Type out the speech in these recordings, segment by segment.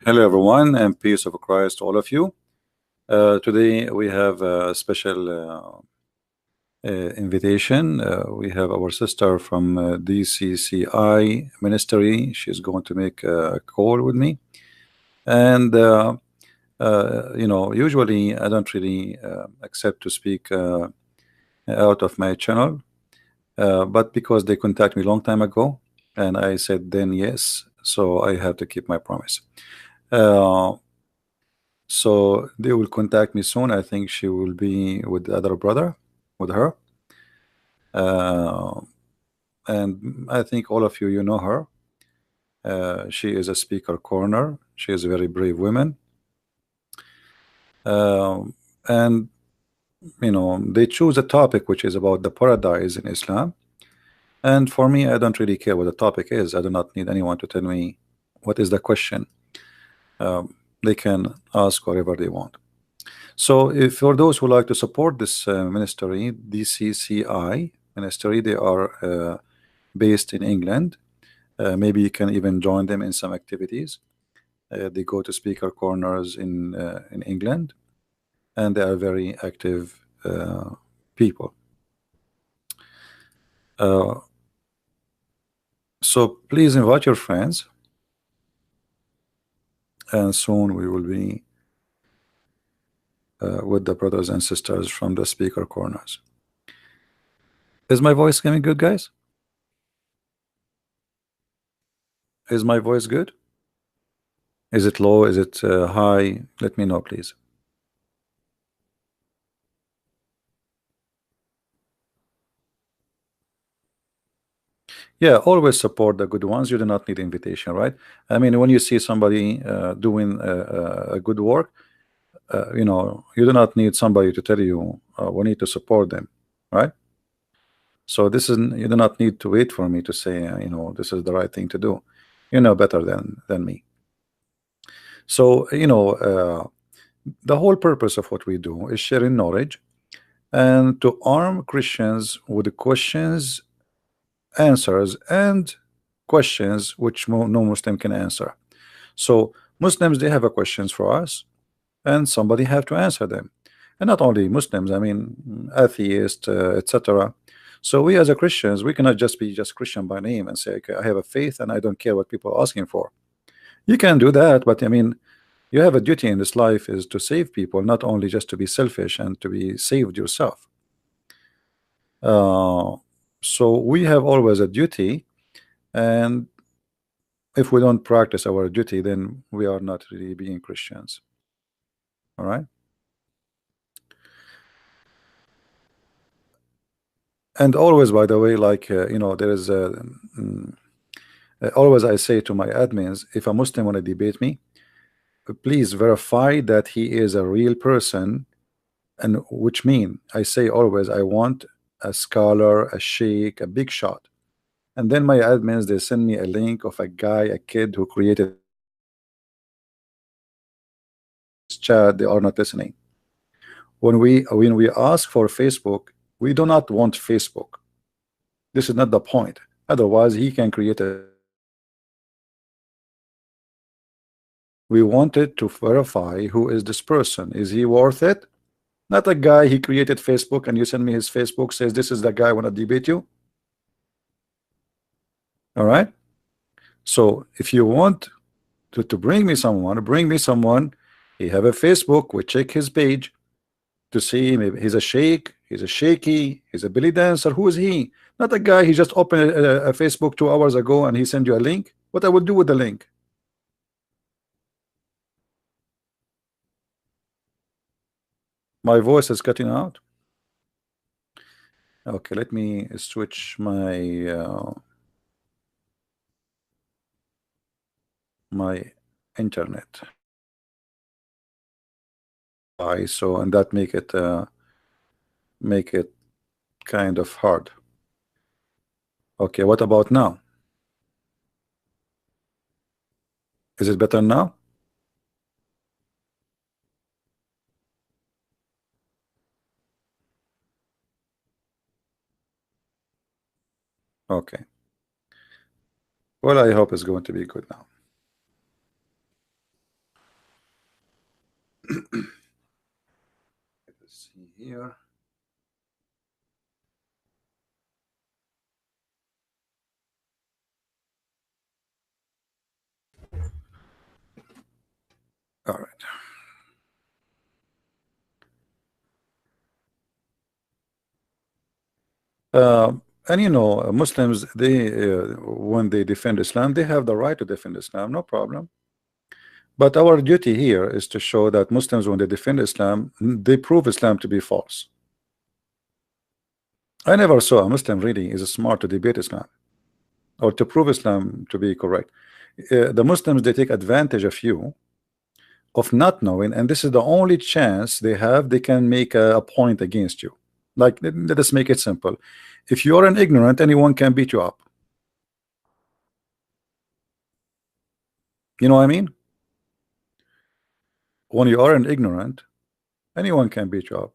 Hello, everyone, and peace of Christ to all of you. Today we have a special invitation. We have our sister from DCCI Ministry. She's going to make a call with me, and usually I don't really accept to speak out of my channel, but because they contacted me a long time ago, and I said then yes, so I have to keep my promise. So they will contact me soon. I think she will be with the other brother, with her. And I think all of you know her. She is a speaker corner. She is a very brave woman. And they choose a topic which is about the paradise in Islam. And for me, I don't really care what the topic is. I do not need anyone to tell me what is the question. They can ask whatever they want. So if for those who like to support this ministry, DCCI ministry, they are based in England. Maybe you can even join them in some activities. They go to speaker corners in England, and they are very active people. So please invite your friends, and soon we will be with the brothers and sisters from the speaker corners. Is my voice coming good, guys? Is my voice good? Is it low? Is it high? Let me know, please. Yeah, always support the good ones. You do not need invitation, right? I mean, when you see somebody doing a good work, you do not need somebody to tell you we need to support them, right? So this is, you do not need to wait for me to say this is the right thing to do. You know better than me. So the whole purpose of what we do is sharing knowledge and to arm Christians with the questions, answers, and questions which no Muslim can answer. So Muslims, they have a questions for us, and somebody have to answer them. And not only Muslims, I mean atheists, etc. So we as a Christians, we cannot just be just Christian by name and say, okay, I have a faith and I don't care what people are asking for. You can do that, but I mean, you have a duty in this life is to save people, not only just to be selfish and to be saved yourself. So we have always a duty, and if we don't practice our duty, then we are not really being Christians. All right. And always, by the way, like there is always I say to my admins, if a Muslim want to debate me, please verify that he is a real person, and which mean I say always I want a scholar, a sheikh, a big shot. And then my admins, they send me a link of a guy, a kid who created this chat. They are not listening. When we ask for Facebook, we do not want Facebook. This is not the point. Otherwise, he can create a. We wanted to verify who is this person. Is he worth it? Not a guy he created Facebook and you send me his Facebook, says this is the guy I want to debate you. All right. So if you want to bring me someone, he have a Facebook, we check his page to see maybe he's a sheikh, he's a shaky, he's a belly dancer. Who is he? Not a guy he just opened a Facebook 2 hours ago and he sent you a link. What I will do with the link? My voice is cutting out. Okay, let me switch my internet. So and that make it kind of hard. Okay, what about now? Is it better now? Okay. Well, I hope it's going to be good now. Let's see here. All right. And Muslims, they when they defend Islam, they have the right to defend Islam, no problem. But our duty here is to show that Muslims, when they defend Islam, they prove Islam to be false. I never saw a Muslim really is smart to debate Islam or to prove Islam to be correct. The Muslims, they take advantage of you, of not knowing, and this is the only chance they have. They can make a point against you. Like, let us make it simple. If you are an ignorant, anyone can beat you up. You know what I mean? When you are an ignorant, anyone can beat you up.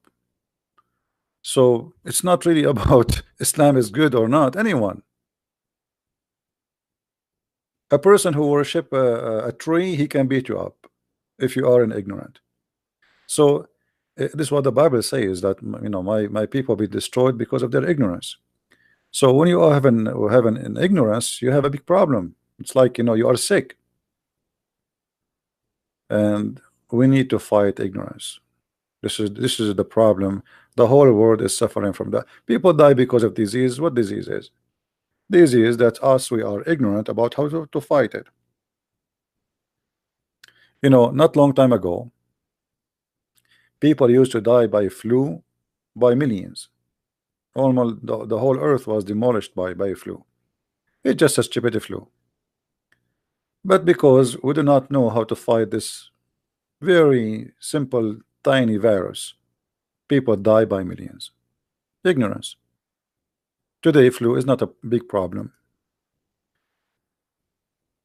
So it's not really about Islam is good or not. Anyone, a person who worship a tree, he can beat you up if you are an ignorant. So this is what the Bible says, that my people be destroyed because of their ignorance. So when you are having an ignorance, you have a big problem. It's like you are sick, and we need to fight ignorance. This is the problem. The whole world is suffering from that. People die because of disease. What disease is? Disease that us, we are ignorant about how to fight it. Not long time ago, people used to die by flu by millions. Almost the whole earth was demolished by a flu. It's just a stupid flu. But because we do not know how to fight this very simple tiny virus, people die by millions. Ignorance. Today flu is not a big problem,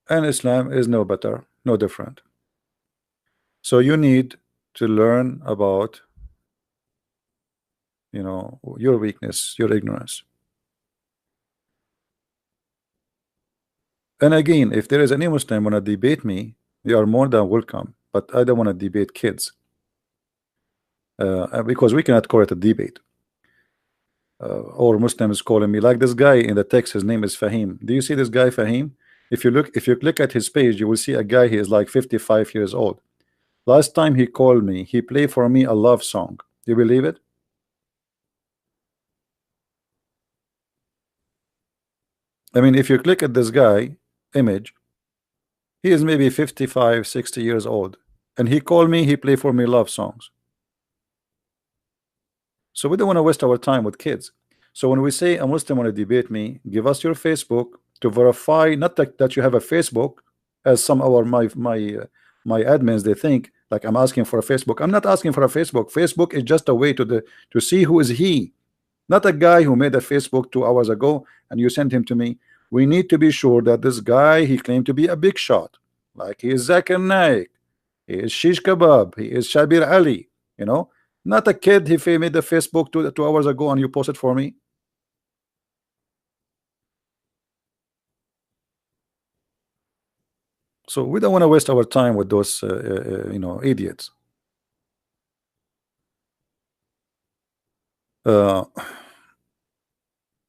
and Islam is no better, no different. So you need to learn about your weakness, your ignorance. And again, if there is any Muslim want to debate me, you are more than welcome, but I don't want to debate kids, because we cannot call it a debate. Or Muslims calling me like this guy in the text, his name is Fahim. Do you see this guy Fahim? If you look at his page, you will see a guy, he is like 55 years old. Last time he called me, he played for me a love song. Do you believe it? I mean, if you click at this guy image, he is maybe 55, 60 years old, and he called me, he played for me love songs. So we don't want to waste our time with kids. So when we say a Muslim want to debate me, give us your Facebook to verify, not that you have a Facebook, as some of our my admins, they think like I'm asking for a Facebook. I'm not asking for a Facebook. Facebook is just a way to see who is he, not a guy who made a Facebook 2 hours ago and you sent him to me. We need to be sure that this guy, he claimed to be a big shot, like he is Zakir Naik, he is Shish Kebab, he is Shabir Ali, not a kid. He made the Facebook 2 hours ago and you posted for me. So we don't want to waste our time with those idiots.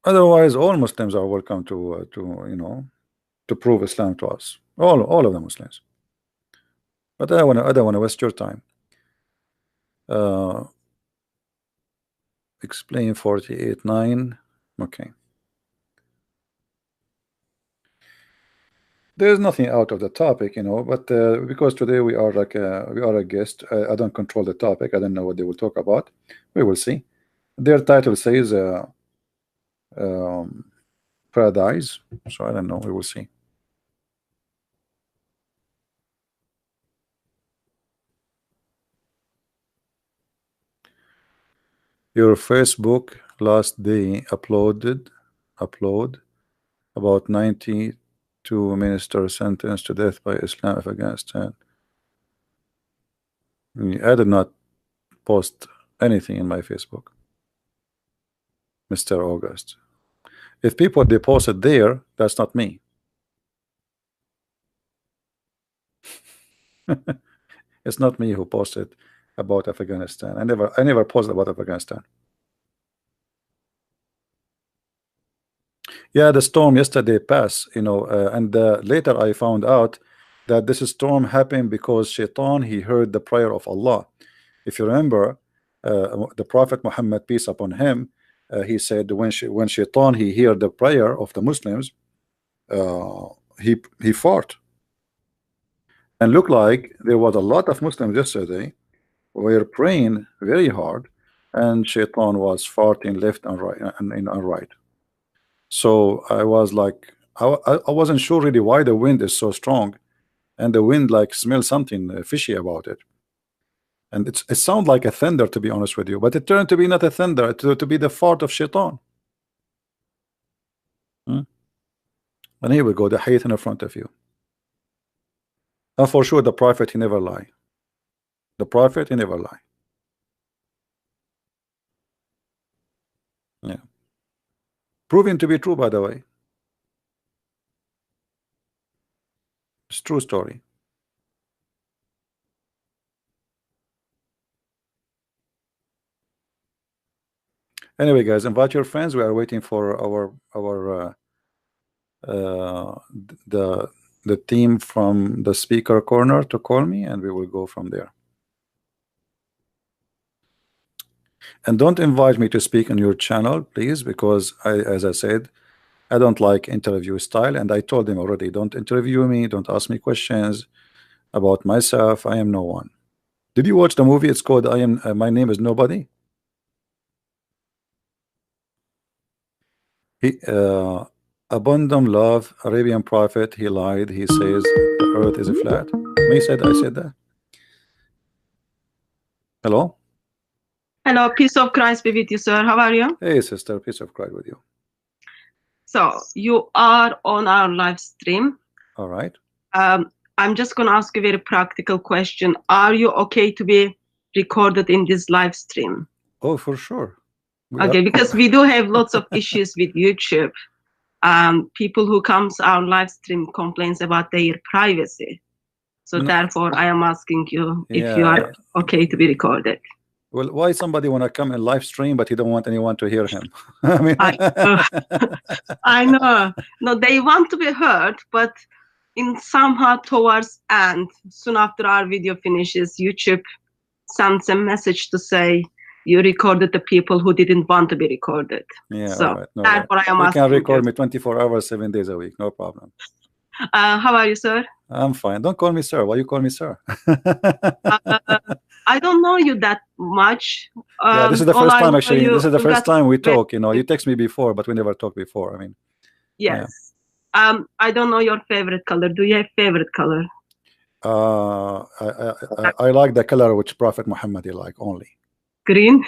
Otherwise, all Muslims are welcome to prove Islam to us. All of the Muslims. But I don't want to waste your time. Explain 48:9. Okay. There's nothing out of the topic, but because today we are a guest, I don't control the topic. I don't know what they will talk about. We will see. Their title says paradise, so I don't know. We will see. Your Facebook last day upload about 92 ministers sentenced to death by Islam of Afghanistan. I did not post anything in my Facebook, Mr. August. If people they posted there, that's not me. It's not me who posted. about Afghanistan. I never posted about Afghanistan. Yeah, the storm yesterday passed, and later I found out that this storm happened because Shaitan, he heard the prayer of Allah. If you remember, the Prophet Muhammad, peace upon him, he said when Shaitan he heard the prayer of the Muslims, uh, he fought, and looked like there was a lot of Muslims yesterday were praying very hard, and Shaitan was farting left and right and right. So I was like, I wasn't sure really why the wind is so strong, and the wind like smells something fishy about it, and it sounds like a thunder, to be honest with you, but it turned to be not a thunder, to be the fart of Shaitan. And here we go, the hadith in front of you. And for sure, the Prophet, he never lie. The Prophet, he never lie. Yeah, proven to be true, by the way. It's true story. Anyway, guys, invite your friends. We are waiting for our the team from the speaker corner to call me, and we will go from there. And don't invite me to speak on your channel, please, because as I said, I don't like interview style, and I told them already, don't interview me, don't ask me questions about myself. I am no one. Did you watch the movie? It's called My Name Is Nobody. He abundant love, Arabian prophet, he lied. He says the earth is flat. Me said I said that. Hello? Hello, peace of Christ be with you, sir. How are you? Hey, sister, peace of Christ with you. So you are on our live stream. All right. I'm just going to ask a very practical question. Are you okay to be recorded in this live stream? Oh, for sure. Okay, because we do have lots of issues with YouTube. People who comes our live stream complains about their privacy. So therefore, I am asking you if you are okay to be recorded. Well, why somebody want to come and live stream, but he don't want anyone to hear him? I mean, I know. No, they want to be heard, but in somehow towards end, soon after our video finishes, YouTube sends a message to say you recorded the people who didn't want to be recorded. Yeah, so right. No, therefore, I am you asking can record you. me 24 hours, 7 days a week, no problem. How are you, sir? I'm fine. Don't call me sir. Why you call me sir? I don't know you that much. Yeah, this is the first time actually. This is the first time we talk. You text me before, but we never talked before. I mean, yes. Yeah. I don't know your favorite color. Do you have favorite color? I like the color which Prophet Muhammad he like only. Green.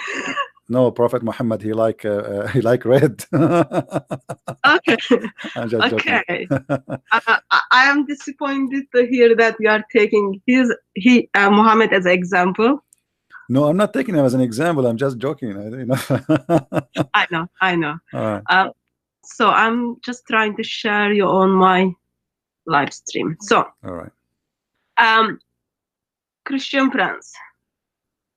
No, Prophet Muhammad he like red. Okay. I'm just joking. Okay. I am disappointed to hear that you are taking Muhammad as an example. No, I'm not taking him as an example. I'm just joking. I know. All right. So I'm just trying to share you on my live stream. So. All right. Christian friends.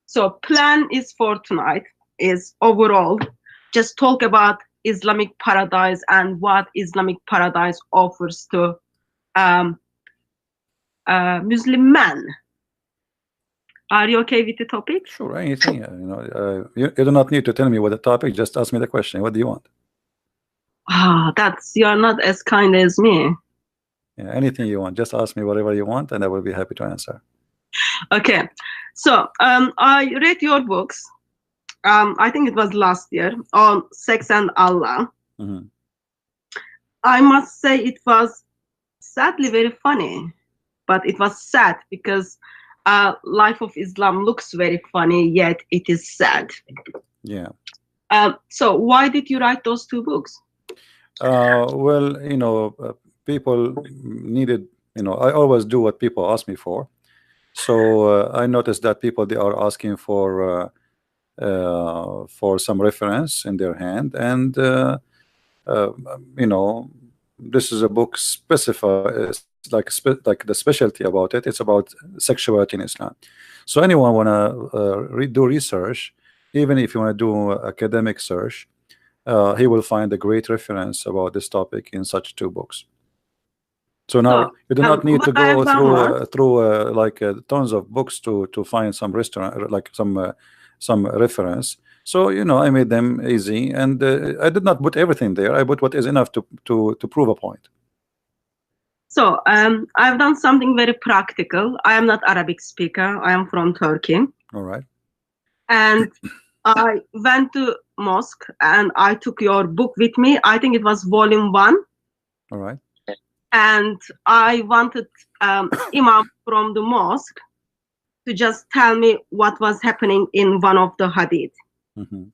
So plan is for tonight is overall just talk about Islamic paradise and what Islamic paradise offers to Muslim men. Are you okay with the topic? Sure, anything. You do not need to tell me what the topic. Just ask me the question. What do you want? You are not as kind as me. Yeah, anything you want. Just ask me whatever you want, and I will be happy to answer. Okay, so I read your books. I think it was last year on sex and Allah. Mm-hmm. I must say it was sadly very funny, but it was sad because life of Islam looks very funny, yet it is sad. Yeah. So why did you write those two books? Well, people needed, I always do what people ask me for. So I noticed that people, they are asking for some reference in their hand, and this is a book specified, like the specialty about it. It's about sexuality in Islam. So anyone wanna do research, even if you want to do academic search, he will find a great reference about this topic in such two books. So now So you do not need what to I go have done was, through like tons of books to find some restaurant, like some reference. So I made them easy, and I did not put everything there. I put what is enough to prove a point. so I've done something very practical. I am not Arabic speaker. I am from Turkey, All right. and I went to mosque and I took your book with me. I think it was volume 1. All right. And I wanted imam from the mosque to just tell me what was happening in one of the hadith. Mm-hmm.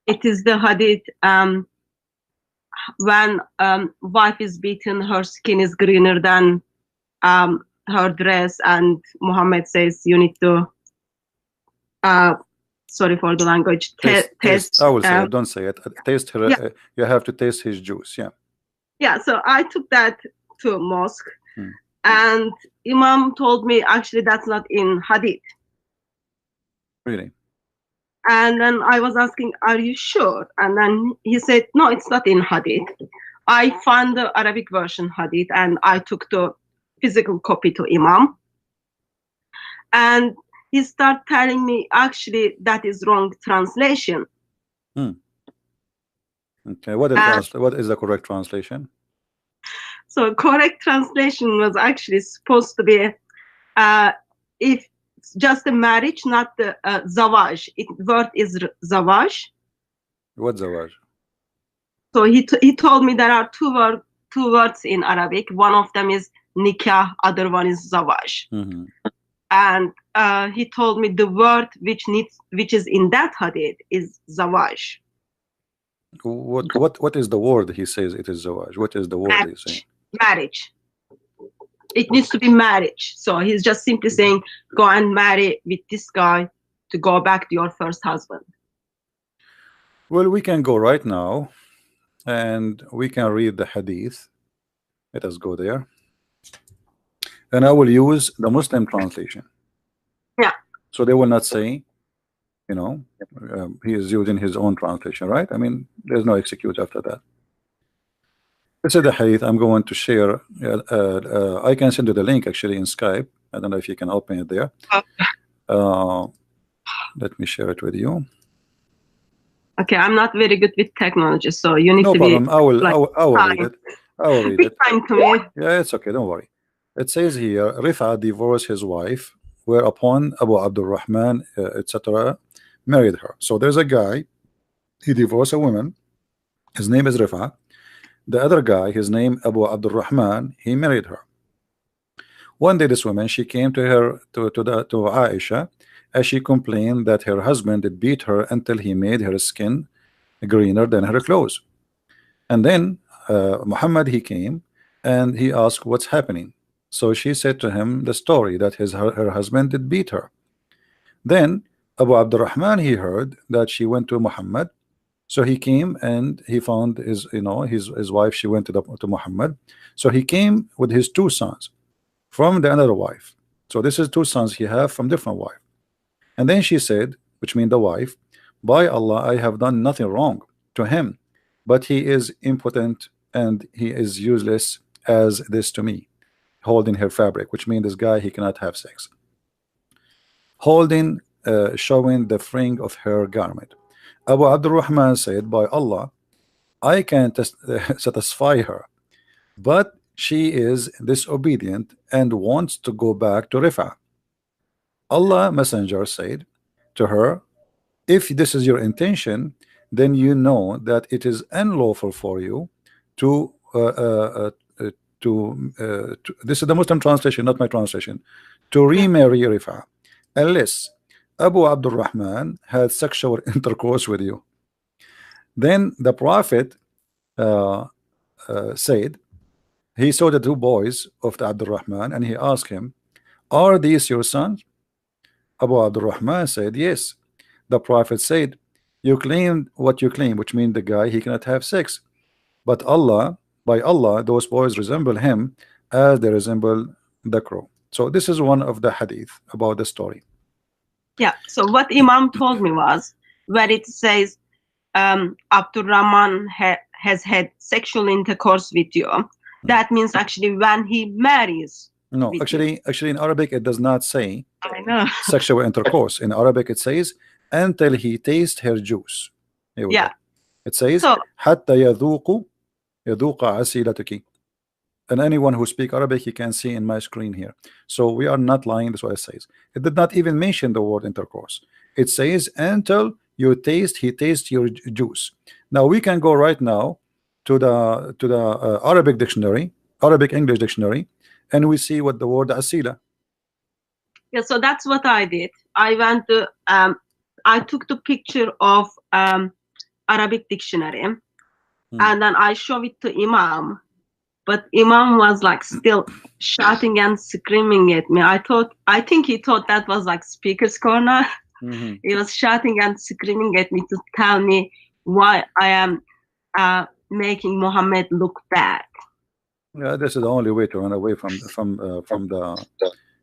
It is the hadith when wife is beaten, her skin is greener than her dress, and Muhammad says you need to sorry for the language, taste. I will say it. Don't say it. Taste her. Yeah. You have to taste his juice. Yeah. Yeah, so I took that to mosque, Hmm. and imam told me actually that's not in hadith. Really? And then I was asking, are you sure? And then he said, no, it's not in hadith. I found the Arabic version hadith and I took the physical copy to imam. And he started telling me, actually, that is wrong translation. Okay. What is the correct translation? So correct translation was actually supposed to be if just a marriage, not the zawaj. Word is zawaj. What zawaj? So he told me there are two words in Arabic. One of them is nikah, other one is zawaj. Mm-hmm. And he told me the word which is in that hadith is zawaj. What is the word he says it is zawaj? What is the word he's saying? Marriage. It needs to be marriage. So he's just simply saying, go and marry with this guy to go back to your first husband. Well, we can go right now and we can read the hadith. Let us go there. And I will use the Muslim translation. Yeah. So they will not say, he is using his own translation, right? I mean, there's no excuse after that. This is the hadith I'm going to share. I can send you the link actually in Skype. I don't know if you can open it there. Let me share it with you. Okay, I'm not very good with technology, so you need No to problem. be. I will kind. read it. I will read Be it. kind to me. Yeah, it's okay. Don't worry. It says here, Rifa divorced his wife, whereupon Abu Abdurrahman, etc., married her. So there's a guy, he divorced a woman. His name is Rifa. The other guy, his name Abu Abdurrahman, he married her. One day, this woman, she came to her to Aisha, as she complained that her husband had beat her until he made her skin greener than her clothes. And then Muhammad, he came and he asked what's happening. So she said to him the story that her husband did beat her. Then Abu Abdurrahman, he heard that she went to Muhammad. So he came and he found his wife. She went to Muhammad. So he came with his two sons from the another wife. So this is two sons he have from different wife. And then she said, which means the wife, by Allah, I have done nothing wrong to him, but he is impotent and he is useless as this to me. Holding her fabric, which means this guy, he cannot have sex. Holding, showing the fring of her garment. Abu Abdurrahman said, by Allah, I can't satisfy her, but she is disobedient and wants to go back to Rifa. Allah Messenger said to her, if this is your intention, then you know that it is unlawful for you to this is the Muslim translation, not my translation, to remarry Rifa, unless Abu Abdurrahman had sexual intercourse with you. Then the Prophet said, he saw the two boys of the Abdurrahman and he asked him, are these your sons? Abu Abdurrahman said, yes. The Prophet said, you claim what you claim, which means the guy, he cannot have sex. But Allah, by Allah, those boys resemble him as they resemble the crow. So this is one of the hadith about the story. Yeah. So what Imam told me was, where it says Abdul Rahman has had sexual intercourse with you, that means actually when he marries No, with you. actually in Arabic it does not say I know. sexual intercourse. In Arabic it says until he tastes her juice. Here we Yeah. go. It says So حتى يذوق عسيلتك. And anyone who speak Arabic, you can see in my screen here. So we are not lying. That's what it says. It did not even mention the word intercourse. It says until you taste, he tastes your juice. Now we can go right now to the Arabic dictionary, Arabic English dictionary, and we see what the word asila. yeah, so that's what I did. I went to I took the picture of Arabic dictionary, and then I show it to Imam. But Imam was like still shouting and screaming at me. I think he thought that was like speaker's corner. He was shouting and screaming at me to tell me why I am making Muhammad look bad. Yeah, this is the only way to run away from the.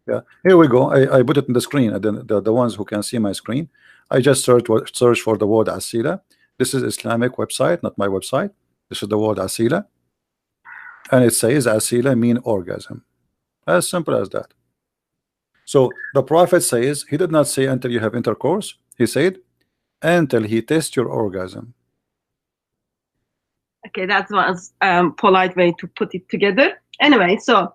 Yeah, here we go. I put it in the screen, and then the ones who can see my screen, I just search for the word asila. This is Islamic website, not my website. This is the word asila, and it says asila mean orgasm. As simple as that. So the Prophet says he did not say until you have intercourse. He said until he tests your orgasm. Okay, that was polite way to put it together. Anyway, so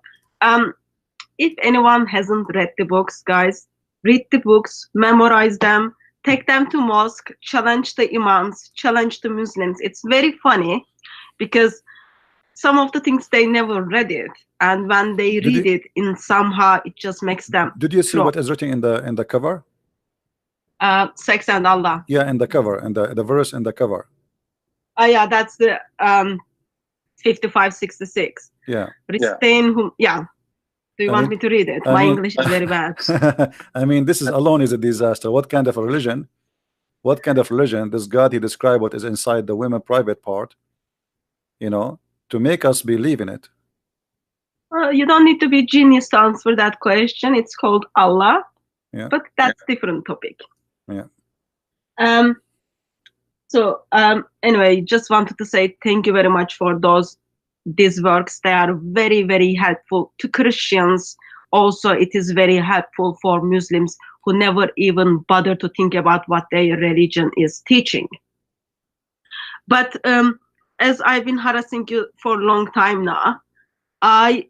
if anyone hasn't read the books, guys, read the books, memorize them, take them to mosque, challenge the imams, challenge the Muslims. It's very funny because some of the things they never read it, and when they read it in somehow it just makes them. Did you see what is written in the cover? Sex and Allah. Yeah, in the cover, and the verse in the cover. Oh yeah, that's the 5566. Yeah. Restrain whom. Yeah. Do you want me to read it? My English is very bad. I mean, this is alone is a disaster. What kind of a religion? What kind of religion? This God, he described what is inside the women private part, you know, to make us believe in it. You don't need to be genius to answer that question. It's called Allah. Yeah. But that's different topic. Yeah. So anyway, just wanted to say thank you very much for these works. They are very, very helpful to Christians. Also, it is very helpful for Muslims who never even bother to think about what their religion is teaching. But as I've been harassing you for a long time now, I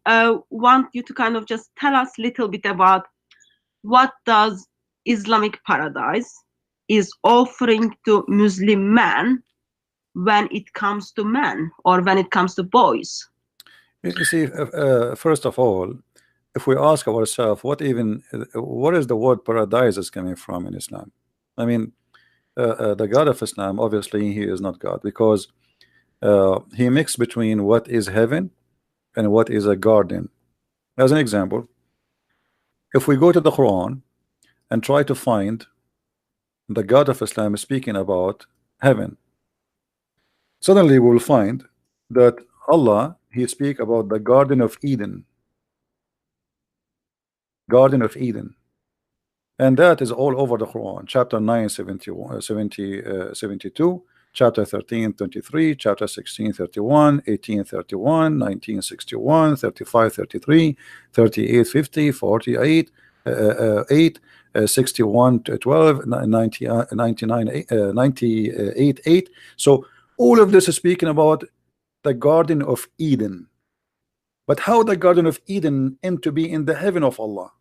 want you to kind of just tell us a little bit about what does Islamic Paradise is offering to Muslim men when it comes to men or when it comes to boys. You see, first of all, if we ask ourselves what is the word paradise is coming from in Islam? I mean, the God of Islam, obviously he is not God, because he mixed between what is heaven and what is a garden. As an example, if we go to the Quran and try to find the God of Islam is speaking about heaven, suddenly we will find that Allah, he speak about the Garden of Eden. Garden of Eden. And that is all over the Quran. Chapter 9, 72, chapter 13, 23, chapter 16, 31, 18, 31, 19, 61, 35, 33, 38, 50, 48, 8, 61, 12, 90, 99, 98, 8. So all of this is speaking about the Garden of Eden. But how the Garden of Eden came to be in the heaven of Allah?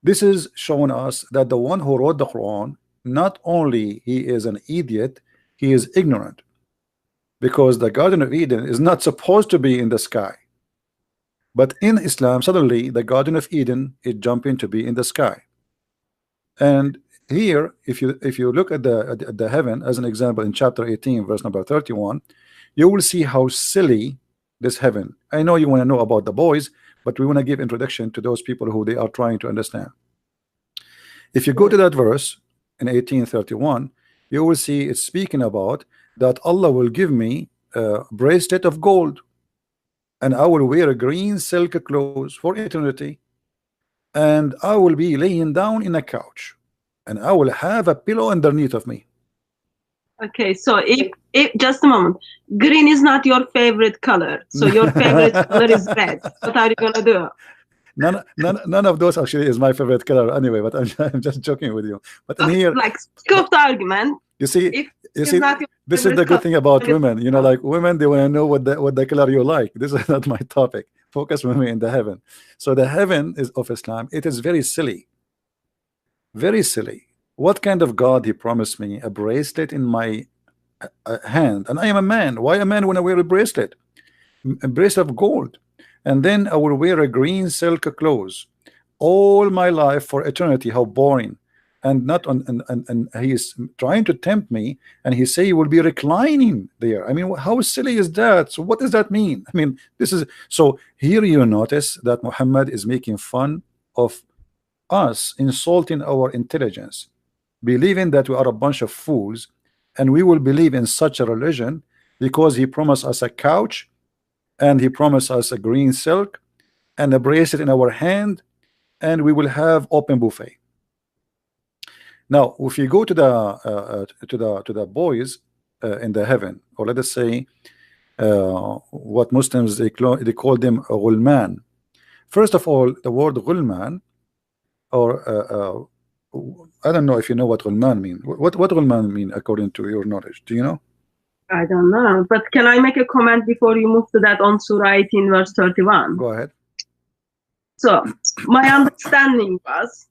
This is showing us that the one who wrote the Quran, not only he is an idiot, he is ignorant, because the Garden of Eden is not supposed to be in the sky. But in Islam, suddenly the Garden of Eden is jumping to be in the sky. And here, if you look at the heaven as an example in chapter 18, verse number 31, you will see how silly this heaven. I know you want to know about the boys, but we want to give introduction to those people who they are trying to understand. If you go to that verse in 1831, you will see it's speaking about that Allah will give me a bracelet of gold, and I will wear a green silk clothes for eternity. and I will be laying down in a couch, and I will have a pillow underneath of me. Okay, so if just a moment, green is not your favorite color, so your favorite color is red. What are you gonna do? None of those actually is my favorite color anyway, but I'm just joking with you. But in here, like, scope the argument. you see, If you see, this is the good thing about women. You know, like women, they want to know what the color you like. This is not my topic. Focus with me in the heaven. So the heaven is of Islam. It is very silly, very silly. What kind of God he promised me a bracelet in my hand, and I am a man. Why a man when I wear a bracelet? A bracelet of gold, and then I will wear a green silk clothes all my life for eternity. How boring. And not on and he is trying to tempt me, and he say you will be reclining there. I mean, how silly is that? So what does that mean? I mean, this is so here you notice that Muhammad is making fun of us, insulting our intelligence, believing that we are a bunch of fools, and we will believe in such a religion because he promised us a couch, and he promised us a green silk and a bracelet in our hand, and we will have open buffet. Now, if you go to the boys in the heaven, or let us say what Muslims they call them ghulman. First of all, the word ghulman, or I don't know if you know what ghulman mean. What ghulman mean according to your knowledge? Do you know? I don't know, but can I make a comment before you move to that on Surah 18 verse 31? Go ahead. So my understanding was,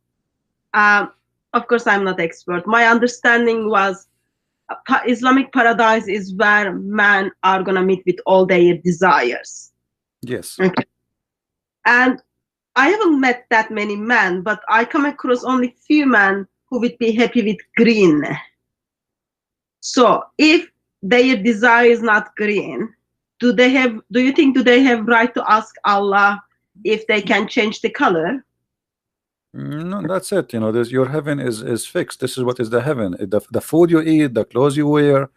of course I'm not expert, my understanding was Islamic paradise is where men are gonna meet with all their desires. Yes. Okay. And I haven't met that many men, but I come across only few men who would be happy with green. So if their desire is not green, do you think they have right to ask Allah if they can change the color? No, that's it. You know, your heaven is fixed. This is what is the heaven. The food you eat, the clothes you wear,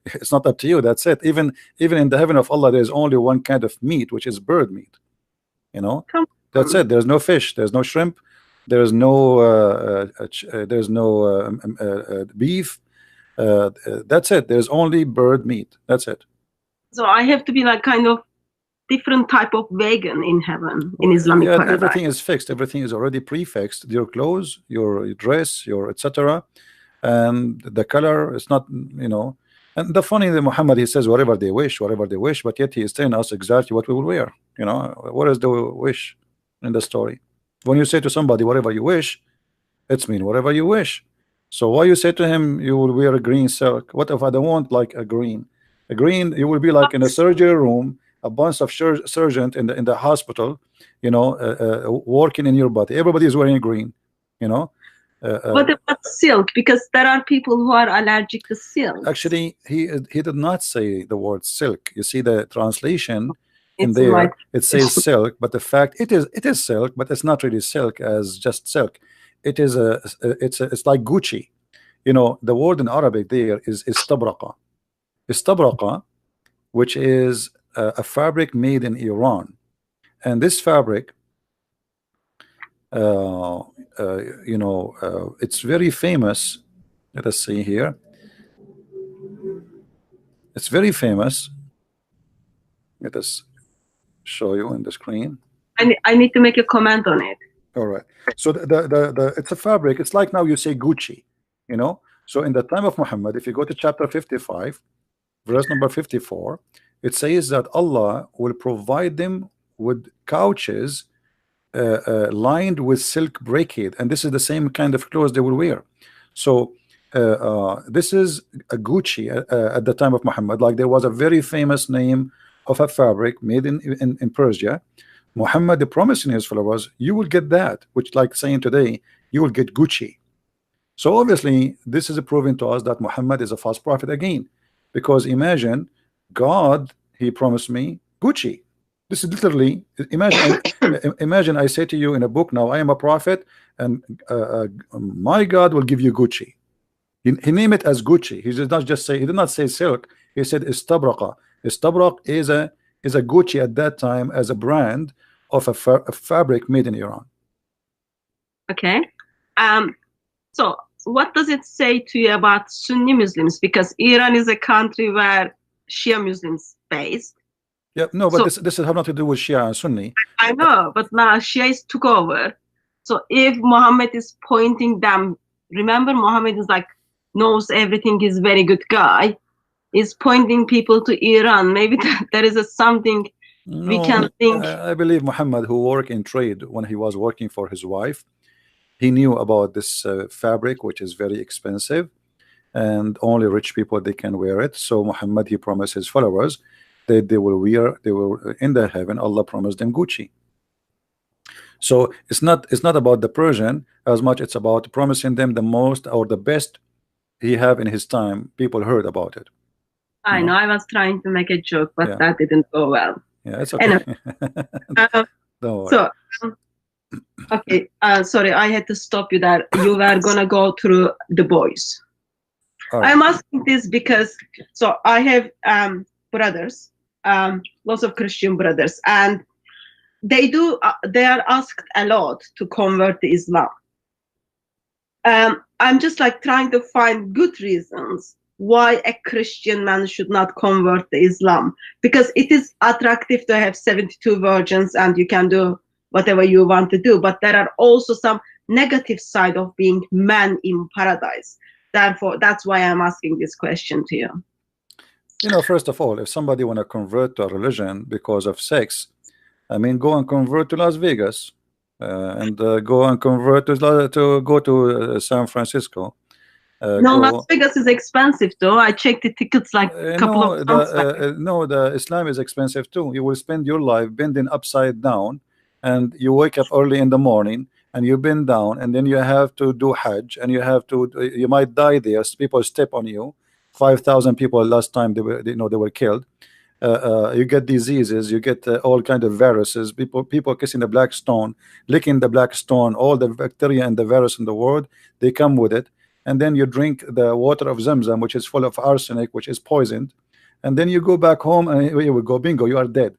it's not up to you. That's it. Even in the heaven of Allah, there's only one kind of meat, which is bird meat. You know, that's it. There's no fish. There's no shrimp. There's no beef. That's it. There's only bird meat. That's it. So I have to be like kind of different type of vegan in heaven, in Islamic paradise. Everything is fixed. Everything is already prefixed. Your clothes, your dress, your etc. And the color is not, you know. And the funny that Muhammad, he says whatever they wish, but yet he is telling us exactly what we will wear. You know, what is the wish in the story? When you say to somebody whatever you wish, it's mean whatever you wish. So why you say to him you will wear a green silk? What if I don't want like a green? A green, you will be like in a surgery room, a bunch of surgeons in the hospital, you know, working in your body. Everybody is wearing green, you know. What about silk? Because there are people who are allergic to silk. Actually, he did not say the word silk. You see the translation in there. It says silk, but the fact it is silk, but it's not really silk as just silk. It is it's like Gucci. You know, the word in Arabic there is istabraqa. Istabraqa, which is a fabric made in Iran, and this fabric, you know, it's very famous. Let us see here. It's very famous. Let us show you on the screen. I need to make a comment on it. All right. So the it's a fabric. It's like now you say Gucci, you know. So in the time of Muhammad, if you go to chapter 55, verse number 54, it says that Allah will provide them with couches lined with silk brocade, and this is the same kind of clothes they will wear. So this is a Gucci at the time of Muhammad. Like there was a very famous name of a fabric made in Persia. Muhammad promising his followers, you will get that, which like saying today, you will get Gucci. So obviously this is proving to us that Muhammad is a false prophet again, because imagine God, he promised me Gucci. This is literally, imagine I say to you in a book now, I am a prophet, and my God will give you Gucci. He named it as Gucci. He did not just say, he did not say silk. He said istabraqa. Istabraq is a Gucci at that time as a brand of a fabric made in Iran. Okay. So what does it say to you about Sunni Muslims? Because Iran is a country where Shia Muslims based. Yeah, no, but So, this has nothing to do with Shia and Sunni. I know, but now Shias took over. So if Muhammad is pointing them, remember Muhammad is like knows everything, is very good guy, is pointing people to Iran. Maybe there is something we can No, think. I believe Muhammad, who worked in trade when he was working for his wife, he knew about this fabric, which is very expensive, and only rich people they can wear it. So Muhammad, he promised his followers that they will wear, they will in the heaven. Allah promised them Gucci. So it's not about the Persian as much. It's about promising them the most or the best he have in his time. People heard about it. I know, I was trying to make a joke, but Yeah. that didn't go well. Yeah, it's okay. Anyway, Don't worry. so okay, sorry, I had to stop you there. You were gonna go through the boys. All right. I'm asking this because so I have brothers, lots of Christian brothers, and they are asked a lot to convert to Islam. I'm just like trying to find good reasons why a Christian man should not convert to Islam, because it is attractive to have 72 virgins and you can do whatever you want to do, but there are also some negative side of being man in paradise. Therefore, that's why I'm asking this question to you. You know, first of all, if somebody want to convert to a religion because of sex, I mean, go and convert to Las Vegas, and go and convert to go to San Francisco. No, Las Vegas is expensive though. I checked the tickets like a couple of months back. No, the Islam is expensive too. You will spend your life bending upside down, and you wake up early in the morning and you bend down, and then you have to do Hajj, and you might die there. People step on you. 5,000 people last time they were killed. You get diseases, you get all kind of viruses. People kissing the black stone, licking the black stone. All the bacteria and the virus in the world, they come with it. And then you drink the water of Zamzam, which is full of arsenic, which is poisoned. And then you go back home and you will go bingo, you are dead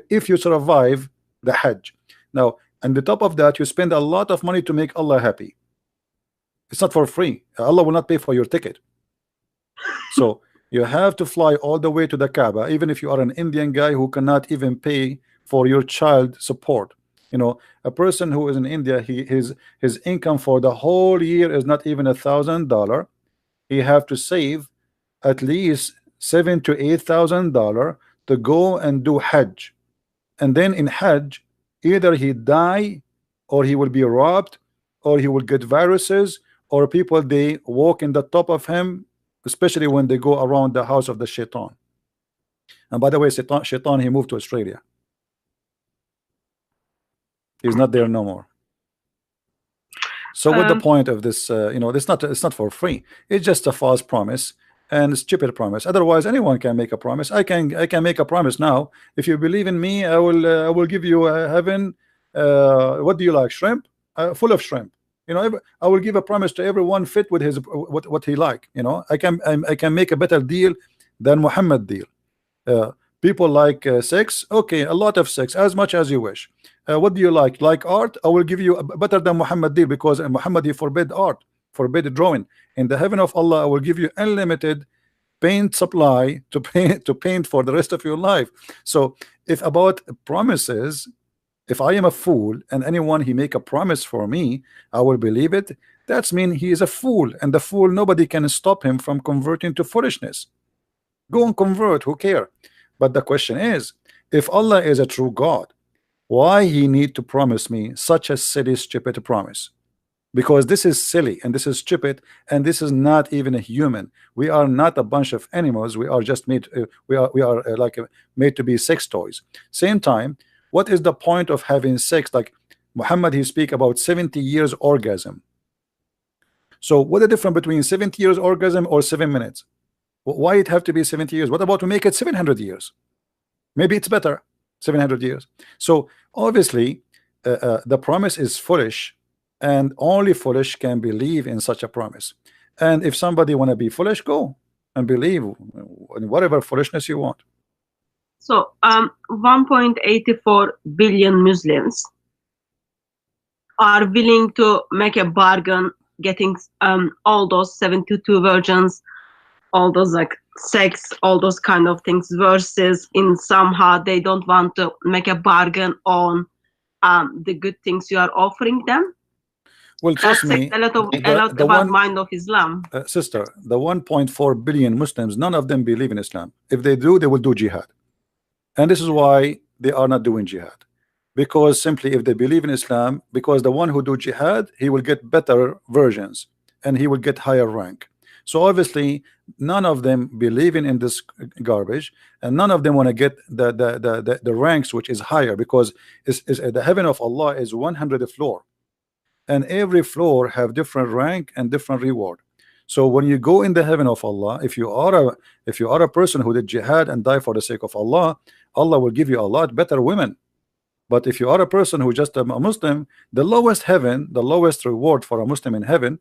if you survive the Hajj. Now, on the top of that, you spend a lot of money to make Allah happy. It's not for free. Allah will not pay for your ticket. So you have to fly all the way to the Kaaba, even if you are an Indian guy who cannot even pay for your child support. You know, a person who is in India, his income for the whole year is not even $1,000. He have to save at least $7,000 to $8,000 to go and do Hajj. And then in Hajj, either he die, or he will be robbed, or he will get viruses, or people they walk in the top of him, especially when they go around the house of the shaitan. And by the way, shaitan he moved to Australia. He's not there no more. So what the point of this? You know, it's not for free. It's just a false promise and a stupid promise. Otherwise, anyone can make a promise. I can make a promise now. If you believe in me, I will give you heaven. What do you like? Shrimp? Full of shrimp. You know, I will give a promise to everyone fit with his what he like. You know, I can make a better deal than Muhammad deal. People like sex. Okay, a lot of sex, as much as you wish. What do you like? Like art? I will give you a better than Muhammad deal, because Muhammad he forbid art, forbid drawing. In the heaven of Allah, I will give you unlimited paint supply to paint for the rest of your life. So if about promises, if I am a fool and anyone he make a promise for me, I will believe it. That's mean he is a fool, and the fool, nobody can stop him from converting to foolishness. Go and convert, who care? But the question is, if Allah is a true God, why he need to promise me such a silly, stupid promise? Because this is silly and this is stupid, and this is not even a human. We are not a bunch of animals. We are just made. We are made to be sex toys. Same time, what is the point of having sex? Like Muhammad, he speak about 70 years orgasm. So what the difference between 70 years orgasm or 7 minutes? Why it have to be 70 years? What about to make it 700 years? Maybe it's better 700 years. So obviously the promise is foolish, and only foolish can believe in such a promise. And if somebody want to be foolish, go and believe in whatever foolishness you want. So 1.84 billion Muslims are willing to make a bargain, getting all those 72 virgins, all those like sex, all those kind of things, versus in somehow they don't want to make a bargain on the good things you are offering them. Well, That trust says me, a lot the about one mind of Islam. sister, the 1.4 billion Muslims, none of them believe in Islam. If they do, they will do jihad, and this is why they are not doing jihad. Because simply, if they believe in Islam, because the one who do jihad, he will get better versions and he will get higher rank. So obviously, none of them believing in this garbage, and none of them want to get the ranks which is higher, because is the heaven of Allah is 100 floor, and every floor have different rank and different reward. So when you go in the heaven of Allah, if you are a person who did jihad and die for the sake of Allah, Allah will give you a lot better women. But if you are a person who just a Muslim, the lowest heaven, the lowest reward for a Muslim in heaven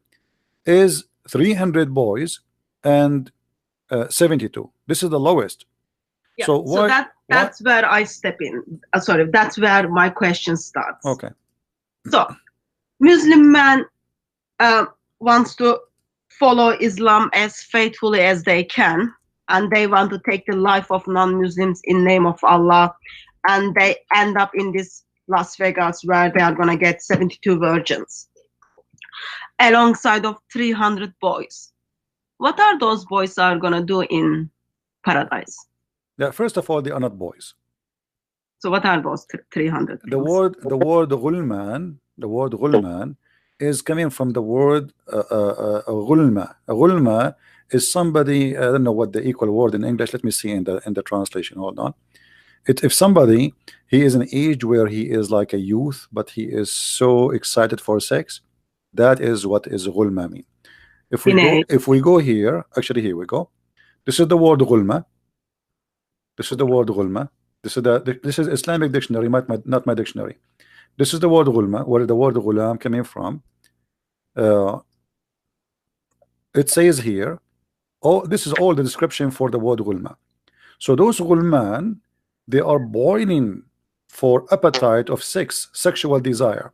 is 300 boys and 72. This is the lowest. Yeah. So So that's where I step in. Sorry, that's where my question starts. Okay. So Muslim man wants to follow Islam as faithfully as they can, and they want to take the life of non-Muslims in name of Allah, and they end up in this Las Vegas where they are going to get 72 virgins alongside of 300 boys. What are those boys are going to do in paradise? Yeah, first of all, they are not boys. So what are those 300 things? The word ghulman is coming from the word ghulma. Ghulma is somebody, I don't know what the equal word in English. Let me see in the translation. Hold on. If somebody, he is an age where he is like a youth, but he is so excited for sex, that is what is ghulma mean. If we go here, actually here we go. This is the word ghulma. This is the word ghulma. This is Islamic dictionary, not my dictionary. This is the word ghulma, where the word ghulam coming from. It says here, this is all the description for the word ghulma. So those ghulman, they are boiling for appetite of sex, sexual desire.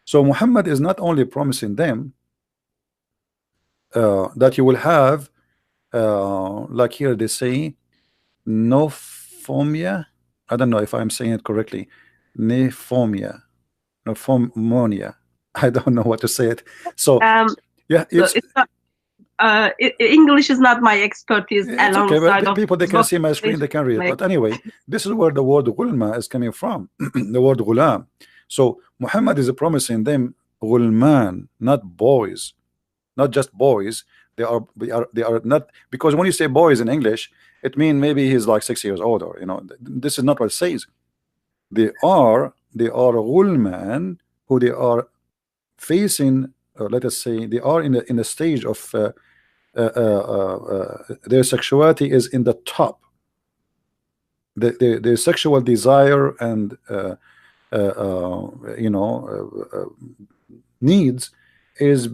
So Muhammad is not only promising them that you will have, like here they say, nophomia. I don't know if I'm saying it correctly. Nephomia, nophomonia. I don't know what to say it. So yeah, it's not, English is not my expertise. It's okay, but people, they can see my screen, they can read it. But anyway, this is where the word ghulma is coming from. The word ghulam. So Muhammad is promising them ghulman, not boys, not just boys. They are not, because when you say boys in English, it means maybe he's like 6 years old, or this is not what it says. They are ghulman who they are facing, let us say, they are in a stage of their sexuality is in the top. Their sexual desire and needs is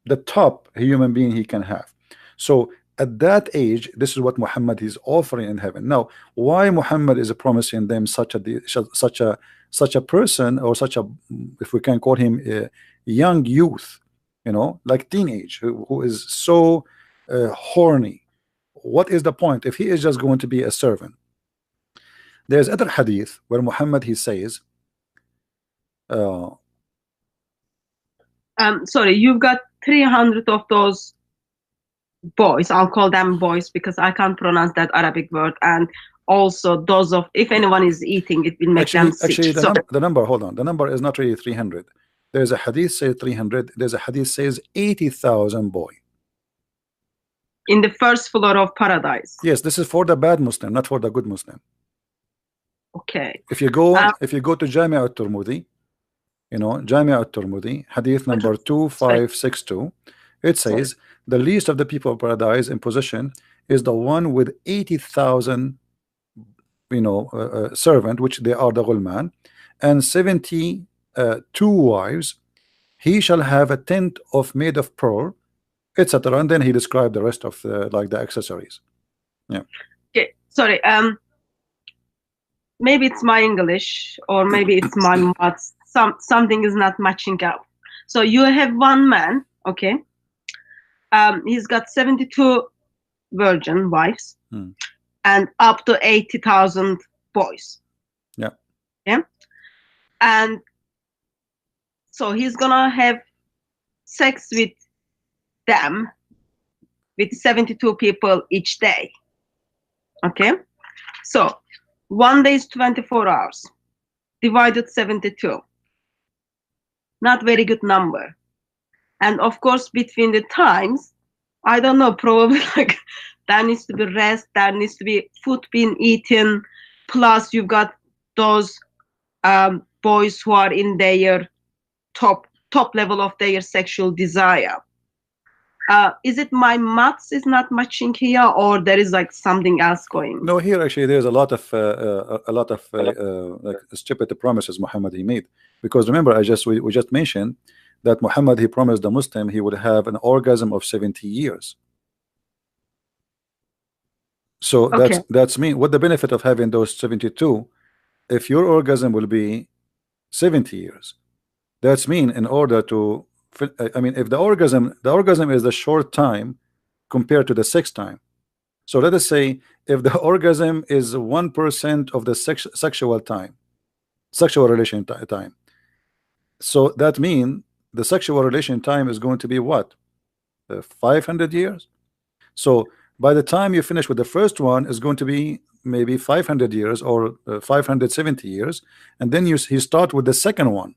the top human being he can have. So at that age, this is what Muhammad is offering in heaven. Now, why Muhammad is promising them such a person, or such a, if we can call him a young youth, like teenage, who is so horny? What is the point if he is just going to be a servant? There's other hadith where Muhammad, he says, sorry, you've got 300 of those boys. I'll call them boys because I can't pronounce that Arabic word. And also those of, if anyone is eating, it will make them sick. Actually, the number, hold on, the number is not really 300. There's a hadith says 300. There's a hadith says 80,000 boy. In the first floor of paradise. Yes, this is for the bad Muslim, not for the good Muslim. Okay. If you go to Jami' al-Tirmidhi, Jami' al-Tirmidhi, hadith number 2562, it says the least of the people of paradise in position is the one with 80,000 servant, which they are the ghulman, and 72 wives. He shall have a tent made of pearl, etc. And then he described the rest of the accessories. Yeah. Okay. Sorry. maybe it's my English or maybe it's my maths. Something is not matching up. So you have one man, okay? He's got 72 virgin wives and up to 80,000 boys. Yeah. Yeah. And so he's gonna have sex with them, with 72 people each day. Okay. So one day is 24 hours divided 72. Not very good number. And of course, between the times, I don't know, probably like there needs to be rest, there needs to be food being eaten, plus you've got those boys who are in their top level of their sexual desire. Is it my maths is not matching here, or there is like something else going? No, here actually there's a lot of like stupid promises Muhammad he made, because remember we just mentioned that Muhammad he promised the Muslim he would have an orgasm of 70 years. So that's me. What the benefit of having those 72 if your orgasm will be 70 years? That's mean in order to I mean if the orgasm is the short time compared to the sex time. So let us say if the orgasm is 1% of the sexual relation time, so that means the sexual relation time is going to be what, 500 years. So by the time you finish with the first one is going to be maybe 500 years or 570 years, and then you start with the second one.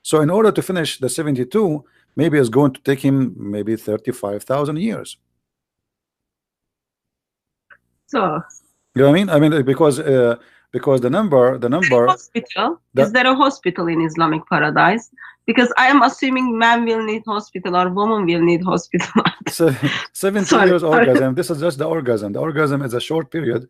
So in order to finish the 72, maybe it's going to take him maybe 35,000 years. So you know what I mean? Because the number hospital, is there a hospital in Islamic paradise? Because I am assuming man will need hospital or woman will need hospital. So 70 years orgasm. This is just the orgasm. The orgasm is a short period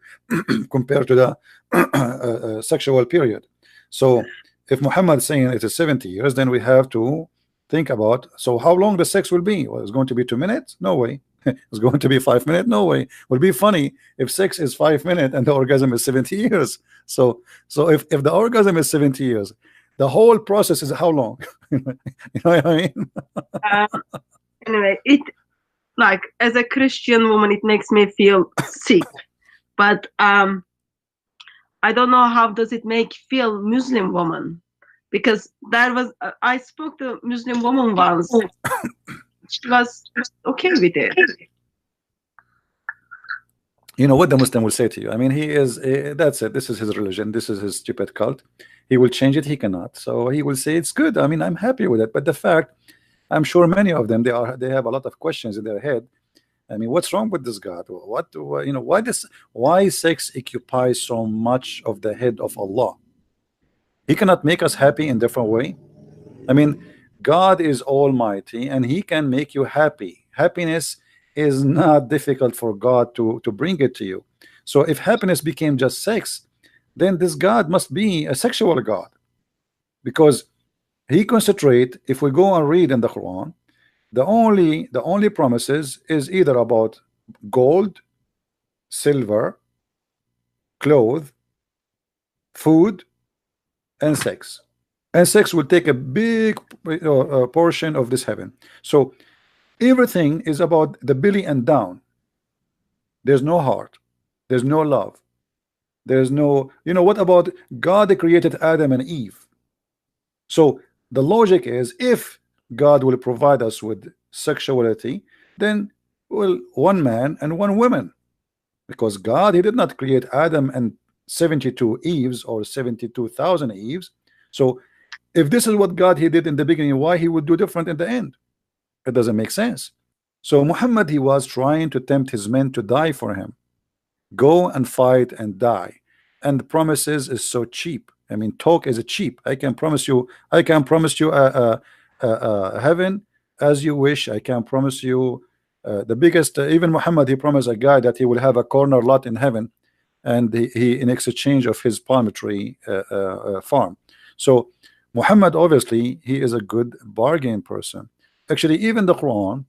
compared to the sexual period. So if Muhammad is saying it is 70 years, then we have to think about, so how long the sex will be? Well, it's going to be 2 minutes? No way. It's going to be 5 minutes? No way. It would be funny if sex is 5 minutes and the orgasm is 70 years. So if the orgasm is 70 years, the whole process is how long? You know what I mean? Anyway, it like as a Christian woman, it makes me feel sick. But I don't know how does it make feel Muslim woman, because there was I spoke to a Muslim woman once. She was okay with it. You know what the Muslim will say to you? I mean, he is that's it. This is his religion. This is his stupid cult. He will change it. He cannot. So he will say it's good. I mean, I'm happy with it. But the fact, I'm sure many of them they have a lot of questions in their head. I mean, what's wrong with this God? What you know? Why sex occupies so much of the head of Allah? He cannot make us happy in different way. I mean, God is almighty and he can make you happy. Happiness is not difficult for God to bring it to you. So if happiness became just sex, then this God must be a sexual God, because he concentrate. If we go and read in the Quran, the only promises is either about gold, silver, clothes, food, and sex. And sex will take a big portion of this heaven. So everything is about the belly and down. There's no heart, there's no love, there's no, you know, what about God created Adam and Eve? So the logic is, if God will provide us with sexuality, then well, one man and one woman, because God, he did not create Adam and 72 Eves or 72,000 Eves. So if this is what God he did in the beginning, why he would do different in the end? It doesn't make sense. So Muhammad, he was trying to tempt his men to die for him. Go and fight and die. And the promises is so cheap. I mean, talk is cheap. I can promise you heaven as you wish. I can promise you the biggest, even Muhammad, he promised a guy that he will have a corner lot in heaven, and he in exchange of his palm tree farm. So Muhammad, obviously he is a good bargain person. Actually, even the Quran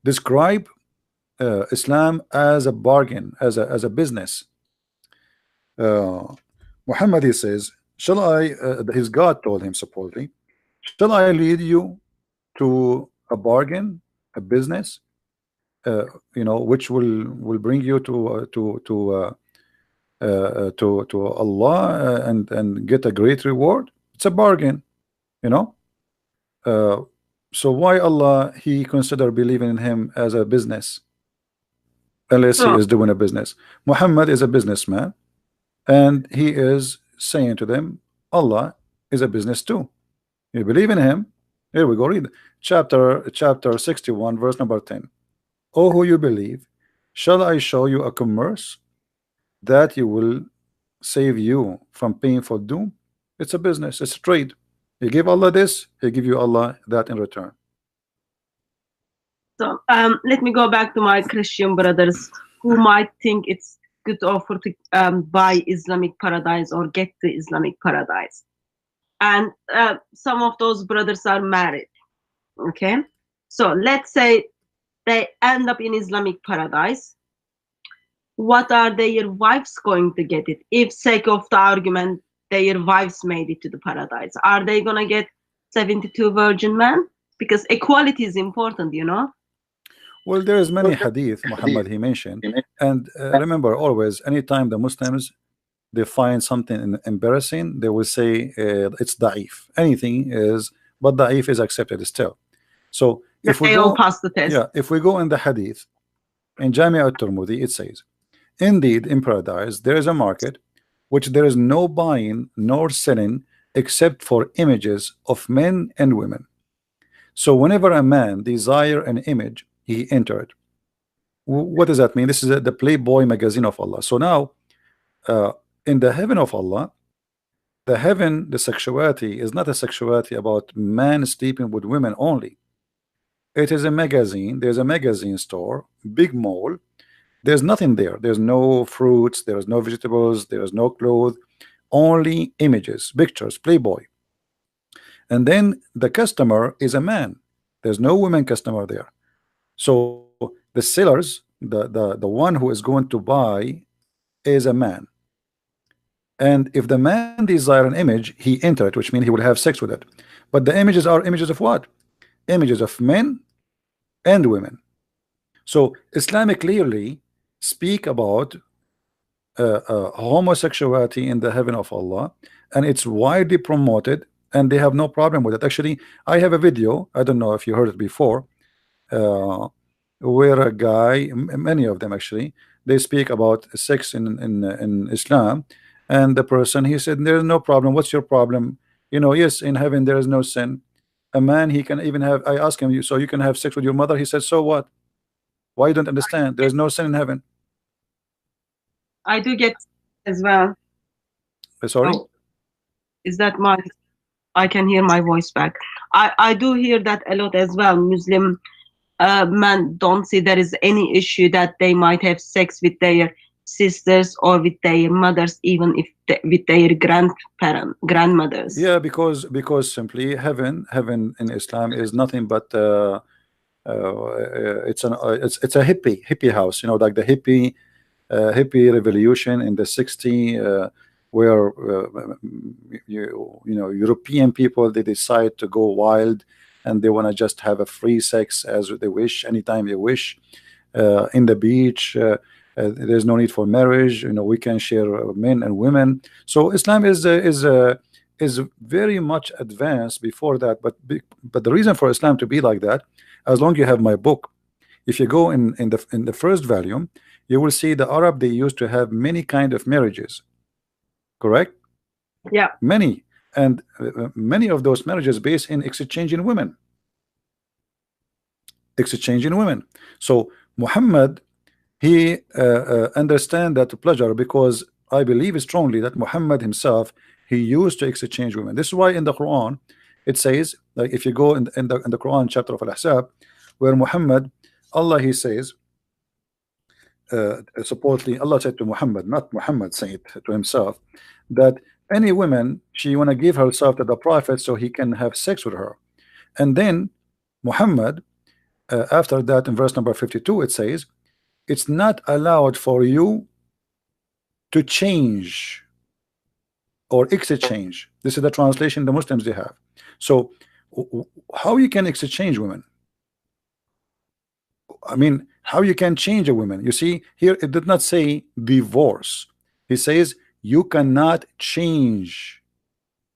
describe Islam as a bargain, as a business. uh, Muhammad, he says, shall I his God told him supposedly, shall I lead you to a bargain, a business, you know, which will bring you to Allah, and get a great reward? It's a bargain, you know. uh, so why Allah he consider believing in him as a business, unless he So, is doing a business? Muhammad is a businessman, and he is saying to them, Allah is a business too. You believe in him? Here we go. Read chapter 61, verse number 10. Oh, who you believe, shall I show you a commerce that you will save you from painful doom? It's a business, it's a trade. You give Allah this, he give you Allah that in return. so let me go back to my Christian brothers who might think it's good offer to buy Islamic paradise or get the Islamic paradise. And some of those brothers are married. Okay, so let's say they end up in Islamic paradise. What are their wives going to get it? If, sake of the argument, their wives made it to the paradise, are they gonna get 72 virgin men? Because equality is important, you know. Well, there is many hadith Muhammad he mentioned, and remember always, anytime the Muslims they find something embarrassing, they will say it's da'if. Anything is, but da'if is accepted still. So if we They all go, pass the test. yeah, if we go in the hadith in Jami' al-Tirmidhi, it says, indeed in paradise there is a market which there is no buying nor selling except for images of men and women. So whenever a man desire an image, he enter it. What does that mean? This is the Playboy magazine of Allah. So now in the heaven of Allah, the heaven, the sexuality is not a sexuality about man sleeping with women only. It is a magazine. There's a magazine store, big mall. There's nothing there. There's no fruits, there's no vegetables, there's no clothes, only images, pictures, Playboy. And then the customer is a man. There's no women customer there. So the sellers, the one who is going to buy is a man. And if the man desire an image, he enter it, which means he will have sex with it. But the images are images of what? Images of men and women. So Islam clearly speak about homosexuality in the heaven of Allah, and it's widely promoted, and they have no problem with it. Actually, I have a video, I don't know if you heard it before, where a guy, many of them actually, they speak about sex in Islam, and the person, he said, there's no problem. What's your problem? You know, yes, in heaven there is no sin. A man, he can even have, I asked him, so you can have sex with your mother? He said, so what? Why you don't understand? There's no sin in heaven. I do get as well. Sorry? Oh, is that my, I can hear my voice back. I do hear that a lot as well. Muslim men don't see there is any issue that they might have sex with their sisters or with their mothers, even if with their grandmothers. Yeah, because simply heaven in Islam is nothing but it's a hippie house, you know, like the hippie revolution in the 60s, where you know, European people, they decide to go wild and they want to just have a free sex as they wish, anytime they wish, in the beach. There's no need for marriage, you know, we can share men and women. So Islam is very much advanced before that, but the reason for Islam to be like that, as long as you have my book, if you go in the first volume, you will see the Arab, they used to have many kind of marriages, correct? Yeah, many. And many of those marriages based in exchanging women. So Muhammad, he understand that pleasure, because I believe strongly that Muhammad himself, he used to exchange women. This is why in the Quran it says, like if you go in the Quran chapter of Al-Ahzab, where Muhammad, Allah, he says, supposedly Allah said to Muhammad, not Muhammad saying it to himself, that any woman, she want to give herself to the Prophet so he can have sex with her. And then Muhammad, after that, in verse number 52, it says, it's not allowed for you to change or exchange. This is the translation the Muslims they have. So how you can exchange women? I mean, how you can change a woman? You see here, it did not say divorce. He says you cannot change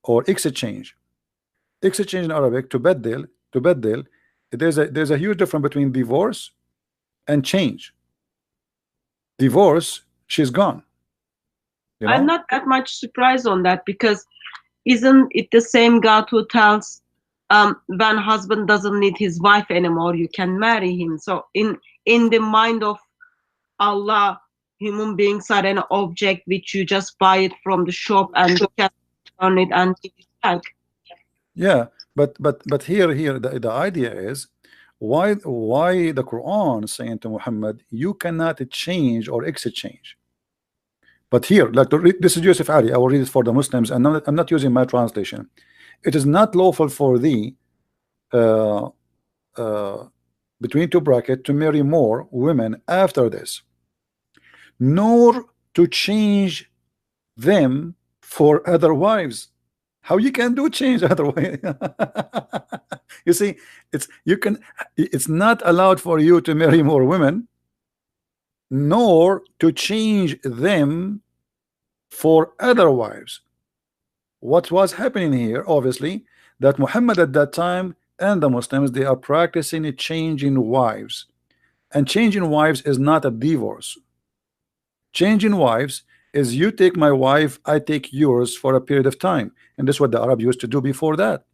or exchange. Exchange in Arabic, to beddel. There's a huge difference between divorce and change. Divorce, she's gone. You know? I'm not that much surprised on that, because isn't it the same God who tells when husband doesn't need his wife anymore, you can marry him? So in the mind of Allah, human beings are an object which you just buy it from the shop and you can turn it and give it back. Yeah, but here the idea is why the Quran is saying to Muhammad, you cannot change or exchange. But here, like this is Yusuf Ali, I will read it for the Muslims, and I'm not using my translation. It is not lawful for thee, between two brackets, to marry more women after this, nor to change them for other wives. How you can do change other way? You see, it's not allowed for you to marry more women, nor to change them for other wives. What was happening here, obviously, that Muhammad at that time and the Muslims, they are practicing a change in wives, and changing wives is not a divorce. Changing wives is you take my wife, I take yours for a period of time, and this is what the Arab used to do before that.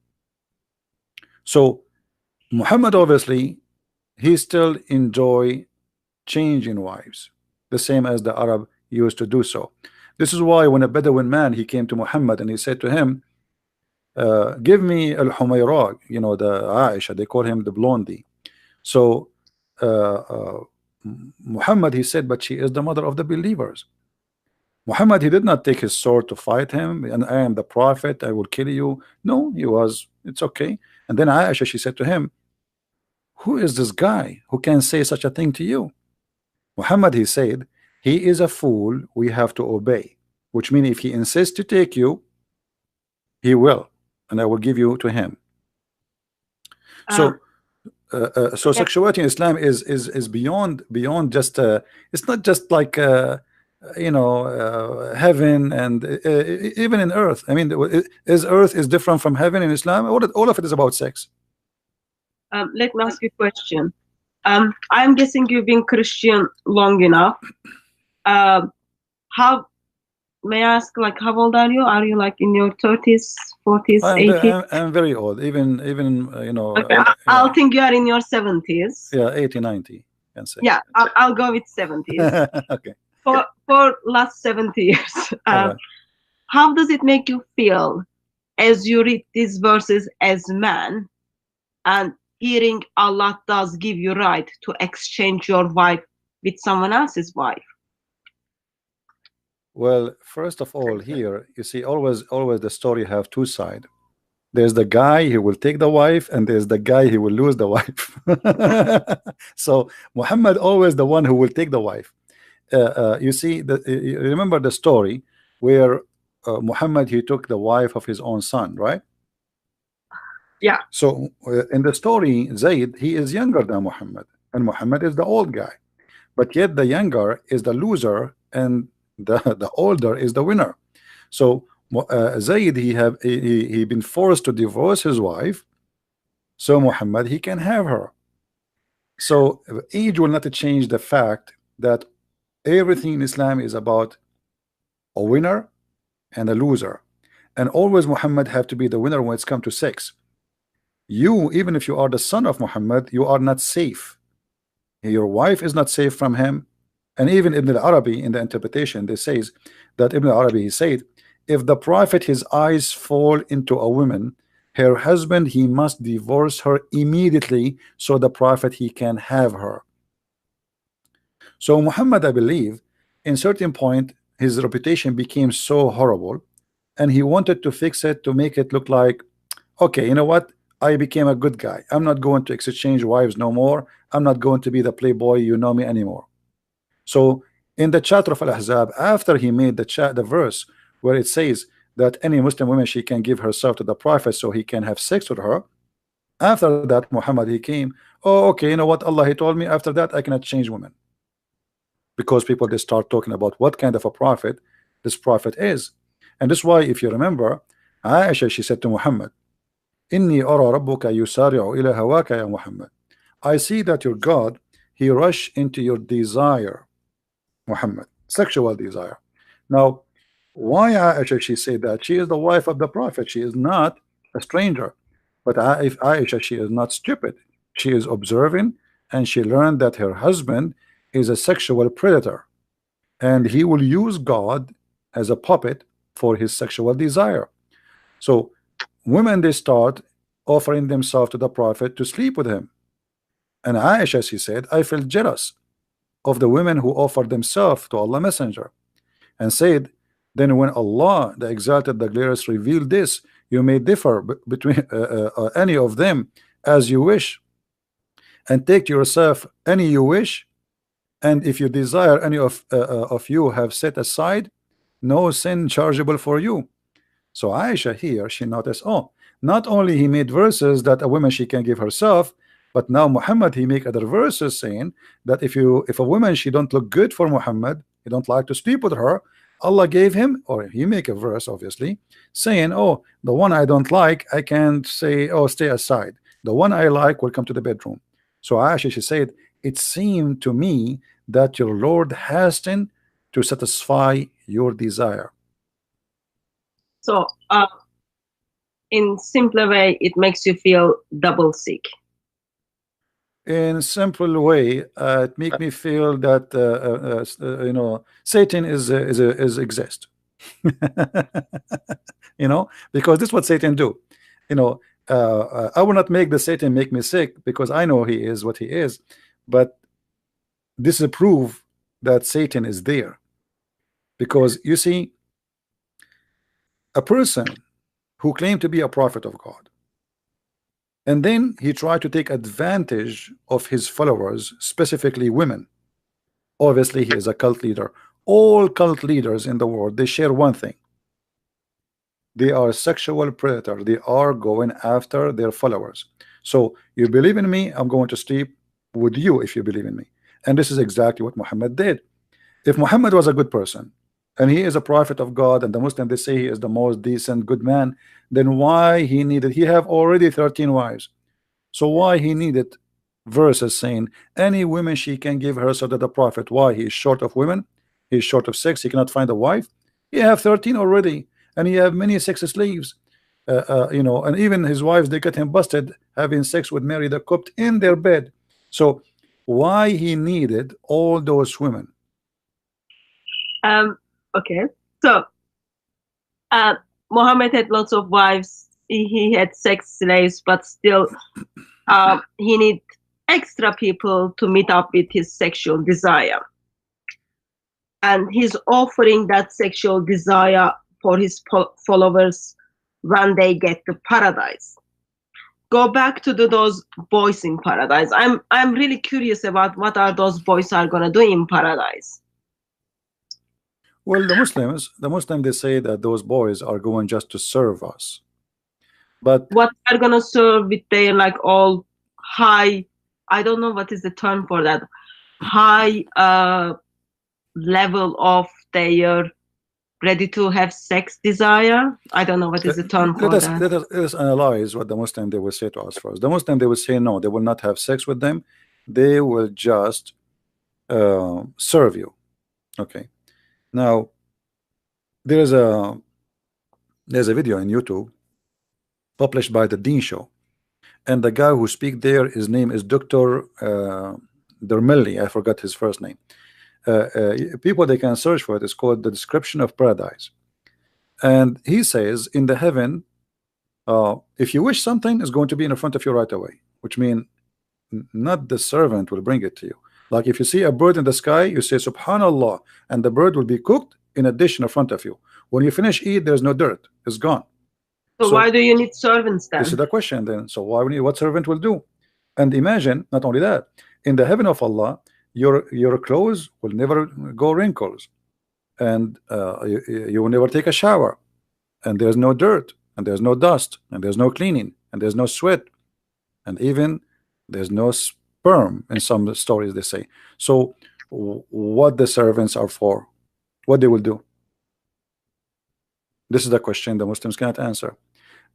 So Muhammad, obviously, he still enjoy changing wives, the same as the Arab used to do so. This is why when a Bedouin man, he came to Muhammad and he said to him, give me al-Humayra, you know, the Aisha, they call him the blondie. So Muhammad, he said, but she is the mother of the believers. Muhammad, he did not take his sword to fight him, and I am the prophet, I will kill you. No, he was, it's okay. And then Aisha, she said to him, who is this guy who can say such a thing to you? Muhammad, he said, he is a fool we have to obey, which means if he insists to take you, he will, and I will give you to him. So sexuality in Islam is beyond just it's not just like you know, heaven and even in earth. I mean, is earth is different from heaven in Islam? All of it is about sex. Let me ask you a question. I'm guessing you've been Christian long enough. How, may I ask, like, how old are you? Are you like in your 30s, 40s, 80s? I'm very old, even you know. Okay, I'll think you are in your 70s. Yeah, 80, 90, can say. Yeah, I'll go with 70s. Okay. For last 70 years, Right. how does it make you feel as you read these verses as man, and hearing Allah does give you right to exchange your wife with someone else's wife? Well, first of all, here you see always the story have two sides. There's the guy who will take the wife, and there's the guy who will lose the wife. So Muhammad always the one who will take the wife. You see, you remember the story where Muhammad, he took the wife of his own son, right? Yeah. So in the story, Zayd, he is younger than Muhammad, and Muhammad is the old guy, but yet the younger is the loser, and the older is the winner. So Zayd, he been forced to divorce his wife, so Muhammad, he can have her. So age will not change the fact that everything in Islam is about a winner and a loser, and always Muhammad have to be the winner when it's come to sex. You, even if you are the son of Muhammad, you are not safe. Your wife is not safe from him. And even Ibn al-Arabi, in the interpretation, they says that Ibn al-Arabi, he said, if the prophet, his eyes fall into a woman, her husband, he must divorce her immediately, so the prophet, he can have her. So Muhammad, I believe, in certain point, his reputation became so horrible, and he wanted to fix it to make it look like, okay, you know what, I became a good guy, I'm not going to exchange wives no more, I'm not going to be the playboy, you know me, anymore. So In the chapter of Al-Ahzab, after he made the verse where it says that any Muslim woman, she can give herself to the Prophet so he can have sex with her. After that, Muhammad, he came, oh, okay, you know what, Allah, he told me after that I cannot change women, because people, they start talking about what kind of a prophet this prophet is. And that's why, if you remember, Aisha, she said to Muhammad, Inni ara rabbuka yusari'u ila hawaka ya Muhammad. I see that your God, he rush into your desire, Muhammad, sexual desire. Now, why Aisha, she said that? She is the wife of the prophet, she is not a stranger. But if Aisha, she is not stupid, she is observing, and she learned that her husband is a sexual predator, and he will use God as a puppet for his sexual desire. So women, they start offering themselves to the prophet to sleep with him. And Aisha, she said, I felt jealous of the women who offered themselves to Allah Messenger, and said, then when Allah the Exalted, the Glorious, revealed this, you may differ between any of them as you wish, and take to yourself any you wish, and if you desire any of you have set aside, no sin chargeable for you. So Aisha here, she noticed, oh, not only he made verses that a woman, she can give herself, but now Muhammad, he make other verses saying that if a woman, she don't look good for Muhammad, he don't like to sleep with her, Allah gave him, or he make a verse obviously saying, oh, the one I don't like, I can't say, oh, stay aside, the one I like will come to the bedroom. So Aisha, she said, it seemed to me that your Lord hastened to satisfy your desire. So in simpler way, it makes you feel double sick. In simple way, it make me feel that you know, Satan is exist. You know, because this is what Satan do. You know, I will not make the Satan make me sick, because I know he is what he is, but this is a proof that Satan is there. Because you see, a person who claimed to be a prophet of God, and then he tried to take advantage of his followers, specifically women. Obviously, he is a cult leader. All cult leaders in the world, they share one thing: they are sexual predator. They are going after their followers. So you believe in me, I'm going to sleep with you if you believe in me. And this is exactly what Muhammad did. If Muhammad was a good person, and he is a prophet of God, and the Muslim, they say he is the most decent, good man, then why he needed, he have already 13 wives, so why he needed verses saying any woman, she can give herself to the prophet? Why? He is short of women, he is short of sex, he cannot find a wife. He have 13 already, and he have many sex slaves, you know, and even his wives, they got him busted having sex with Mary the Copt in their bed. So why he needed all those women? Okay, so Muhammad had lots of wives, he had sex slaves, but still he need extra people to meet up with his sexual desire, and he's offering that sexual desire for his followers when they get to paradise. Go back to those boys in paradise. I'm really curious about what are those boys are gonna do in paradise. Well, the Muslims, they say that those boys are going just to serve us. But what they're gonna serve with their like all high, I don't know what is the term for that, high level of their ready to have sex desire. I don't know what is the term for that. Let us analyze what the Muslim, they will say to us first. The Muslim, they will say no, they will not have sex with them. They will just serve you. Okay. Now, there's a video on YouTube published by the Dean Show, and the guy who speak there, his name is Dr. Dermelli. I forgot his first name. People, they can search for it. It's called The Description of Paradise, and he says in the heaven, if you wish something, is going to be in front of you right away, which means not the servant will bring it to you. Like if you see a bird in the sky, you say Subhanallah, and the bird will be cooked in a dish in front of you. When you finish eat, there's no dirt, it's gone. So why do you need servants then? This is the question then. So why we need, what servant will do? And imagine, not only that, in the heaven of Allah, your clothes will never go wrinkles, and you will never take a shower, and there's no dirt, and there's no dust, and there's no cleaning, and there's no sweat, and even there's no sperm in some stories they say. So what the servants are for, what they will do? This is the question the Muslims cannot answer.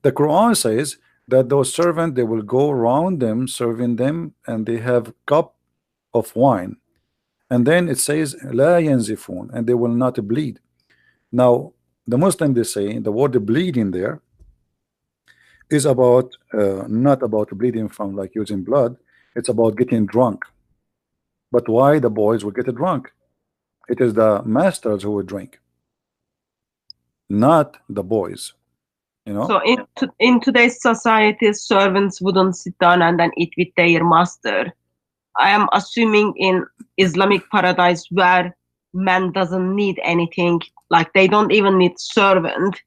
The Quran says that those servants, they will go around them serving them, and they have cup of wine, and then it says la yanzifun, and they will not bleed. Now the Muslim, they say the word bleeding there is about not about bleeding from like using blood, it's about getting drunk. But why the boys will get drunk? It is the masters who would drink, not the boys, you know. So in today's society, servants wouldn't sit down and then eat with their master. I am assuming in Islamic paradise where man doesn't need anything, like they don't even need servant,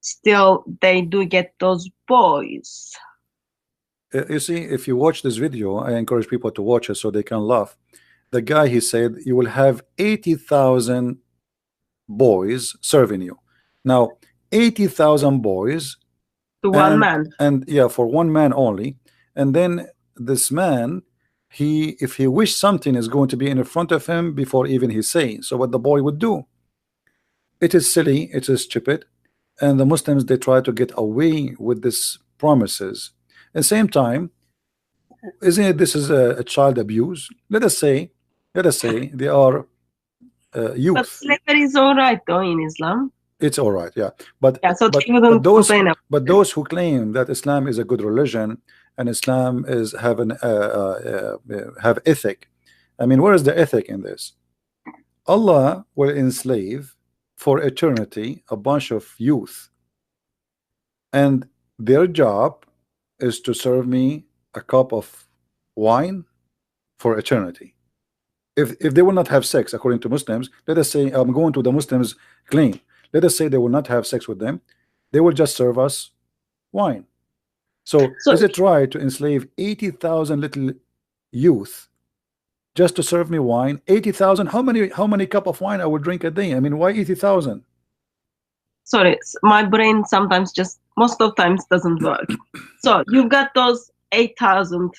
still they do get those boys. You see, if you watch this video, I encourage people to watch it so they can laugh. The guy, he said you will have 80,000 boys serving you. Now 80,000 boys To one man. and yeah, for one man only. And then this man, he, if he wish something is going to be in front of him before even he say. So what the boy would do, it is silly, it is stupid, and the Muslims, they try to get away with this promises. At the same time, isn't it, this is a child abuse? Let us say they are But youth. slavery is all right though in Islam. It's all right, yeah, but Yeah, so but, they wouldn't complain about but those who claim that Islam is a good religion and Islam is have ethic, I mean, where is the ethic in this? Allah will enslave for eternity a bunch of youth, and their job is to serve me a cup of wine for eternity. If they will not have sex according to Muslims, let us say, I'm going to the Muslims claim, let us say they will not have sex with them, they will just serve us wine. So is it right to enslave 80,000 little youth just to serve me wine? 80,000, how many cup of wine I would drink a day? I mean, why 80,000? Sorry, my brain sometimes just most of times doesn't work. So you've got those 80,000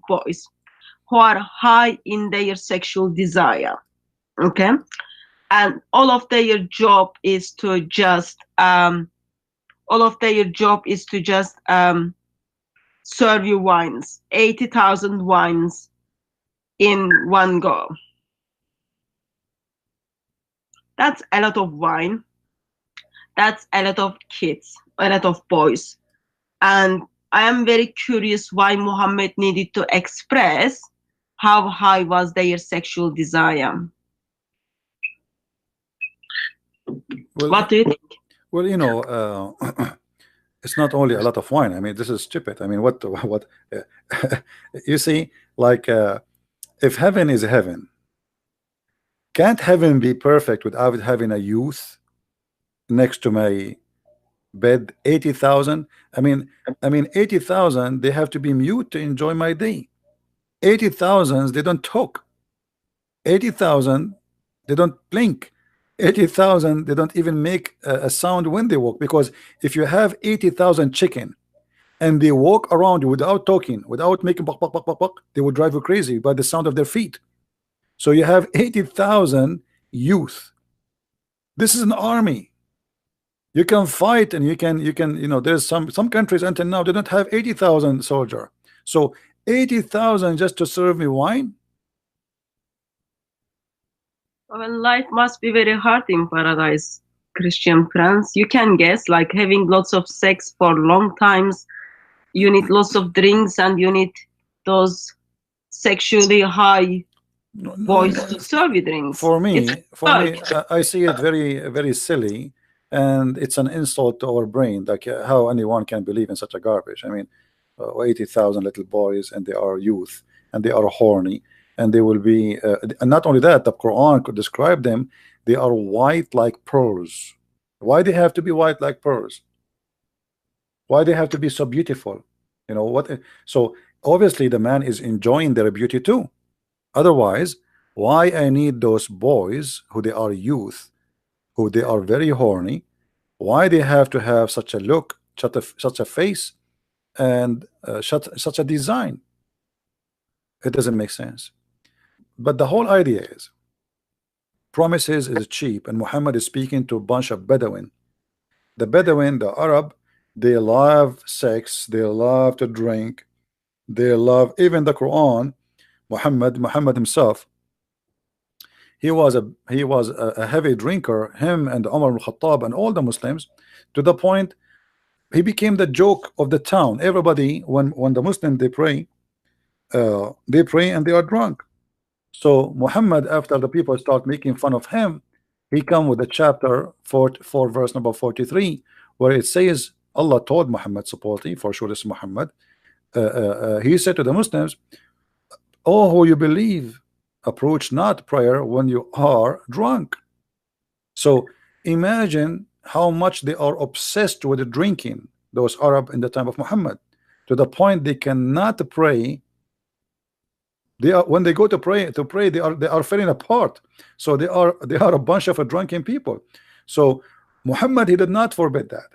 boys who are high in their sexual desire, okay, and all of their job is to just serve you wines, 80,000 wines in one go. That's a lot of wine. That's a lot of kids, a lot of boys. And I am very curious why Muhammad needed to express how high was their sexual desire. Well, what do you think? Well, you know, it's not only a lot of wine. I mean, this is stupid. I mean, what you see, like if heaven is heaven, can't heaven be perfect without having a youth next to my bed? 80,000. I mean 80,000, they have to be mute to enjoy my day. 80,000, they don't talk. 80,000, they don't blink. 80,000, they don't even make a sound when they walk, because if you have 80,000 chicken and they walk around without talking, without making buck, buck, buck, buck, buck, they would drive you crazy by the sound of their feet. So you have 80,000 youth. This is an army. You can fight, and you can, you know, there's some countries until now they don't have 80,000 soldier. So 80,000 just to serve me wine. Well, life must be very hard in paradise, Christian friends. You can guess, like having lots of sex for long times, you need lots of drinks, and you need those sexually high boys to serve you drinks. For me, I see it very, very silly, and it's an insult to our brain, like how anyone can believe in such a garbage. I mean, 80,000 little boys, and they are youth, and they are horny, and they will be and not only that, the Quran could describe them, they are white like pearls. Why they have to be white like pearls? Why they have to be so beautiful? You know what? So obviously the man is enjoying their beauty too. Otherwise, why I need those boys who they are youth, who they are very horny? Why they have to have such a look, such a face, and such a design? It doesn't make sense. But the whole idea is promises is cheap, and Muhammad is speaking to a bunch of Bedouin. The Bedouin, the Arab, they love sex, they love to drink, they love even the Quran. Muhammad himself, he was a heavy drinker, him and Umar al-Khattab and all the Muslims, to the point he became the joke of the town. Everybody, when the Muslims they pray and they are drunk. So Muhammad, after the people start making fun of him, he come with a chapter 4 verse number 43, where it says Allah told Muhammad, supposedly, for sure this is Muhammad, he said to the Muslims, "Oh, who you believe, approach not prayer when you are drunk." So imagine how much they are obsessed with drinking, those Arab in the time of Muhammad, to the point they cannot pray. They are, when they go to pray, they are falling apart. So they are a bunch of drunken people. So Muhammad, he did not forbid that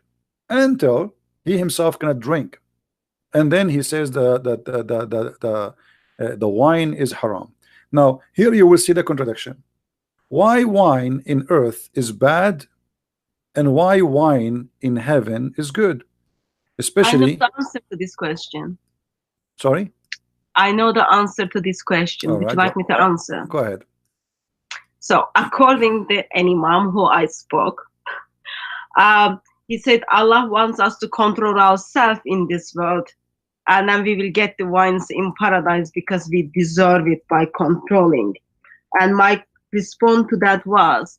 until he himself cannot drink, and then he says the wine is haram. Now here you will see the contradiction. Why wine in earth is bad, and why wine in heaven is good? I know Especially, the answer to this question. sorry. I know the answer to this question. All Would you right, like me to answer? go ahead. So, according to an imam who I spoke, he said Allah wants us to control ourselves in this world, and then we will get the wines in paradise because we deserve it by controlling. And my response to that was,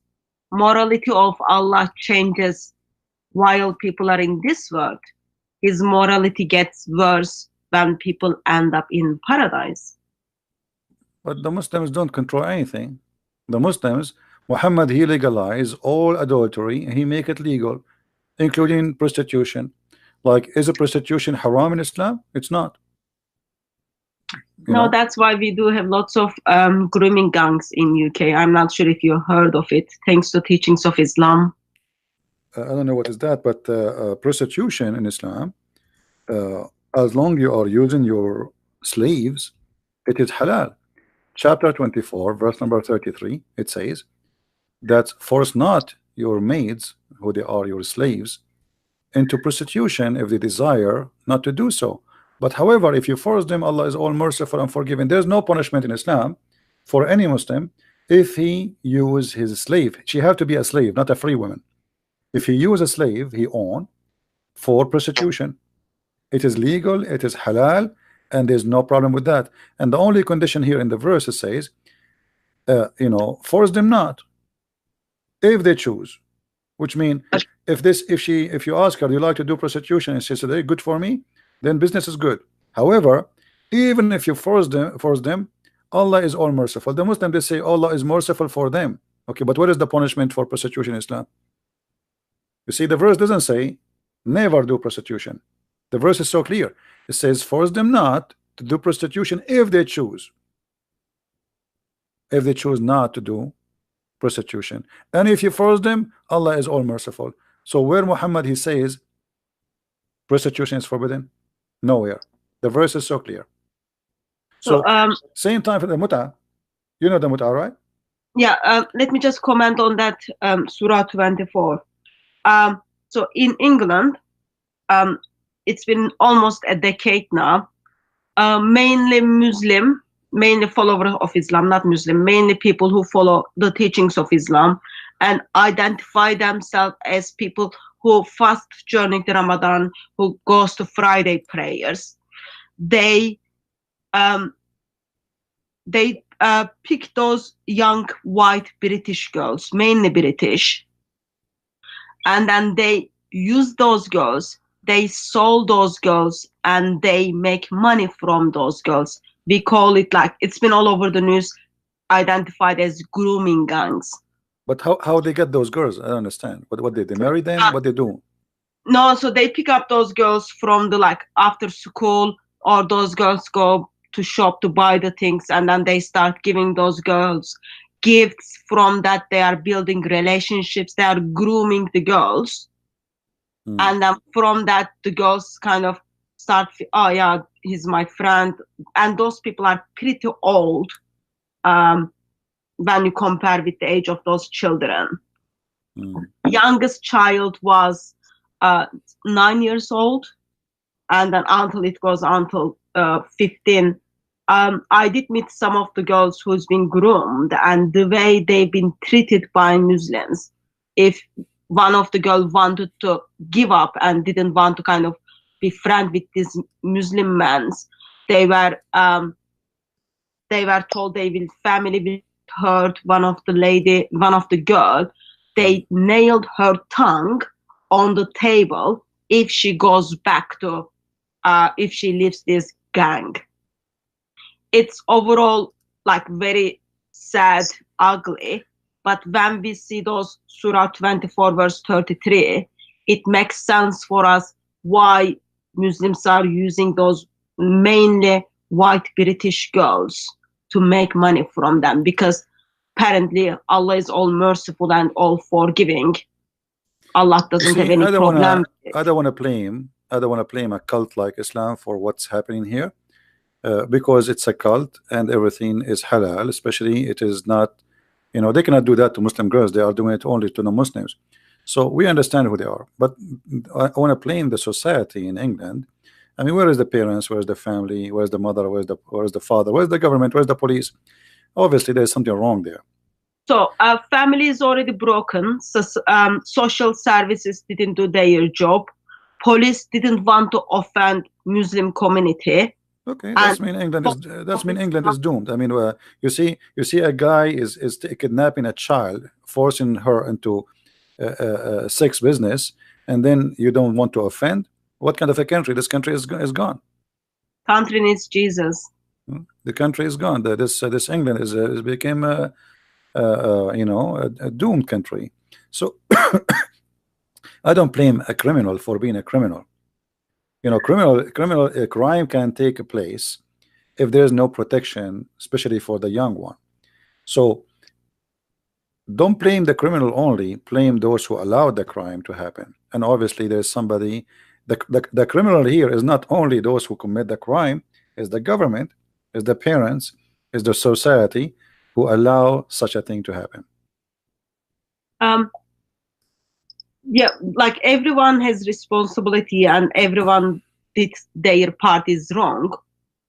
morality of Allah changes while people are in this world. His morality gets worse when people end up in paradise. But the Muslims don't control anything. The Muslims, Muhammad, he legalized all adultery, he make it legal, including prostitution. Like, is a prostitution haram in Islam? It's not. No, that's why we do have lots of grooming gangs in UK. I'm not sure if you heard of it, thanks to teachings of Islam. I don't know what is that, but prostitution in Islam, as long you are using your slaves, it is halal. Chapter 24, verse number 33, it says that force not your maids, who they are your slaves, into prostitution if they desire not to do so. But however, if you force them, Allah is all merciful and forgiving. There's no punishment in Islam for any Muslim if he use his slave. She have to be a slave, not a free woman. If he use a slave he own for prostitution, it is legal, it is halal, and there's no problem with that. And the only condition here in the verse says, force them not if they choose. Which means if you ask her, do you like to do prostitution, and she says, "Hey, good for me," then business is good. However, even if you force them, Allah is all merciful. The Muslim, they say Allah is merciful for them. Okay, but what is the punishment for prostitution in Islam? You see, the verse doesn't say never do prostitution. The verse is so clear. It says force them not to do prostitution if they choose. If they choose not to do prostitution, and if you force them, Allah is all merciful. So where Muhammad he says prostitution is forbidden? Nowhere. The verse is so clear. So same time for the muta. You know the muta, right? Yeah. Let me just comment on that. Surah 24. So in England, it's been almost a decade now. Mainly Muslim, mainly followers of Islam, not Muslim, mainly people who follow the teachings of Islam and identify themselves as people who fast during the Ramadan, who goes to Friday prayers. They pick those young white British girls, mainly British, and then they use those girls, they sold those girls, and they make money from those girls. We call it, like, it's been all over the news, identified as grooming gangs. But how they get those girls? I don't understand. What they marry them? What they do? No, so they pick up those girls from the, like, after school, or those girls go to shop to buy the things, and then they start giving those girls gifts. From that, they are building relationships, they are grooming the girls. And then from that, the girls kind of start, oh yeah, he's my friend. And those people are pretty old when you compare with the age of those children. Youngest child was 9 years old, and then until it goes until 15. I did meet some of the girls who's been groomed, and the way they've been treated by Muslims. If one of the girls wanted to give up and didn't want to kind of be friend with these Muslim men, they were told they will family will hurt one of the girl. They nailed her tongue on the table if she goes back to if she leaves this gang. It's overall like very sad, ugly. But when we see those Surah 24 verse 33, it makes sense for us why Muslims are using those mainly white British girls to make money from them, because apparently Allah is all merciful and all forgiving. Allah doesn't have any problem. I don't want to blame a cult like Islam for what's happening here, because it's a cult and everything is halal. Especially it is not, you know, they cannot do that to Muslim girls. They are doing it only to non-Muslims. So we understand who they are. But I want to blame the society in England. I mean, where is the parents? Where is the family? Where is the mother? Where is the father? Where is the government? Where is the police? Obviously, there's something wrong there. So family is already broken. So, social services didn't do their job. Police didn't want to offend Muslim community. Okay, that's mean England is doomed. I mean, you see a guy is kidnapping a child, forcing her into sex business, and then you don't want to offend. What kind of a country? This country is gone. Country needs Jesus. The country is gone. This England is became a doomed country. So I don't blame a criminal for being a criminal. You know, crime can take place if there's no protection, especially for the young one. So don't blame the criminal only, blame those who allowed the crime to happen. And obviously there's somebody, the criminal here is not only those who commit the crime, is the government, is the parents, is the society who allow such a thing to happen. Yeah, like everyone has responsibility and everyone did their part is wrong,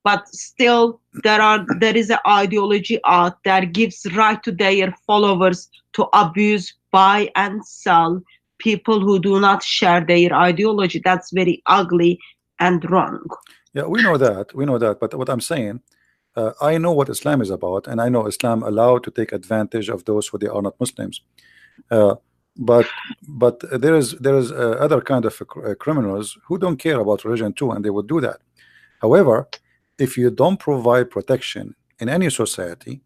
but still there is an ideology out there gives right to their followers to abuse, buy and sell people who do not share their ideology. That's very ugly and wrong. Yeah, we know that, but what I'm saying, I know what Islam is about, and I know Islam allowed to take advantage of those who they are not Muslims. But there is other kind of criminals who don't care about religion too, and they would do that. However, if you don't provide protection in any society,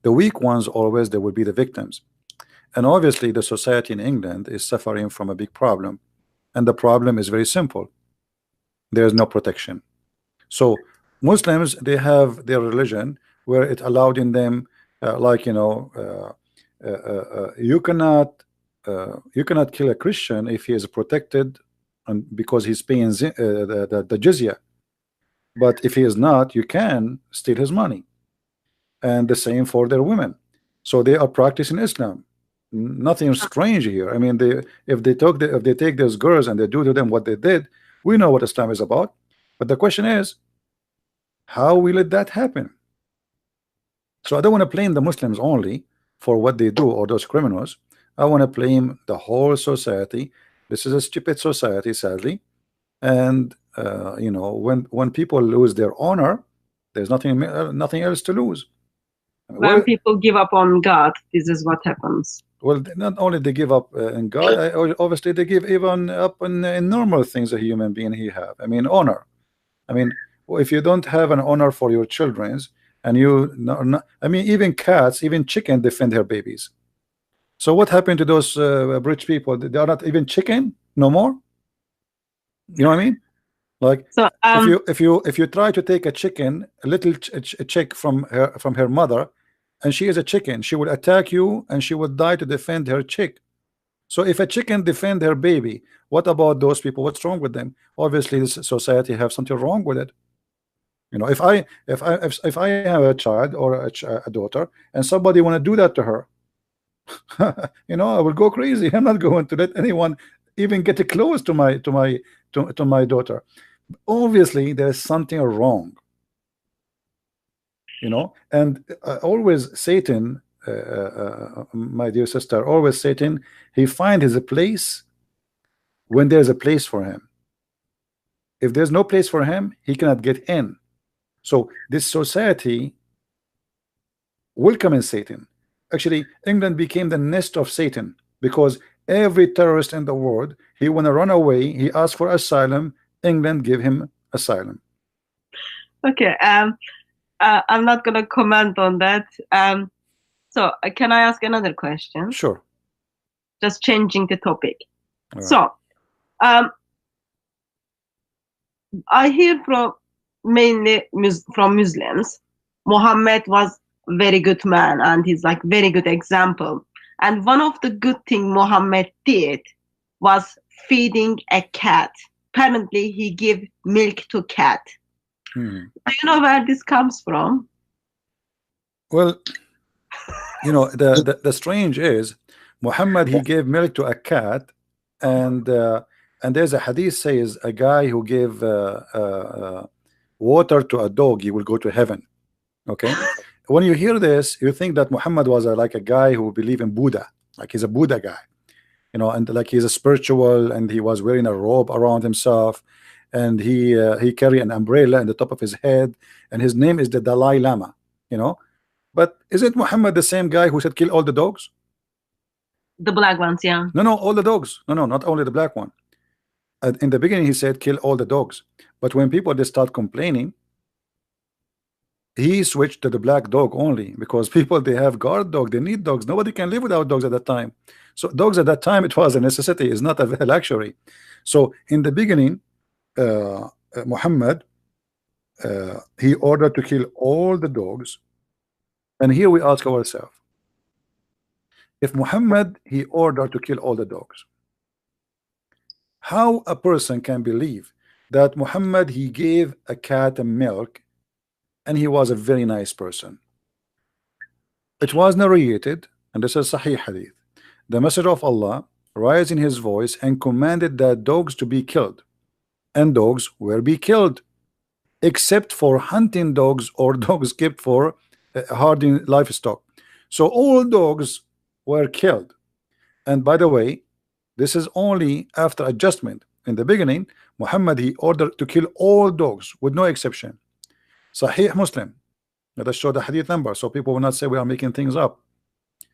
the weak ones always, they will be the victims. And obviously the society in England is suffering from a big problem, and the problem is very simple. There is no protection. So Muslims, they have their religion where it allowed in them, you cannot kill a Christian if he is protected, and because he's paying the jizya. But if he is not, you can steal his money. And the same for their women. So they are practicing Islam. Nothing strange here. I mean, if they take those girls and they do to them what they did, we know what Islam is about. But the question is, how will that happen? So I don't want to blame the Muslims only for what they do or those criminals. I want to blame the whole society. This is a stupid society, sadly. And when people lose their honor, there's nothing else to lose. When people give up on God, this is what happens. Well, not only they give up in God, obviously they give even up in normal things a human being he have. I mean, honor. I mean, if you don't have an honor for your children, and I mean, even cats, even chicken defend their babies. So what happened to those rich people? They are not even chicken no more. You know what I mean? Like So if you try to take a chicken, a little chick from her mother, and she is a chicken, she will attack you and she will die to defend her chick. So if a chicken defend her baby, what about those people? What's wrong with them? Obviously, this society have something wrong with it. You know, if I have a child or a daughter, and somebody want to do that to her, you know, I will go crazy. I'm not going to let anyone even get close to my daughter. Obviously, there is something wrong, you know. And always Satan, my dear sister, always Satan, he find his place when there's a place for him. If there's no place for him, he cannot get in. So this society welcoming Satan. Actually, England became the nest of Satan, because every terrorist in the world, he want to run away, he asked for asylum, England give him asylum. okay, I'm not gonna comment on that. So can I ask another question? Sure. Just changing the topic. All right. So I hear from mainly from Muslims, Muhammad was very good man and he's like very good example. And one of the good thing Muhammad did was feeding a cat. Apparently he gave milk to cat. Do you know where this comes from? Well, you know, the strange is Muhammad, he gave milk to a cat, and there's a hadith says a guy who gave water to a dog, he will go to heaven. Okay, when you hear this, you think that Muhammad was like a guy who believe in Buddha, like he's a Buddha guy, you know, and like he's a spiritual, and he was wearing a robe around himself, and he carry an umbrella in the top of his head, and his name is the Dalai Lama, you know. But isn't Muhammad the same guy who said kill all the dogs? The black ones, yeah. No, all the dogs. No, not only the black one. In the beginning, he said kill all the dogs. But when people they start complaining, he switched to the black dog only, because people they have guard dog, they need dogs. Nobody can live without dogs at that time. So dogs at that time, it was a necessity, it's not a luxury. So in the beginning, Muhammad, he ordered to kill all the dogs. And here we ask ourselves, if Muhammad he ordered to kill all the dogs, how a person can believe that Muhammad he gave a cat a milk and he was a very nice person? It was narrated, and this is Sahih Hadith, the Messenger of Allah raised in his voice and commanded that dogs to be killed, and dogs were be killed, except for hunting dogs or dogs kept for herding livestock. So all dogs were killed. And by the way, this is only after adjustment. In the beginning, Muhammad he ordered to kill all dogs with no exception. Sahih Muslim. Let us show the hadith number so people will not say we are making things up.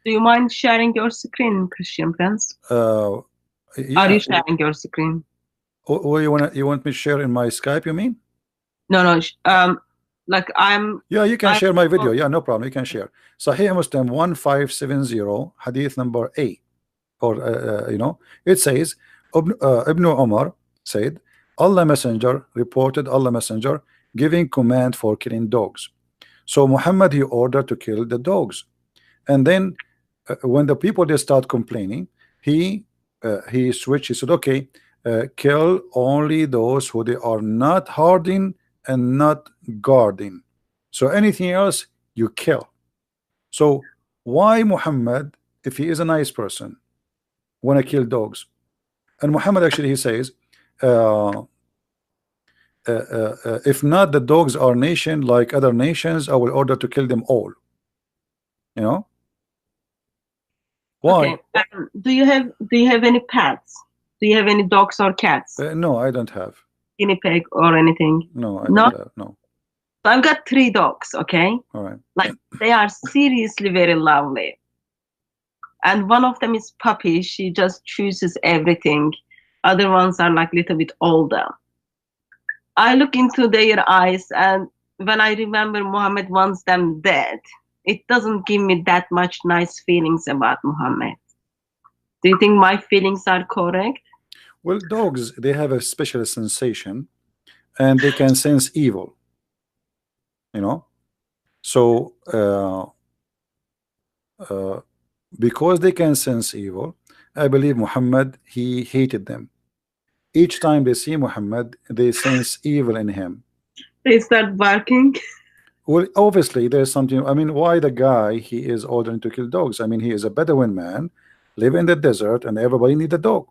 Do you mind sharing your screen, Christian friends? Yeah. Are you sharing your screen? Oh, you want me to share in my Skype, you mean? No, like I'm. Yeah, you can share my video. Yeah, no problem. You can share. Sahih Muslim 1570, hadith number A. Or you know, it says Ibn Umar said, Allah Messenger reported Allah Messenger giving command for killing dogs. So Muhammad he ordered to kill the dogs, and then when the people they start complaining, he switched. He said, okay, kill only those who they are not herding and not guarding. So anything else you kill. So why Muhammad, if he is a nice person, want to kill dogs? And Muhammad actually he says, if not the dogs are nation like other nations, I will order to kill them all. You know why? Okay. Do you have any pets? Do you have any dogs or cats? No, I don't have. Guinea pig or anything? No, I don't have. No. So I've got 3 dogs. Okay. All right. Like they are seriously very lovely. And one of them is puppy. She just chooses everything. Other ones are like little bit older. I look into their eyes, and when I remember Muhammad wants them dead, it doesn't give me that much nice feelings about Muhammad. Do you think my feelings are correct? Well, dogs, they have a special sensation and they can sense evil, you know. So because they can sense evil, I believe Muhammad, he hated them. Each time they see Muhammad, they sense evil in him. They start barking. Well, obviously there's something. I mean, why the guy, he is ordering to kill dogs? I mean, he is a Bedouin man, live in the desert, and everybody need a dog.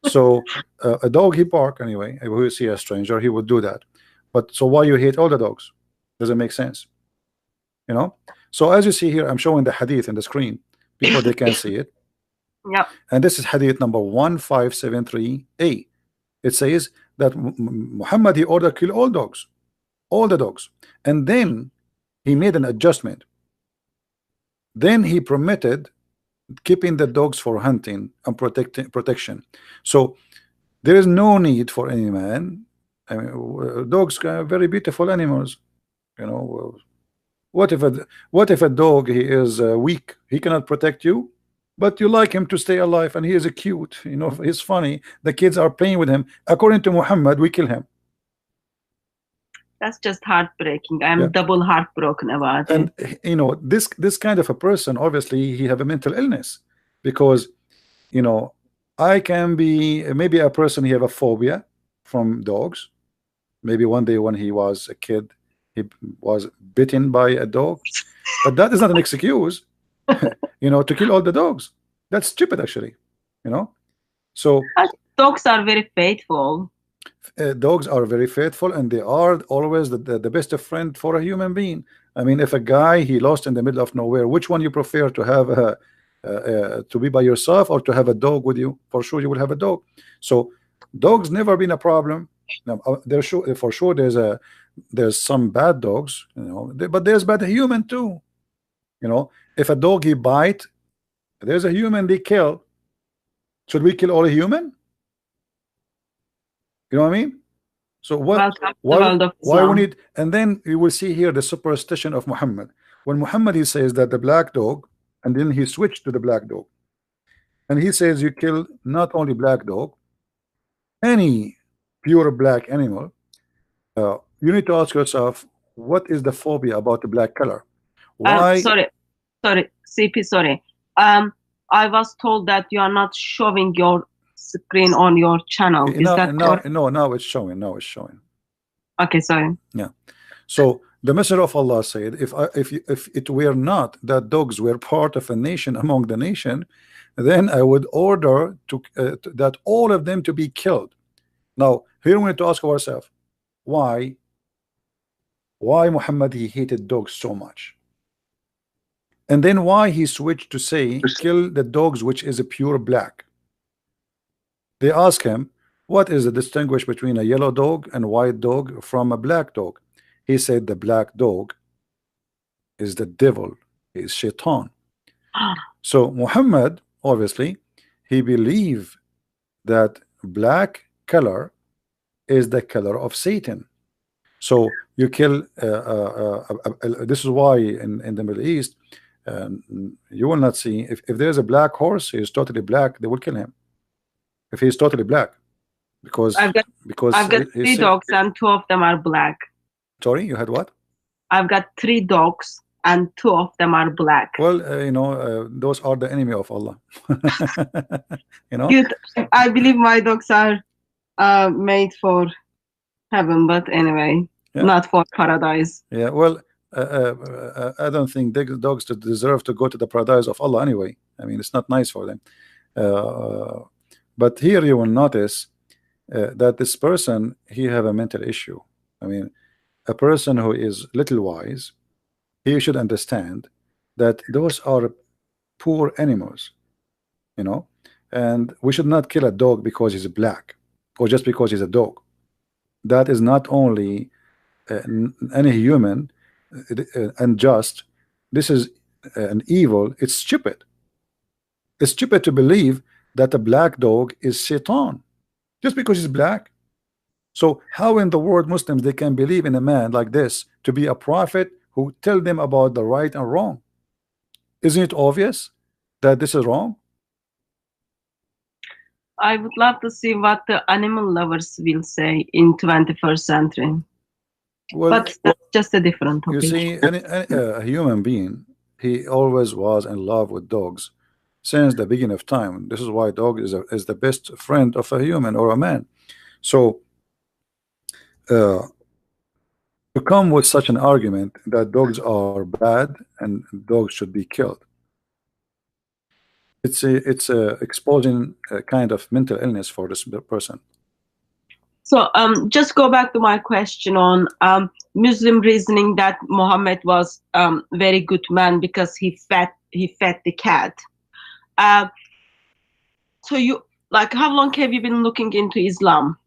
So a dog, he bark anyway. If we see a stranger, he would do that. But so why you hate all the dogs? Doesn't make sense, you know. So as you see here, I'm showing the hadith in the screen. People, they can see it. Yeah. And this is hadith number 1573a. It says that Muhammad, he ordered kill all dogs, all the dogs, and then he made an adjustment. Then he permitted keeping the dogs for hunting and protection. So there is no need for any man. I mean, dogs are very beautiful animals, you know. What if a dog, he is weak, he cannot protect you, but you like him to stay alive, and he is cute, you know, he's funny, the kids are playing with him. According to Muhammad, we kill him. That's just heartbreaking. I'm double heartbroken about and it. And you know, this kind of a person, obviously he have a mental illness, because you know, I can be maybe a person, he have a phobia from dogs. Maybe one day when he was a kid, he was bitten by a dog, but that is not an excuse, you know, to kill all the dogs. That's stupid, actually, you know. So dogs are very faithful. Dogs are very faithful, and they are always the best friend for a human being. I mean, if a guy, he lost in the middle of nowhere, which one you prefer, to have to be by yourself or to have a dog with you? For sure you will have a dog. So dogs never been a problem. Now, there's sure, for sure there's some bad dogs, you know, but there's bad human too, you know. If a dog, he bite, there's a human they kill. Should we kill all human? You know what I mean? So what? Why we need? And then you will see here the superstition of Muhammad. When Muhammad, he says that the black dog, and then he switched to the black dog, and he says you kill not only black dog, any pure black animal. You need to ask yourself, what is the phobia about the black color? Why? Sorry, CP, sorry. I was told that you are not showing your screen on your channel. Is that correct? No, now it's showing. Now it's showing. Okay, sorry. Yeah. So the Messenger of Allah said, if it were not that dogs were part of a nation among the nation, then I would order that all of them to be killed. Now here we need to ask ourselves, why Muhammad, he hated dogs so much, and then why he switched to say kill the dogs which is a pure black. They ask him, what is the distinguish between a yellow dog and white dog from a black dog? He said the black dog is the devil, is shaitan. So Muhammad, obviously, he believed that black color is the color of Satan. So you kill this is why in the Middle East, you will not see, if there's a black horse, he is totally black, they will kill him if he's totally black, because I've got 3 dogs and 2 of them are black. Sorry, you had what? I've got 3 dogs and 2 of them are black. Well, you know, those are the enemy of Allah. You know, I believe my dogs are made for heaven, but anyway, not for paradise. Yeah, well, I don't think dogs deserve to go to the paradise of Allah anyway. I mean, it's not nice for them. But here you will notice that this person, he have a mental issue. I mean, a person who is little wise, he should understand that those are poor animals, you know, and we should not kill a dog because he's black or just because he's a dog. That is not only any human unjust. This is an evil. It's stupid. It's stupid to believe that a black dog is Satan just because he's black. So how in the world Muslims, they can believe in a man like this to be a prophet who tell them about the right and wrong? Isn't it obvious that this is wrong? I would love to see what the animal lovers will say in 21st century. Well, But that's just a different you topic. see, a human being, he always was in love with dogs since the beginning of time. This is why dog is the best friend of a human or a man. So to come with such an argument that dogs are bad and dogs should be killed, it's exposing a kind of mental illness for this person. So just go back to my question on Muslim reasoning that Muhammad was very good man because he fed the cat. So you, like, how long have you been looking into Islam?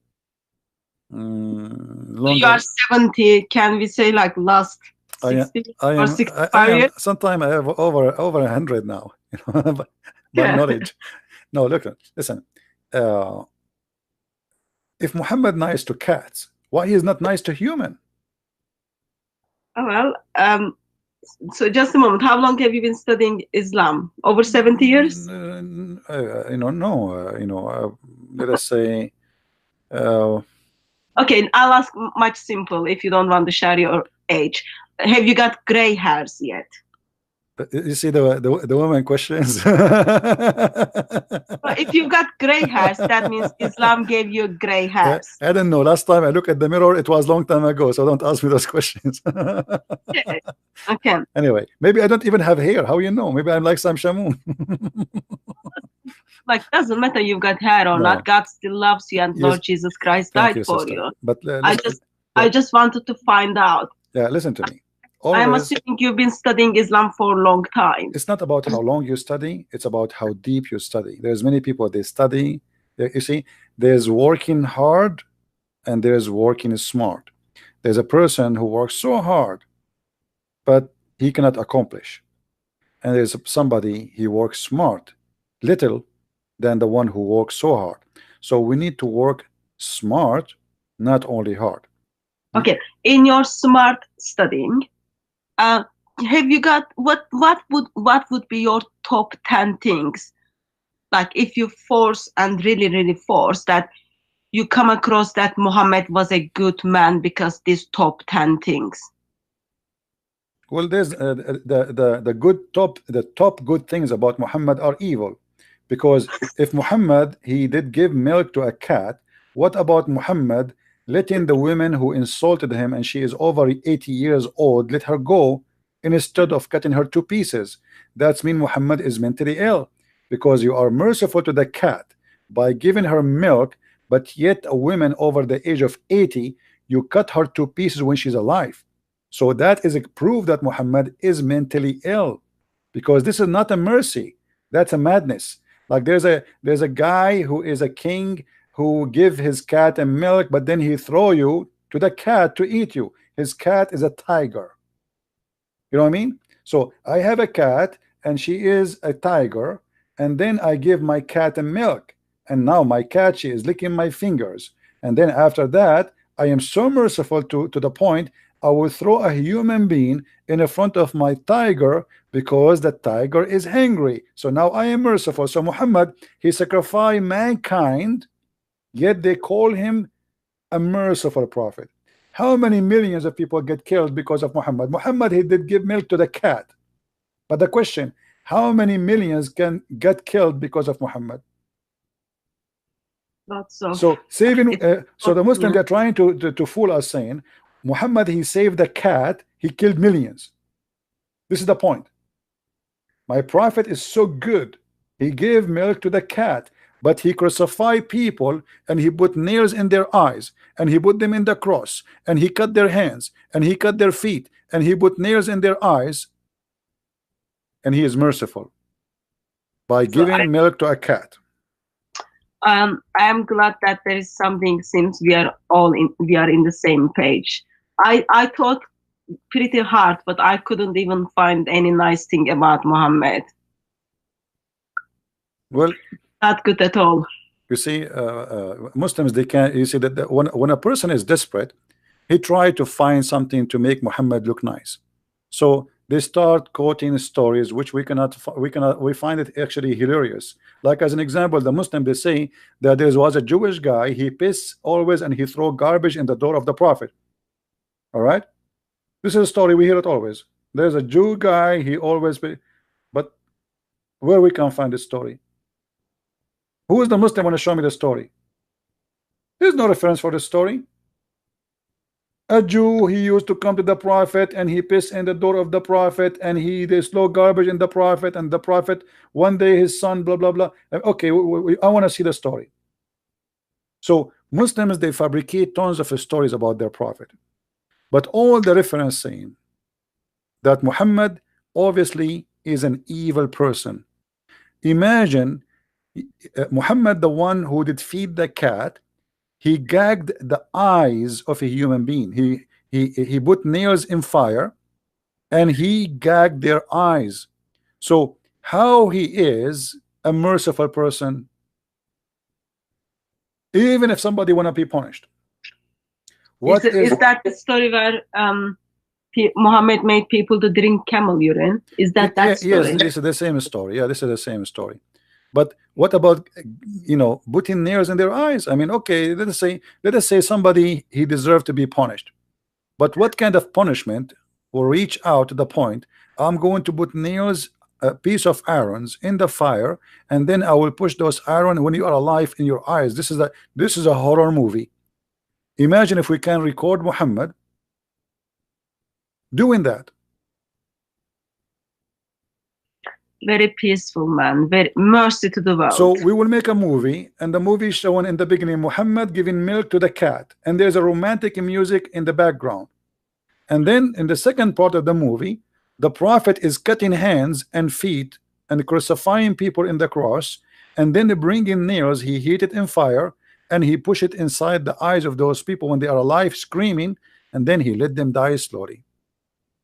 So you are 70. Can we say like last 60 or 65 years? Sometimes I have over 100 now. You know, by knowledge. No, look, listen. If Muhammad nice to cats, why he is not nice to human? Oh, well, so just a moment. How long have you been studying Islam? Over 70 years? You know, no. You know, let us say. Okay, I'll ask much simple if you don't want to share your age. Have you got gray hairs yet? You see the woman questions. If you've got gray hairs, that means Islam gave you gray hairs. I don't know. Last time I looked at the mirror, it was a long time ago. So don't ask me those questions. Okay. Okay. Anyway, maybe I don't even have hair. How you know? Maybe I'm like Sam Shamoon. Like, doesn't matter you've got hair or not. God still loves you, and Yes. Lord Jesus Christ died for you. But I just wanted to find out. Yeah, listen to me. I'm assuming you've been studying Islam for a long time. It's not about how long you study, it's about how deep you study. There's many people, they study, you see, there's working hard and there's working smart. There's a person who works so hard, but he cannot accomplish. And there's somebody, he works smart, little, than the one who works so hard. So we need to work smart, not only hard. Okay, in your smart studying, have you got what would be your top 10 things, like if you force and really force that you come across that Muhammad was a good man because these top 10 things? Well, there's the top good things about Muhammad are evil, because if Muhammad, he did give milk to a cat, what about Muhammad letting the women who insulted him, and she is over 80 years old, let her go instead of cutting her to pieces? That's mean Muhammad is mentally ill, because you are merciful to the cat by giving her milk, but yet a woman over the age of 80, you cut her to pieces when she's alive. So that is a proof that Muhammad is mentally ill, because this is not a mercy, that's a madness. Like there's a guy who is a king who give his cat a milk, but then he throw you to the cat to eat you. His cat is a tiger. You know what I mean? So I have a cat and she is a tiger, and then I give my cat a milk, and now my cat, she is licking my fingers, and then after that I am so merciful to the point I will throw a human being in front of my tiger because the tiger is hungry. So now I am merciful. So Muhammad, he sacrificed mankind, yet they call him a merciful prophet. How many millions of people get killed because of Muhammad? Muhammad, he did give milk to the cat, but the question, how many millions can get killed because of Muhammad? Not so. So saving so the Muslims are trying to fool us, saying Muhammad, he saved the cat, he killed millions. This is the point. My prophet is so good, he gave milk to the cat, but he crucified people, and he put nails in their eyes, and he put them in the cross, and he cut their hands, and he cut their feet, and he put nails in their eyes, and he is merciful by giving milk to a cat. I am glad that there is something, since we are in the same page. I thought pretty hard, but I couldn't even find any nice thing about Muhammad. Well, not good at all. You see, Muslims, they can, you see that when a person is desperate, he try to find something to make Muhammad look nice. So they start quoting stories which we find it actually hilarious. Like as an example, the Muslim, they say that there was a Jewish guy, he piss always and he throw garbage in the door of the prophet. All right, this is a story we hear it always. There's a Jew guy, he always but where we can find this story? Who is the Muslim want to show me the story? There's no reference for the story. A Jew, he used to come to the prophet and he pissed in the door of the prophet and they throw garbage in the prophet, and the prophet one day his son blah blah blah. Okay, I want to see the story. So Muslims, they fabricate tons of stories about their prophet, but all the reference saying that Muhammad obviously is an evil person. Imagine Muhammad, the one who did feed the cat, he gagged the eyes of a human being. He put nails in fire and he gagged their eyes. So how he is a merciful person, even if somebody want to be punished? Is that the story where Muhammad made people to drink camel urine? Is that story? Yes, this is the same story. Yeah, this is the same story. But what about, you know, putting nails in their eyes? I mean, okay, let us say somebody, he deserved to be punished. But what kind of punishment will reach out to the point I'm going to put nails, a piece of irons in the fire, and then I will push those iron when you are alive in your eyes? This is a horror movie. Imagine if we can record Muhammad doing that. Very peaceful man, very mercy to the world. So we will make a movie, and the movie showing in the beginning Muhammad giving milk to the cat, and there's a romantic music in the background. And then in the second part of the movie, the prophet is cutting hands and feet and crucifying people in the cross, and then they bring in nails, he heat it in fire, and he push it inside the eyes of those people when they are alive screaming, and then he let them die slowly.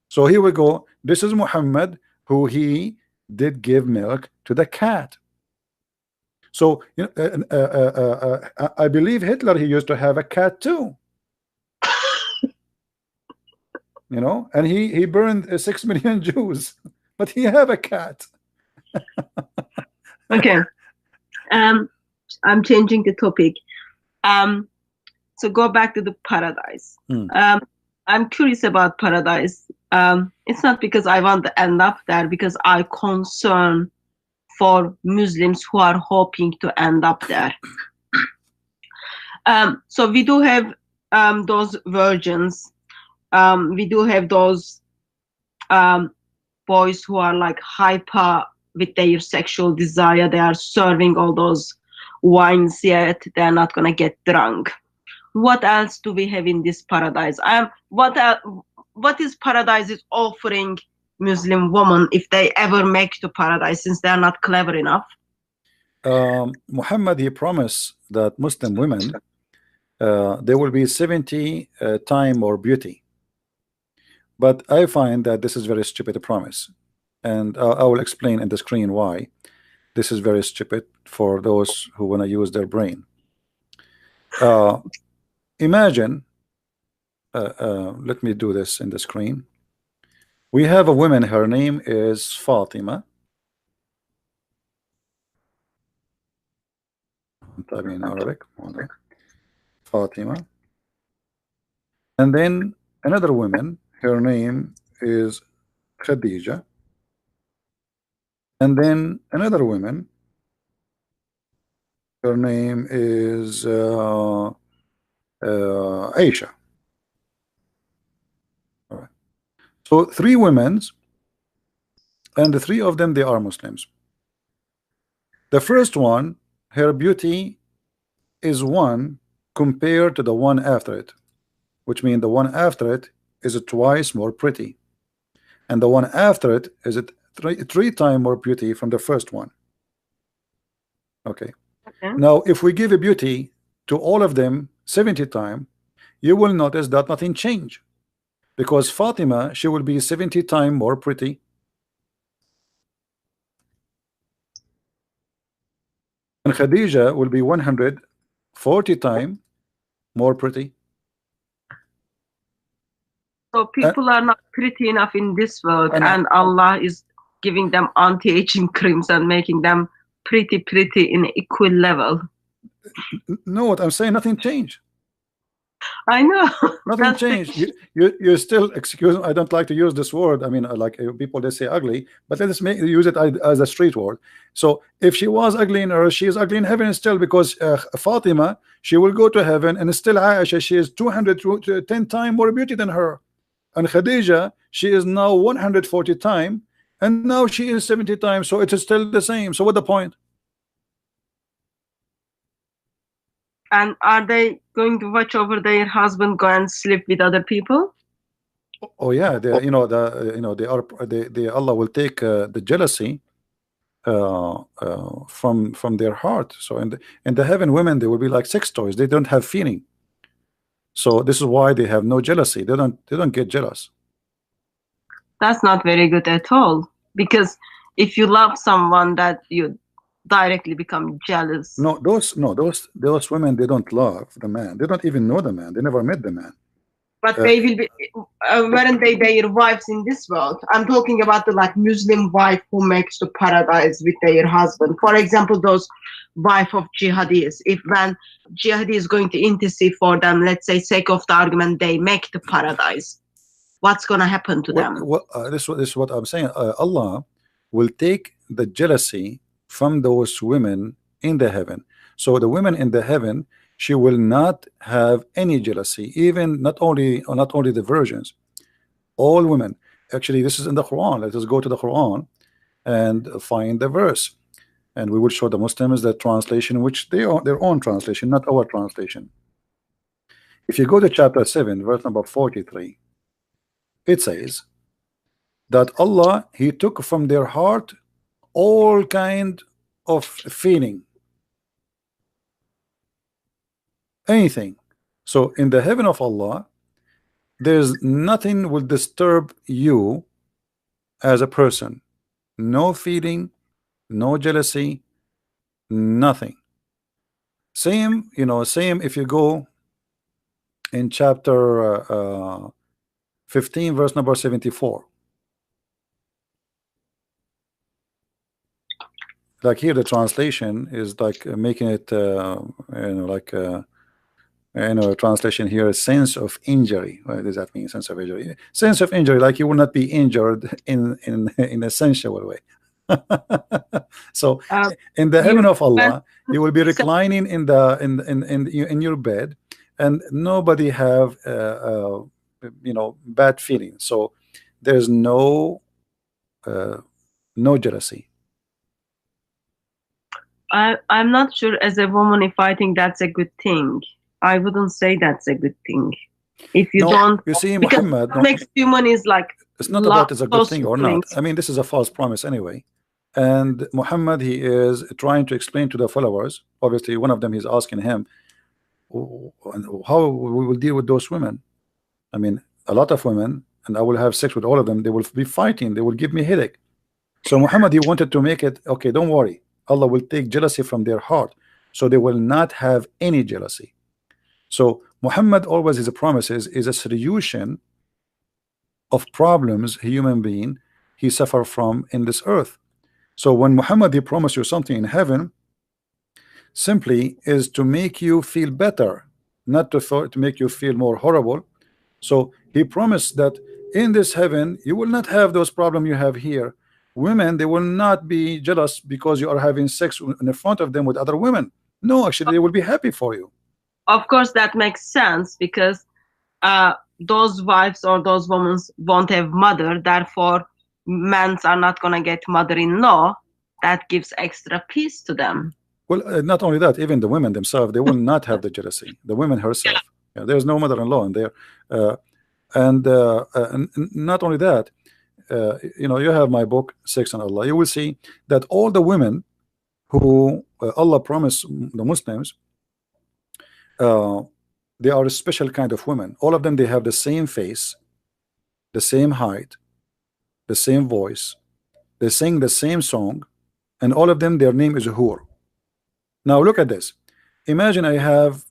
So here we go. This is Muhammad, who he did give milk to the cat. So you know, I believe Hitler, he used to have a cat too. You know, and he burned 6 million Jews, but he have a cat. Okay, I'm changing the topic. So go back to the paradise. I'm curious about paradise. It's not because I want to end up there, because I concern for Muslims who are hoping to end up there. So we do have those virgins. We do have those boys who are like hyper with their sexual desire. They are serving all those wines, yet they're not gonna get drunk. What else do we have in this paradise? What is paradise is offering Muslim women if they ever make to paradise, since they are not clever enough? Muhammad, he promised that Muslim women, there will be 70 time more beauty. But I find that this is very stupid promise, and I will explain in the screen why this is very stupid for those who want to use their brain. Imagine, let me do this in the screen. We have a woman, her name is Fatima. I mean Arabic, Fatima. And then another woman, her name is Khadija. And then another woman, her name is Aisha. All right. So 3 women, and the 3 of them, they are Muslims. The first one, her beauty is 1 compared to the one after it, which means the one after it is twice more pretty, and the one after it is three times more beauty from the first one. Okay. Now if we give a beauty to all of them 70 times, you will notice that nothing change, because Fatima, she will be 70 times more pretty, and Khadija will be 140 times more pretty. So Uh, people are not pretty enough in this world, and and Allah is giving them anti-aging creams and making them pretty in equal level. no, what I'm saying, nothing changed. I know. Nothing That's the changed. You still, excuse me, I don't like to use this word. I mean, like people they say ugly, but let's use it as a street word. So if she was ugly in earth, she is ugly in heaven still, because Fatima, she will go to heaven, and still Aisha, she is 210 times more beauty than her, and Khadija, she is now 140 times, and now she is 70 times. So it is still the same. So what the point? And are they going to watch over their husband go and sleep with other people? Oh yeah, they are they Allah will take the jealousy from their heart. So in the heaven, women, they will be like sex toys. They don't have feeling. So this is why they have no jealousy. They don't get jealous. That's not very good at all. Because if you love someone, that you directly become jealous. Those women, they don't love the man. They don't even know the man. They never met the man. But they will be, weren't they their wives in this world? I'm talking about the like Muslim wife who makes the paradise with their husband. For example, those wife of jihadis. If when jihadi is going to intercede for them, let's say, sake of the argument, they make the paradise. What's going to happen to them? This is what I'm saying. Allah will take the jealousy from those women in the heaven. So the women in the heaven, she will not have any jealousy, even not only the virgins, all women. Actually, this is in the Quran. Let us go to the Quran and find the verse, and we will show the Muslims the translation, which they are their own translation, not our translation. If you go to chapter 7, verse number 43, it says that Allah, He took from their heart all kind of feeling, anything. So in the heaven of Allah, there's nothing will disturb you as a person. No feeling, no jealousy, nothing. Same, same if you go in chapter 15, verse number 74. Like here, the translation is like making it, like translation here, sense of injury. What does that mean? Sense of injury. Sense of injury, like you will not be injured in a sensual way. So in the heaven of Allah, you will be reclining in your bed, and nobody have bad feelings. So there's no jealousy. I'm not sure as a woman if I think that's a good thing. I wouldn't say that's a good thing. If you don't, you see, because Muhammad, what makes human is like, it's not about it's a good thing or not. I mean, this is a false promise anyway. And Muhammad, he is trying to explain to the followers. Obviously, one of them is asking him, how we will deal with those women. I mean, a lot of women, and I will have sex with all of them. They will be fighting. They will give me headache. So Muhammad, he wanted to make it okay. Don't worry, Allah will take jealousy from their heart, so they will not have any jealousy. So Muhammad always, his promises is a solution of problems human being he suffer from in this earth. So when Muhammad, he promised you something in heaven, simply is to make you feel better, not to make you feel more horrible. So he promised that in this heaven you will not have those problems you have here. Women, they will not be jealous because you are having sex in the front of them with other women. No, actually, they will be happy for you. Of course, that makes sense, because those wives or those women won't have mother, therefore men are not going to get mother-in-law. That gives extra peace to them. Well, not only that, even the women themselves, they will not have the jealousy. The women herself, yeah, there's no mother-in-law in there, and not only that, you have my book, Sex and Allah. You will see that all the women who Allah promised the Muslims, they are a special kind of women. All of them, they have the same face, the same height, the same voice, they sing the same song, and all of them, their name is Hur. Now look at this. Imagine I have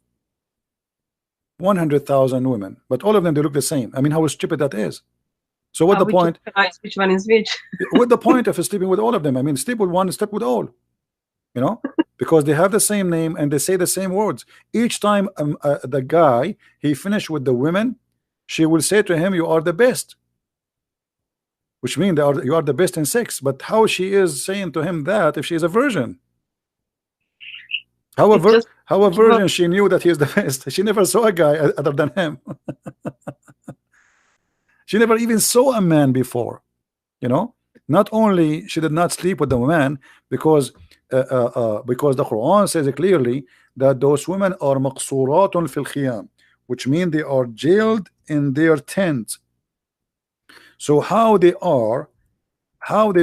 100,000 women, but all of them they look the same. I mean, how stupid that is. So what the point? Which one is which? What the point of sleeping with all of them? I mean, sleep with one, sleep with all. You know, because they have the same name and they say the same words. Each time the guy he finished with the women, she will say to him, "You are the best," which means you are the best in sex. But how she is saying to him that if she is a virgin? How a virgin she knew that he is the best? She never saw a guy other than him. She never even saw a man before. You know, not only she did not sleep with the man because the Quran says clearly that those women are maqsuratun fil khiyam, which means they are jailed in their tent. So how they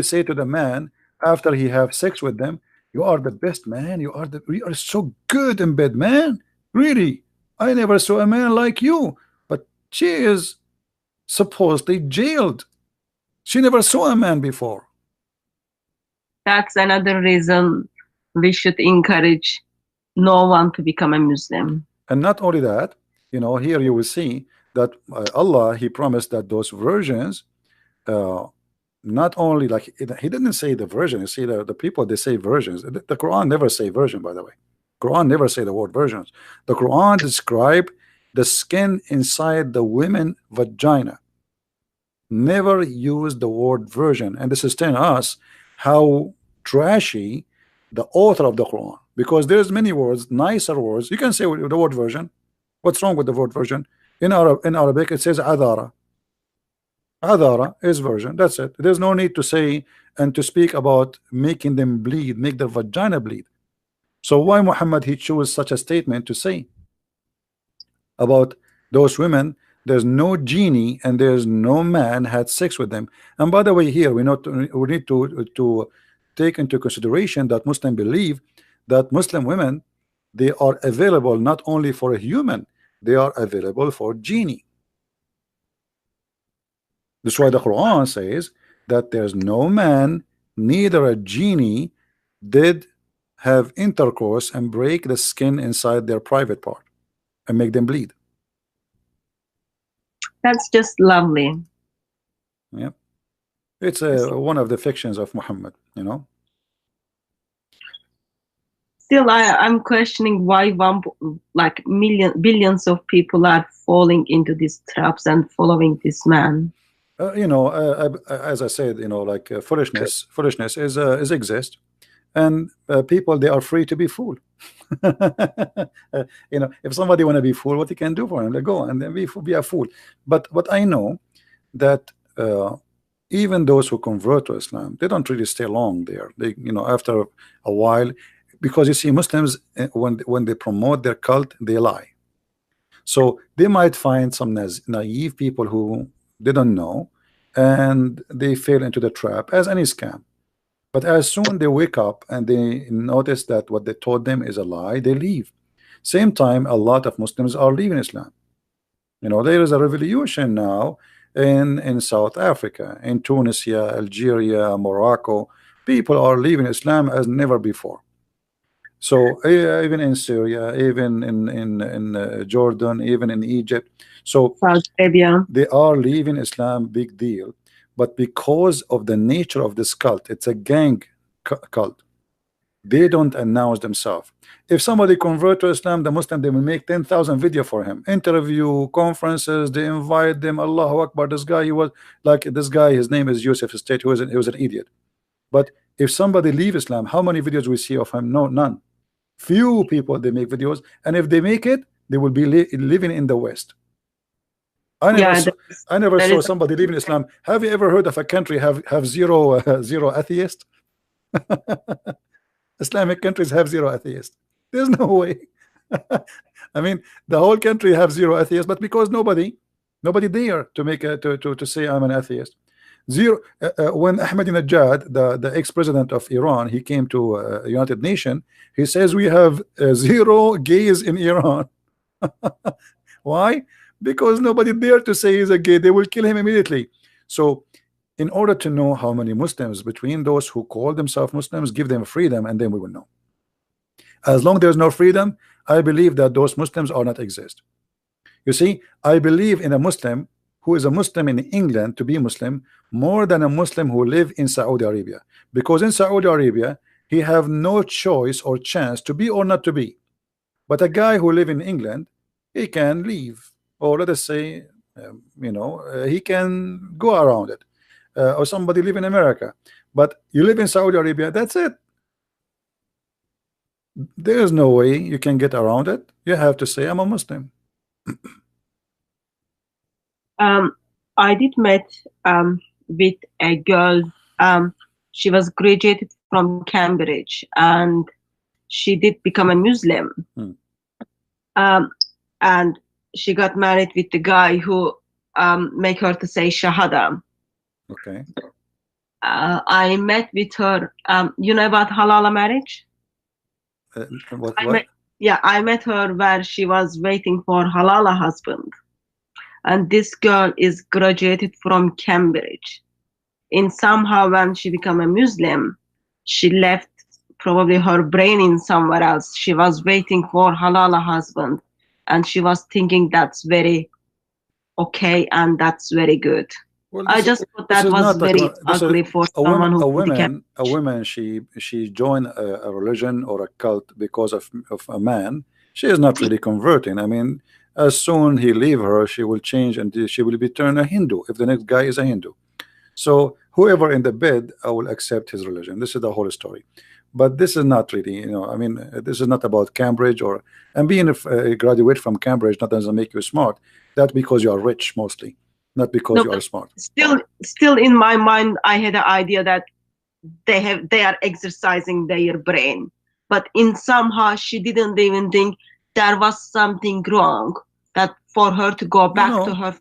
say to the man after he have sex with them, "You are the best man, you are so good in bed, man, really, I never saw a man like you," but she is supposedly jailed. She never saw a man before. That's another reason we should encourage no one to become a Muslim. And not only that, you know, here you will see that Allah, he promised that those virgins, not only like he didn't say the virgin. You see, the people they say virgins. The Quran never say virgin, by the way. Quran never say the word virgins. The Quran describe the skin inside the women vagina. Never use the word virgin, and this is telling us how trashy the author of the Quran, because there's many words, nicer words. You can say the word virgin. What's wrong with the word virgin? In Arabic it says adara. Adara is virgin. That's it. There's no need to say and to speak about making them bleed, make their vagina bleed. So why Muhammad he chose such a statement to say about those women? There's no genie and there's no man had sex with them. And by the way, here we need to take into consideration that Muslims believe that Muslim women, they are available not only for a human, they are available for genie. That's why the Quran says that there's no man, neither a genie, did have intercourse and break the skin inside their private part and make them bleed. That's just lovely. Yeah, it's one of the fictions of Muhammad, you know. Still, I'm questioning why billions of people are falling into these traps and following this man. You know, as I said, you know, like foolishness is exist, and people they are free to be fooled. You know, if somebody want to be fooled, what you can do for him? They go and then be a fool. But what I know that even those who convert to Islam, they don't really stay long there. They, you know, after a while, because you see, Muslims when they promote their cult, they lie. So they might find some naive people who they don't know, and they fall into the trap as any scam. But as soon they wake up and they notice that what they told them is a lie, they leave. Same time, a lot of Muslims are leaving Islam. You know, there is a revolution now in South Africa, in Tunisia, Algeria, Morocco. People are leaving Islam as never before. So even in Syria, even in Jordan, even in Egypt. So Saudi Arabia, they are leaving Islam, big deal. But because of the nature of this cult, it's a gang cult. They don't announce themselves. If somebody convert to Islam, the Muslim, they will make 10,000 video for him, interview, conferences. They invite them. Allahu Akbar. This guy, he was like this guy. His name is Yusuf State. He was an idiot. But if somebody leave Islam, how many videos we see of him? No, none. Few people they make videos, and if they make it, they will be living in the West. I never saw somebody leaving Islam. Have you ever heard of a country have zero atheists? Islamic countries have zero atheists. There's no way. I mean, the whole country have zero atheists, but because nobody dare to make to say I'm an atheist. Zero. When Ahmadinejad, the ex-president of Iran, he came to United Nations, he says we have zero gays in Iran. Why? Because nobody dare to say he's a gay. They will kill him immediately. So in order to know how many Muslims between those who call themselves Muslims, give them freedom, and then we will know. As long as there's no freedom, I believe that those Muslims are not exist. You see, I believe in a Muslim who is a Muslim in England to be Muslim more than a Muslim who live in Saudi Arabia, because in Saudi Arabia he have no choice or chance to be or not to be. But a guy who live in England, he can leave, or let us say, he can go around it, or somebody live in America. But you live in Saudi Arabia, that's it. There is no way you can get around it. You have to say, I'm a Muslim. I did met with a girl. She was graduated from Cambridge, and she did become a Muslim. And she got married with the guy who make her to say Shahada. Okay. I met with her. You know about halal marriage? What? I met her where she was waiting for halal husband. And this girl is graduated from Cambridge. And somehow when she became a Muslim, she left probably her brain in somewhere else. She was waiting for halal husband, and she was thinking that's very okay and that's very good. Well, I just thought that was very ugly for someone who a woman she joined a religion or a cult because of a man. She is not really converting. I mean, as soon he leave her, she will change and she will be turned a Hindu if the next guy is a Hindu. So whoever in the bed, I will accept his religion. This is the whole story. But this is not really, I mean, this is not about Cambridge and being a graduate from Cambridge not doesn't make you smart. That's because you are rich mostly, not because you are smart. Still in my mind, I had the idea that they are exercising their brain, but in somehow she didn't even think there was something wrong that for her to go back to her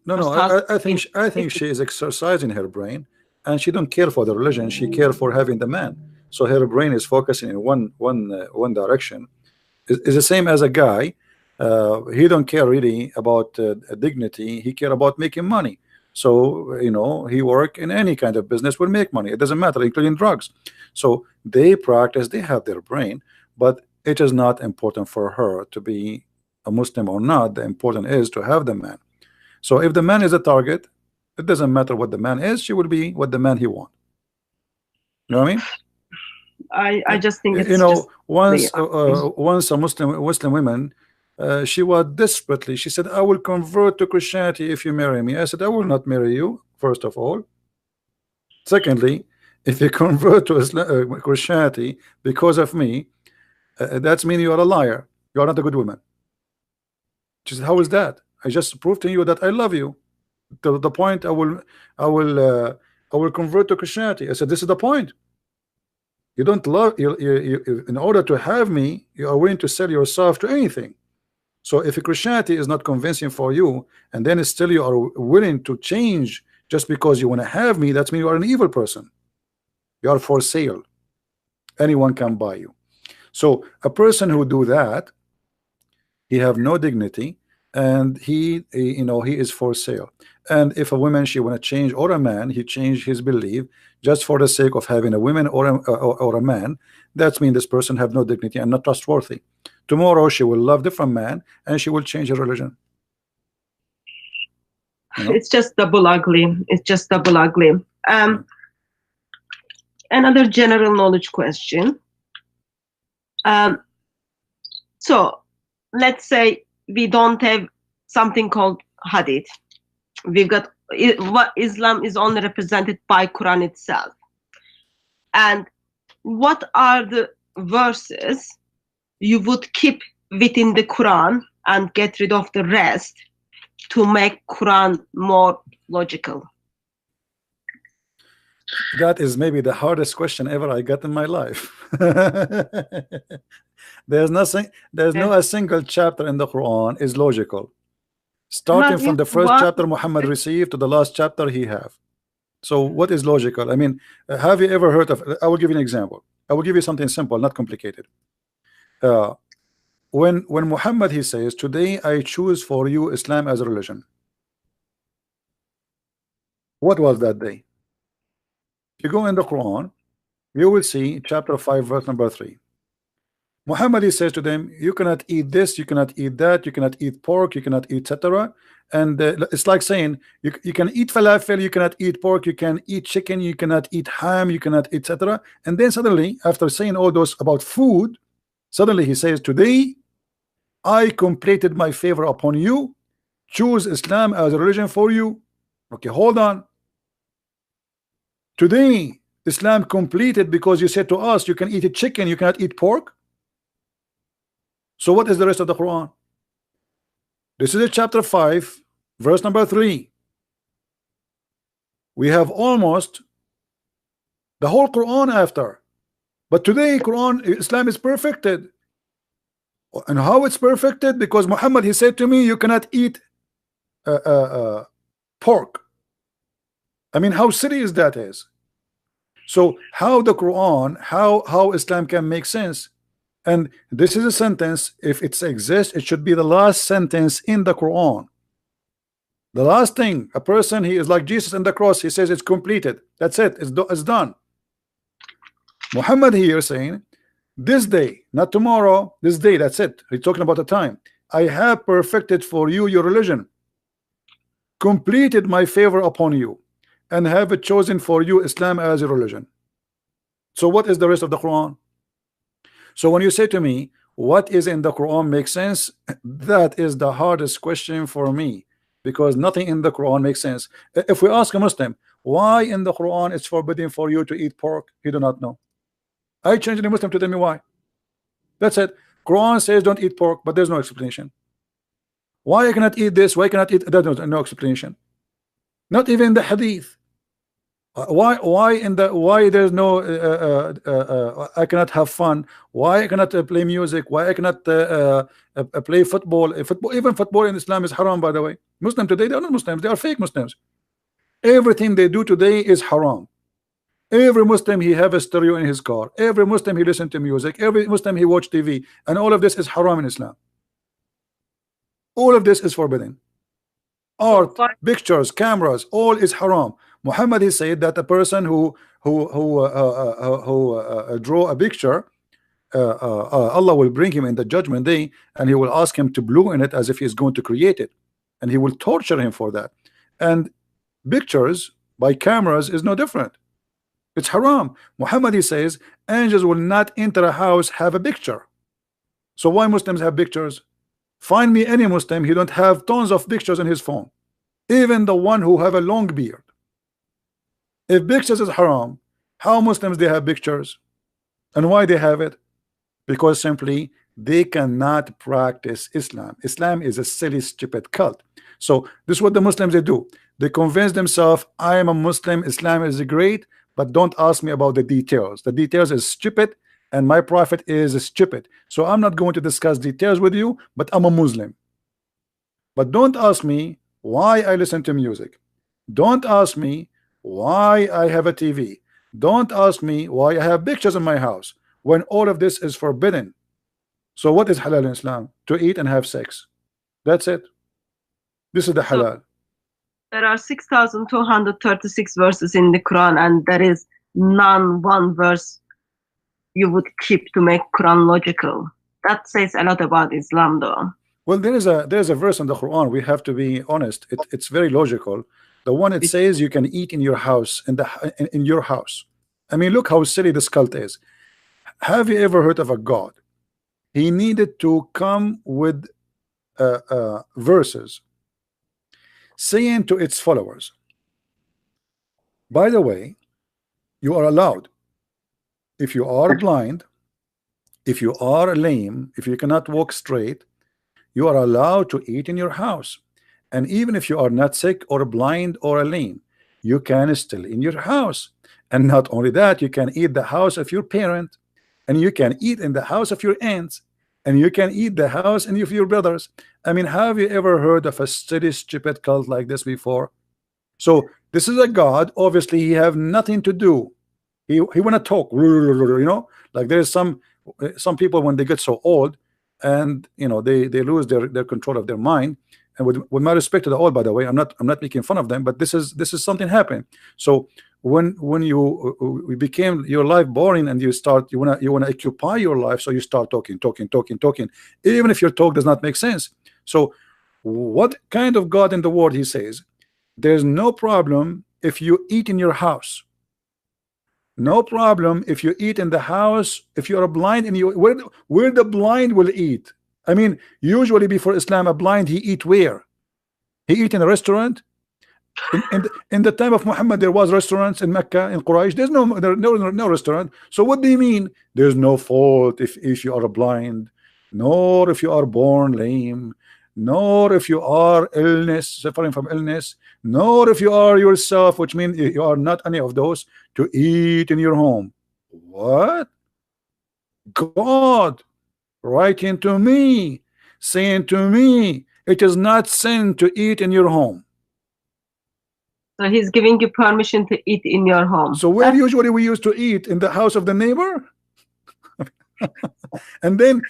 I think she is exercising her brain, and she don't care for the religion. She care for having the man. So her brain is focusing in one direction. It's the same as a guy. He don't care really about dignity. He care about making money. So he work in any kind of business will make money. It doesn't matter, including drugs. So they practice. They have their brain, but it is not important for her to be a Muslim or not. The important is to have the man. So if the man is a target, it doesn't matter what the man is. She will be what the man he want. You know what I mean? I just think it's once a Muslim woman, she was desperately, she said, I will convert to Christianity if you marry me. I said, I will not marry you, first of all. Secondly, if you convert to Christianity because of me, that means you are a liar. You are not a good woman. She said, how is that? I just proved to you that I love you to the point I will convert to Christianity. I said, this is the point. You don't love you in order to have me, you are willing to sell yourself to anything. So if Christianity is not convincing for you, and then still you are willing to change just because you want to have me, that means you are an evil person. You are for sale. Anyone can buy you. So a person who do that, he have no dignity, and he is for sale. And if a woman she want to change, or a man he change his belief just for the sake of having a woman or a man, that means this person have no dignity and not trustworthy. Tomorrow she will love different man and she will change her religion. It's just double ugly. It's just double ugly. Another general knowledge question. So let's say we don't have something called hadith. We've got what Islam is only represented by Quran itself. And what are the verses you would keep within the Quran and get rid of the rest to make Quran more logical? That is maybe the hardest question ever I got in my life. There's no a single chapter in the Quran is logical. Starting from the first chapter Muhammad received to the last chapter he have. So what is logical? I mean, have you ever heard of, I will give you an example. I will give you something simple, not complicated. When Muhammad he says, today I choose for you Islam as a religion. What was that day? If you go in the Quran, you will see chapter 5 verse number 3. Muhammad, he says to them, you cannot eat this, you cannot eat that, you cannot eat pork, you cannot eat etc. And it's like saying you can eat falafel, you cannot eat pork, you can eat chicken, you cannot eat ham, you cannot etc. And then suddenly, after saying all those about food, suddenly he says, today I completed my favor upon you, choose Islam as a religion for you. Okay, hold on. Today Islam completed because you said to us you can eat a chicken, you cannot eat pork. So what is the rest of the Quran? This is a chapter 5, verse number 3. We have almost the whole Quran after. But today Quran, Islam is perfected. And how it's perfected? Because Muhammad, he said to me, you cannot eat pork. I mean, how serious that is. So how the Quran, how Islam can make sense? And this is a sentence, if it exists, it should be the last sentence in the Quran. The last thing, a person, he is like Jesus on the cross, he says it's completed. That's it, it's done. Muhammad here saying, this day, not tomorrow, this day, that's it. He's talking about the time. I have perfected for you your religion, completed my favor upon you, and have chosen for you Islam as a religion. So what is the rest of the Quran? So when you say to me, what is in the Quran makes sense? That is the hardest question for me, because nothing in the Quran makes sense. If we ask a Muslim, why in the Quran it's forbidden for you to eat pork, he do not know. I challenge the Muslim to tell me why. That's it. Quran says don't eat pork, but there's no explanation. Why I cannot eat this? Why I cannot eat that? No explanation. Not even the Hadith. Why there's no I cannot have fun? Why I cannot play music? Why I cannot play football? Even football in Islam is haram, by the way. Muslim today, they are not Muslims, they are fake Muslims. Everything they do today is haram. Every Muslim, he have a stereo in his car. Every Muslim, he listen to music. Every Muslim, he watch TV, and all of this is haram in Islam. All of this is forbidden. Art, pictures, cameras, all is haram. Muhammad, he said that a person who draw a picture, Allah will bring him in the judgment day, and he will ask him to blow in it as if he's going to create it, and he will torture him for that. And pictures by cameras is no different. It's haram. Muhammad, he says, angels will not enter a house have a picture. So why Muslims have pictures? Find me any Muslim, he don't have tons of pictures in his phone, even the one who have a long beard. If pictures is haram, how Muslims they have pictures? And why they have it? Because simply they cannot practice Islam. Islam is a silly, stupid cult. So this is what the Muslims they do. They convince themselves, I am a Muslim, Islam is great, but don't ask me about the details. The details is stupid, and my prophet is stupid. So I'm not going to discuss details with you, but I'm a Muslim. But don't ask me why I listen to music. Don't ask me why I have a TV. Don't ask me why I have pictures in my house, when all of this is forbidden. So what is halal in Islam? To eat and have sex. That's it. This is the halal. There are 6,236 verses in the Quran, and there is none one verse you would keep to make Quran logical. That says a lot about Islam, though. Well, there is a verse in the Quran. We have to be honest. It's very logical. The one it says you can eat in your house, in your house. I mean, look how silly this cult is. Have you ever heard of a God? He needed to come with verses saying to its followers, by the way, you are allowed, if you are blind, if you are lame, if you cannot walk straight, you are allowed to eat in your house. And even if you are not sick or blind or lame, you can still in your house. And not only that, you can eat the house of your parent, and you can eat in the house of your aunts, and you can eat the house and of your brothers. I mean, have you ever heard of a silly, stupid cult like this before? So this is a God. Obviously, he have nothing to do. He want to talk, you know, like there's some people when they get so old, and you know they lose their control of their mind. And with my respect to the old, by the way, I'm not making fun of them, but this is something happened. So when you became your life boring and you wanna occupy your life, so you start talking, even if your talk does not make sense. So what kind of God in the world? He says there's no problem if you eat in your house, no problem if you eat in the house, if you are blind and you where the blind will eat. I mean, usually before Islam, a blind, he eat where? He eat in a restaurant. In the time of Muhammad, there was restaurants in Mecca, in Quraysh. There's no restaurant. So what do you mean there's no fault if you are blind, nor if you are born lame, nor if you are suffering from illness, nor if you are yourself, which means you are not any of those, to eat in your home? What? God writing to me, saying to me, it is not sin to eat in your home. So he's giving you permission to eat in your home. So where usually we used to eat? In the house of the neighbor. And then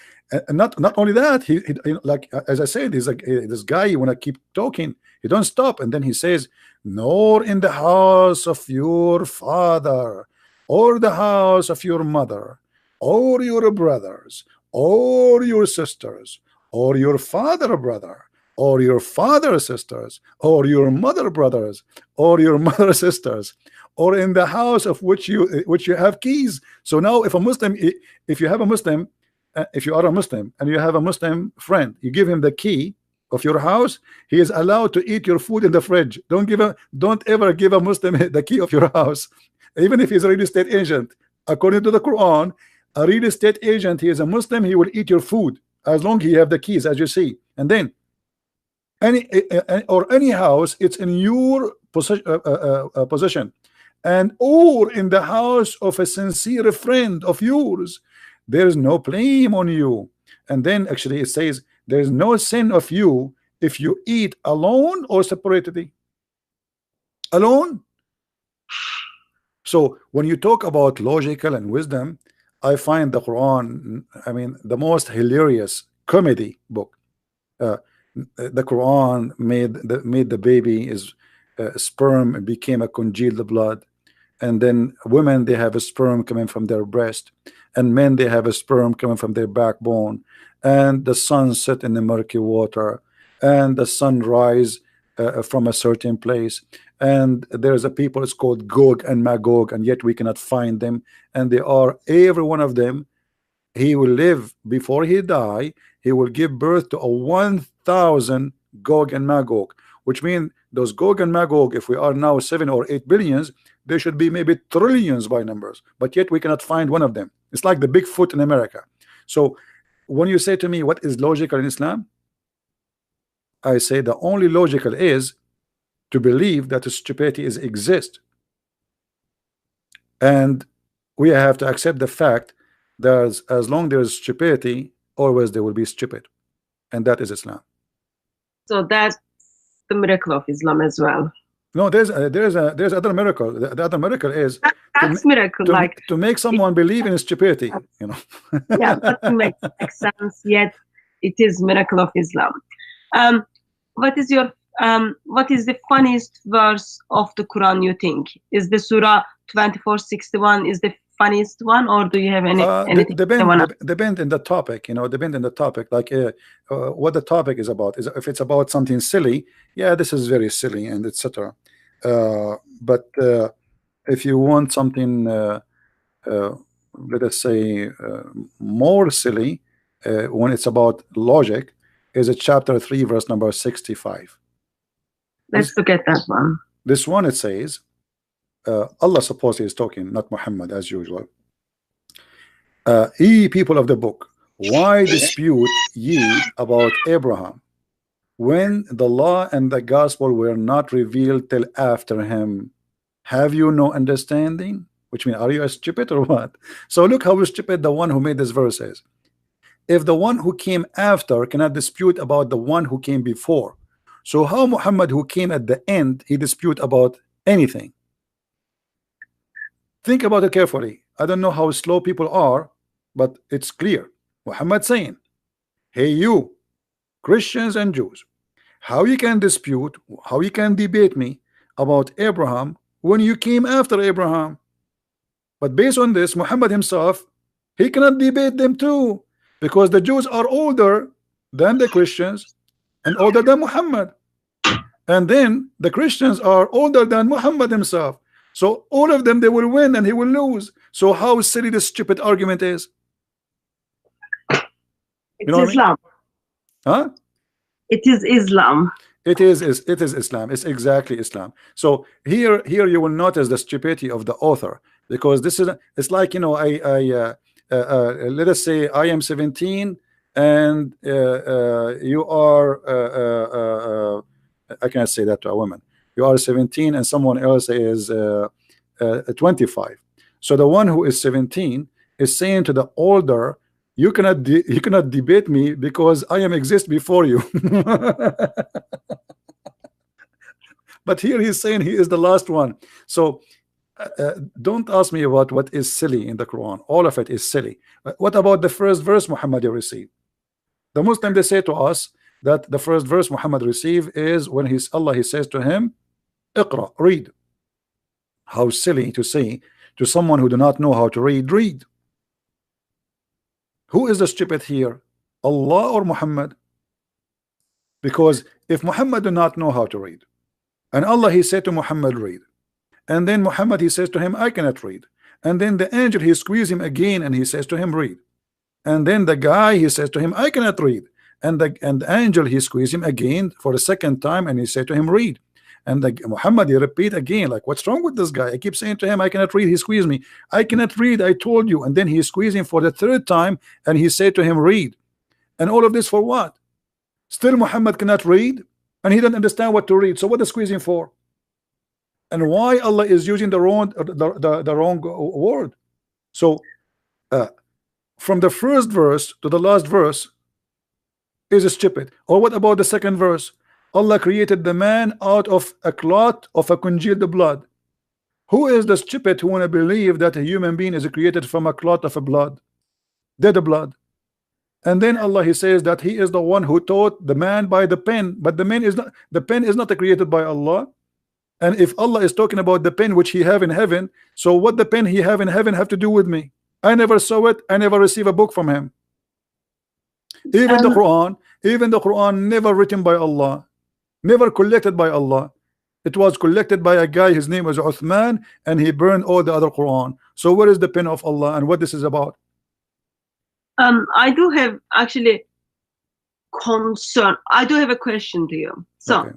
not only that, he like as I said, he's like this guy, you want to keep talking, he don't stop. And then he says, nor in the house of your father, or the house of your mother, or your brothers, or your sisters, or your father brother, or your father sisters, or your mother brothers, or your mother sisters, or in the house of which you have keys. So now if a Muslim, if you have a Muslim, if you are a Muslim and you have a Muslim friend, you give him the key of your house, he is allowed to eat your food in the fridge. Don't ever give a Muslim the key of your house, even if he's a real estate agent. According to the Quran, a real estate agent, he is a Muslim, he will eat your food as long as he have the keys, as you see. And then any house, it's in your possession, and or in the house of a sincere friend of yours, there is no blame on you. And then actually it says there is no sin of you if you eat alone or separately. Alone. So when you talk about logical and wisdom, I find the Quran, I mean, the most hilarious comedy book. The Quran made the baby is sperm and became a congealed blood, and then women, they have a sperm coming from their breast, and men, they have a sperm coming from their backbone, and the sun set in the murky water, and the sun rise from a certain place, and there's a people, it's called Gog and Magog, and yet we cannot find them, and they are, every one of them, he will live before he die, he will give birth to a 1,000 Gog and Magog, which means those Gog and Magog, if we are now 7 or 8 billions, there should be maybe trillions by numbers, but yet we cannot find one of them. It's like the Bigfoot in America. So when you say to me what is logical in Islam, I say the only logical is to believe that stupidity is exist, and we have to accept the fact that as long there is stupidity, always there will be stupid, and that is Islam. So that's the miracle of Islam as well. No, there's other miracle. The other miracle is that's miracle, like to make someone believe in stupidity. You know. Yeah, that makes sense. Yet it is miracle of Islam. What is the funniest verse of the Quran, you think? Is the Surah 2461 is the funniest one, or do you have anything? Depend in the topic, you know, depend in the topic, like what the topic is about. If it's about something silly, yeah, this is very silly and etc. But if you want something let us say more silly, when it's about logic, is it chapter 3 verse number 65. Let's look at that one. This one, it says, Allah supposedly is talking, not Muhammad, as usual. Ye people of the book, why dispute ye about Abraham, when the law and the gospel were not revealed till after him? Have you no understanding? Which means, are you stupid or what? So look how stupid the one who made this verse is. If the one who came after cannot dispute about the one who came before, so how Muhammad, who came at the end, he dispute about anything? Think about it carefully. I don't know how slow people are, but it's clear. Muhammad saying, hey you Christians and Jews, how you can dispute, how you can debate me about Abraham when you came after Abraham. But based on this, Muhammad himself, he cannot debate them too, because the Jews are older than the Christians and older than Muhammad, and then the Christians are older than Muhammad himself. So all of them, they will win and he will lose. So how silly this stupid argument is. It's Islam. Huh? It is Islam. It is Islam. It's exactly Islam. So here you will notice the stupidity of the author, because this is, it's like, you know, let us say I am 17 and you are I can't say that to a woman. You are 17 and someone else is 25. So the one who is 17 is saying to the older, you cannot debate me because I am exist before you. But here he's saying he is the last one. So don't ask me about what is silly in the Quran. All of it is silly. What about the first verse Muhammad received? The Muslim, they say to us that the first verse Muhammad received is when he says to him, Iqra, read. How silly to say to someone who do not know how to read, read. Who is the stupid here, Allah or Muhammad? Because if Muhammad do not know how to read, and Allah he said to Muhammad, read, and then Muhammad he says to him, I cannot read, and then the angel he squeezes him again and he says to him, read, and then the guy he says to him, I cannot read, and the angel he squeezes him again for the second time and he said to him, read, and Muhammad he repeat again, like, what's wrong with this guy? I keep saying to him, I cannot read. He squeezed me. I cannot read, I told you. And then he squeezed him for the third time and he said to him, read. And all of this for what? Still Muhammad cannot read and he doesn't understand what to read. So what is squeezing for? And why Allah is using the wrong word? So from the first verse to the last verse is stupid. Or what about the second verse? Allah created the man out of a clot of a congealed blood. Who is the stupid who want to believe that a human being is created from a clot of a blood, dead blood? And then Allah he says that he is the one who taught the man by the pen, but the pen is not created by Allah. And if Allah is talking about the pen which he have in heaven, so what the pen he have in heaven have to do with me? I never saw it. I never received a book from him. Even the Quran never written by Allah, never collected by Allah. It was collected by a guy, his name was Uthman, and he burned all the other Quran. So where is the pen of Allah and what this is about? I do have actually concern. I do have a question to you. So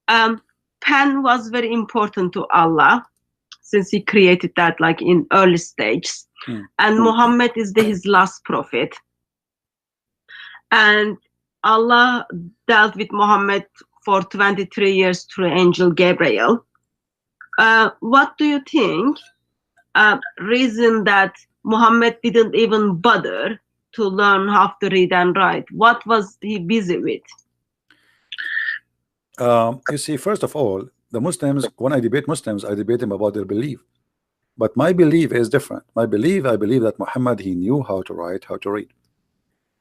okay. Pen was very important to Allah since he created that like in early stages. And Muhammad is his last prophet. And Allah dealt with Muhammad for 23 years through angel Gabriel. What do you think reason that Muhammad didn't even bother to learn how to read and write? What was he busy with? You see, first of all, the Muslims, when I debate Muslims, I debate them about their belief. But my belief is different. I believe that Muhammad, he knew how to write, how to read.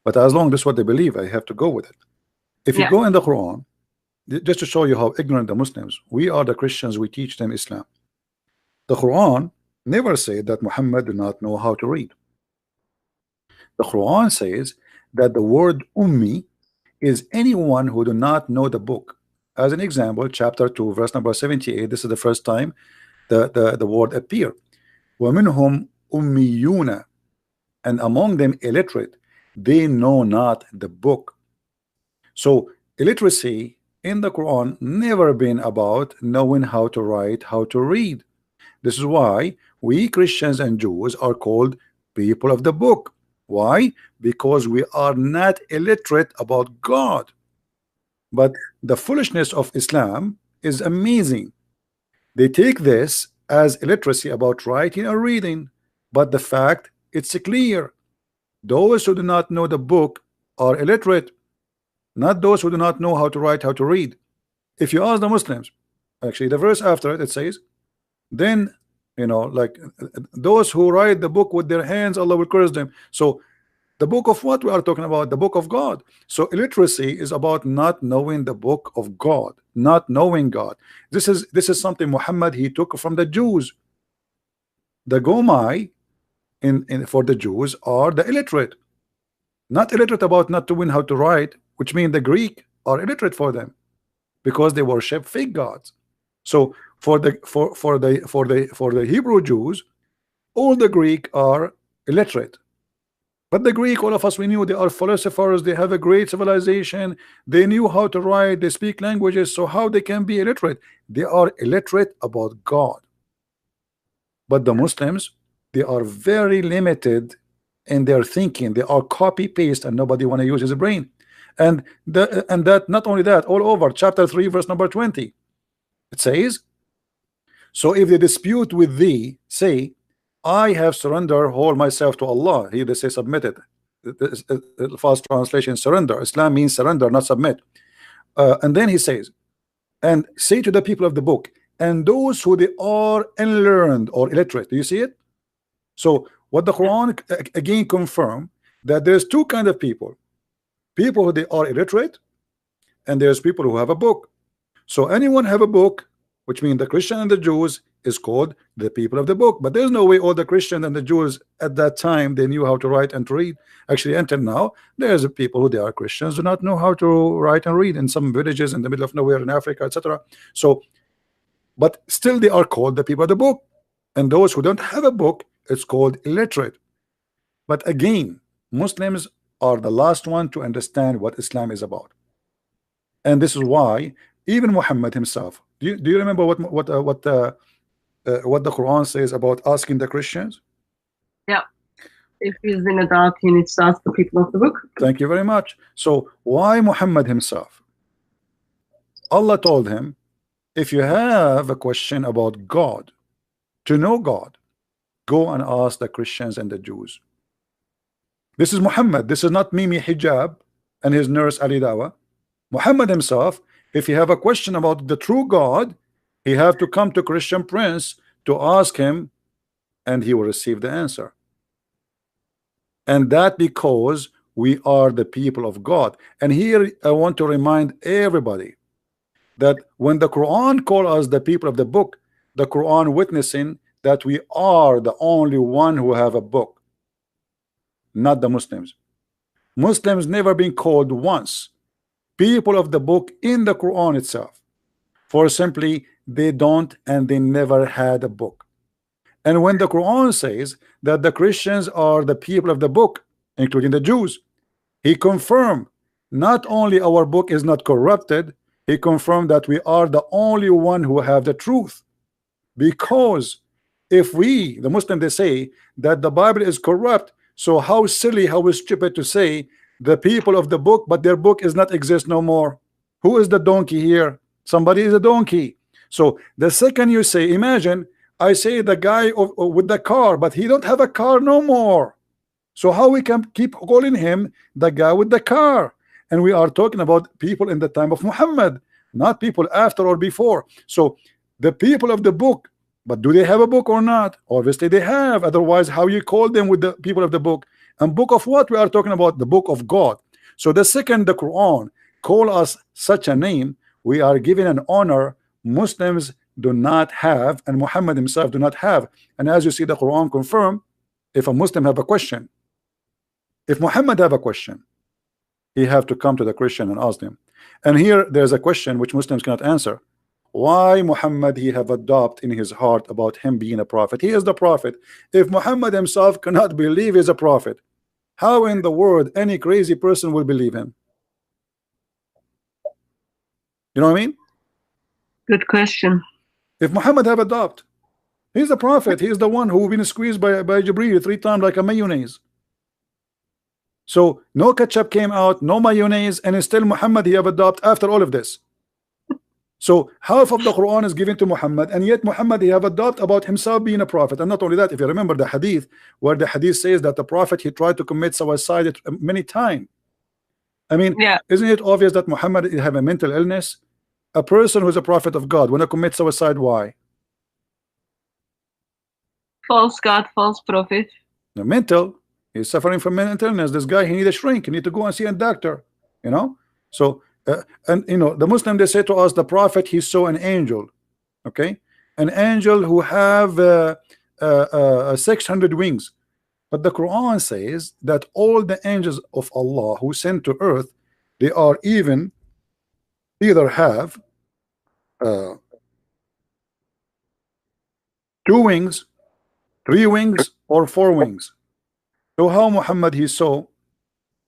But as long as this is what they believe, I have to go with it. If you go in the Quran, just to show you how ignorant the Muslims, we are the Christians, we teach them Islam. The Quran never said that Muhammad did not know how to read. The Quran says that the word ummi is anyone who do not know the book. As an example, chapter 2, verse number 78, this is the first time the word appear. وَمِنْهُمْ أُمِّيُّونَ, and among them illiterate, they know not the book. So illiteracy in the Quran never been about knowing how to write, how to read. This is why we Christians and Jews are called people of the book. Why? Because we are not illiterate about God. But the foolishness of Islam is amazing. They take this as illiteracy about writing or reading, but the fact it's clear. Those who do not know the book are illiterate, not those who do not know how to write, how to read. If you ask the Muslims, actually the verse after it, it says, then, you know, like those who write the book with their hands, Allah will curse them. So the book of what we are talking about? The book of God. So illiteracy is about not knowing the book of God, not knowing God. This is something Muhammad he took from the Jews. The Gomai in for the Jews are the illiterate, not illiterate about not knowing how to write, which means the Greek are illiterate for them because they worship fake gods. So for the Hebrew Jews, all the Greek are illiterate. But the Greek, all of us, we knew they are philosophers, they have a great civilization, they knew how to write, they speak languages, so how they can be illiterate? They are illiterate about God. But the Muslims, they are very limited in their thinking. They are copy paste and nobody want to use his brain. And that not only that, all over chapter 3 verse number 20, it says, so if they dispute with thee, say, I have surrendered whole myself to Allah. Here they say submitted. The fast translation surrender. Islam means surrender, not submit. And then he says, and say to the people of the book, and those who they are unlearned or illiterate. Do you see it? So what the Quran again confirm that there's two kind of people who they are illiterate, and there's people who have a book. So anyone have a book, which means the Christian and the Jews is called the people of the book. But there's no way all the Christians and the Jews at that time they knew how to write and to read. Actually, until now, there's people who they are Christians do not know how to write and read in some villages in the middle of nowhere in Africa, etc. So, but still they are called the people of the book. And those who don't have a book, it's called illiterate. But again, Muslims are the last one to understand what Islam is about. And this is why even Muhammad himself, do you remember what the Quran says about asking the Christians? Yeah. If he's in a doubt, he needs to ask the people of the book. Thank you very much. So why Muhammad himself? Allah told him, if you have a question about God, to know God, go and ask the Christians and the Jews. This is Muhammad. This is not Mimi Hijab and his nurse Ali Dawa. Muhammad himself, if you have a question about the true God, he have to come to Christian Prince to ask him, and he will receive the answer. And that because we are the people of God. And here I want to remind everybody that when the Quran call us the people of the book, the Quran witnessing that we are the only one who have a book, not the Muslims. Muslims never been called once people of the book in the Quran itself, for simply they don't and they never had a book. And when the Quran says that the Christians are the people of the book, including the Jews, he confirmed not only our book is not corrupted, he confirmed that we are the only one who have the truth. Because if we, the Muslim, they say that the Bible is corrupt, so how silly, how stupid to say the people of the book, but their book is not exist no more. Who is the donkey here? Somebody is a donkey. So the second you say, imagine I say the guy with the car, but he don't have a car no more. So how we can keep calling him the guy with the car? And we are talking about people in the time of Muhammad, not people after or before. So the people of the book, but do they have a book or not? Obviously they have. Otherwise, how you call them with the people of the book? And book of what we are talking about? The book of God. So the second the Quran call us such a name, we are giving an honor Muslims do not have, and Muhammad himself do not have. And as you see, the Quran confirm, if a Muslim have a question, if Muhammad have a question, he have to come to the Christian and ask them. And here there's a question which Muslims cannot answer. Why Muhammad he have a doubt in his heart about him being a prophet? He is the prophet. If Muhammad himself cannot believe he's a prophet, how in the world any crazy person will believe him? You know what I mean? Good question. If Muhammad have a doubt, he's the prophet. He's the one who been squeezed by Jibreel 3 times like a mayonnaise. So no ketchup came out, no mayonnaise, and still Muhammad he have a doubt after all of this. So half of the Quran is given to Muhammad, and yet Muhammad he have a doubt about himself being a prophet. And not only that, if you remember the hadith, where the hadith says that the prophet he tried to commit suicide many times. I mean, yeah, isn't it obvious that Muhammad have a mental illness? A person who's a prophet of God when I commit suicide, why? False God, false prophet. The mental, he's suffering from mental illness. This guy, he need a shrink. He need to go and see a doctor. You know. So And you know, the Muslim, they say to us, the Prophet, he saw an angel, okay, an angel who have 600 wings. But the Quran says that all the angels of Allah who sent to earth, they are either have 2 wings, 3 wings, or 4 wings. So how Muhammad he saw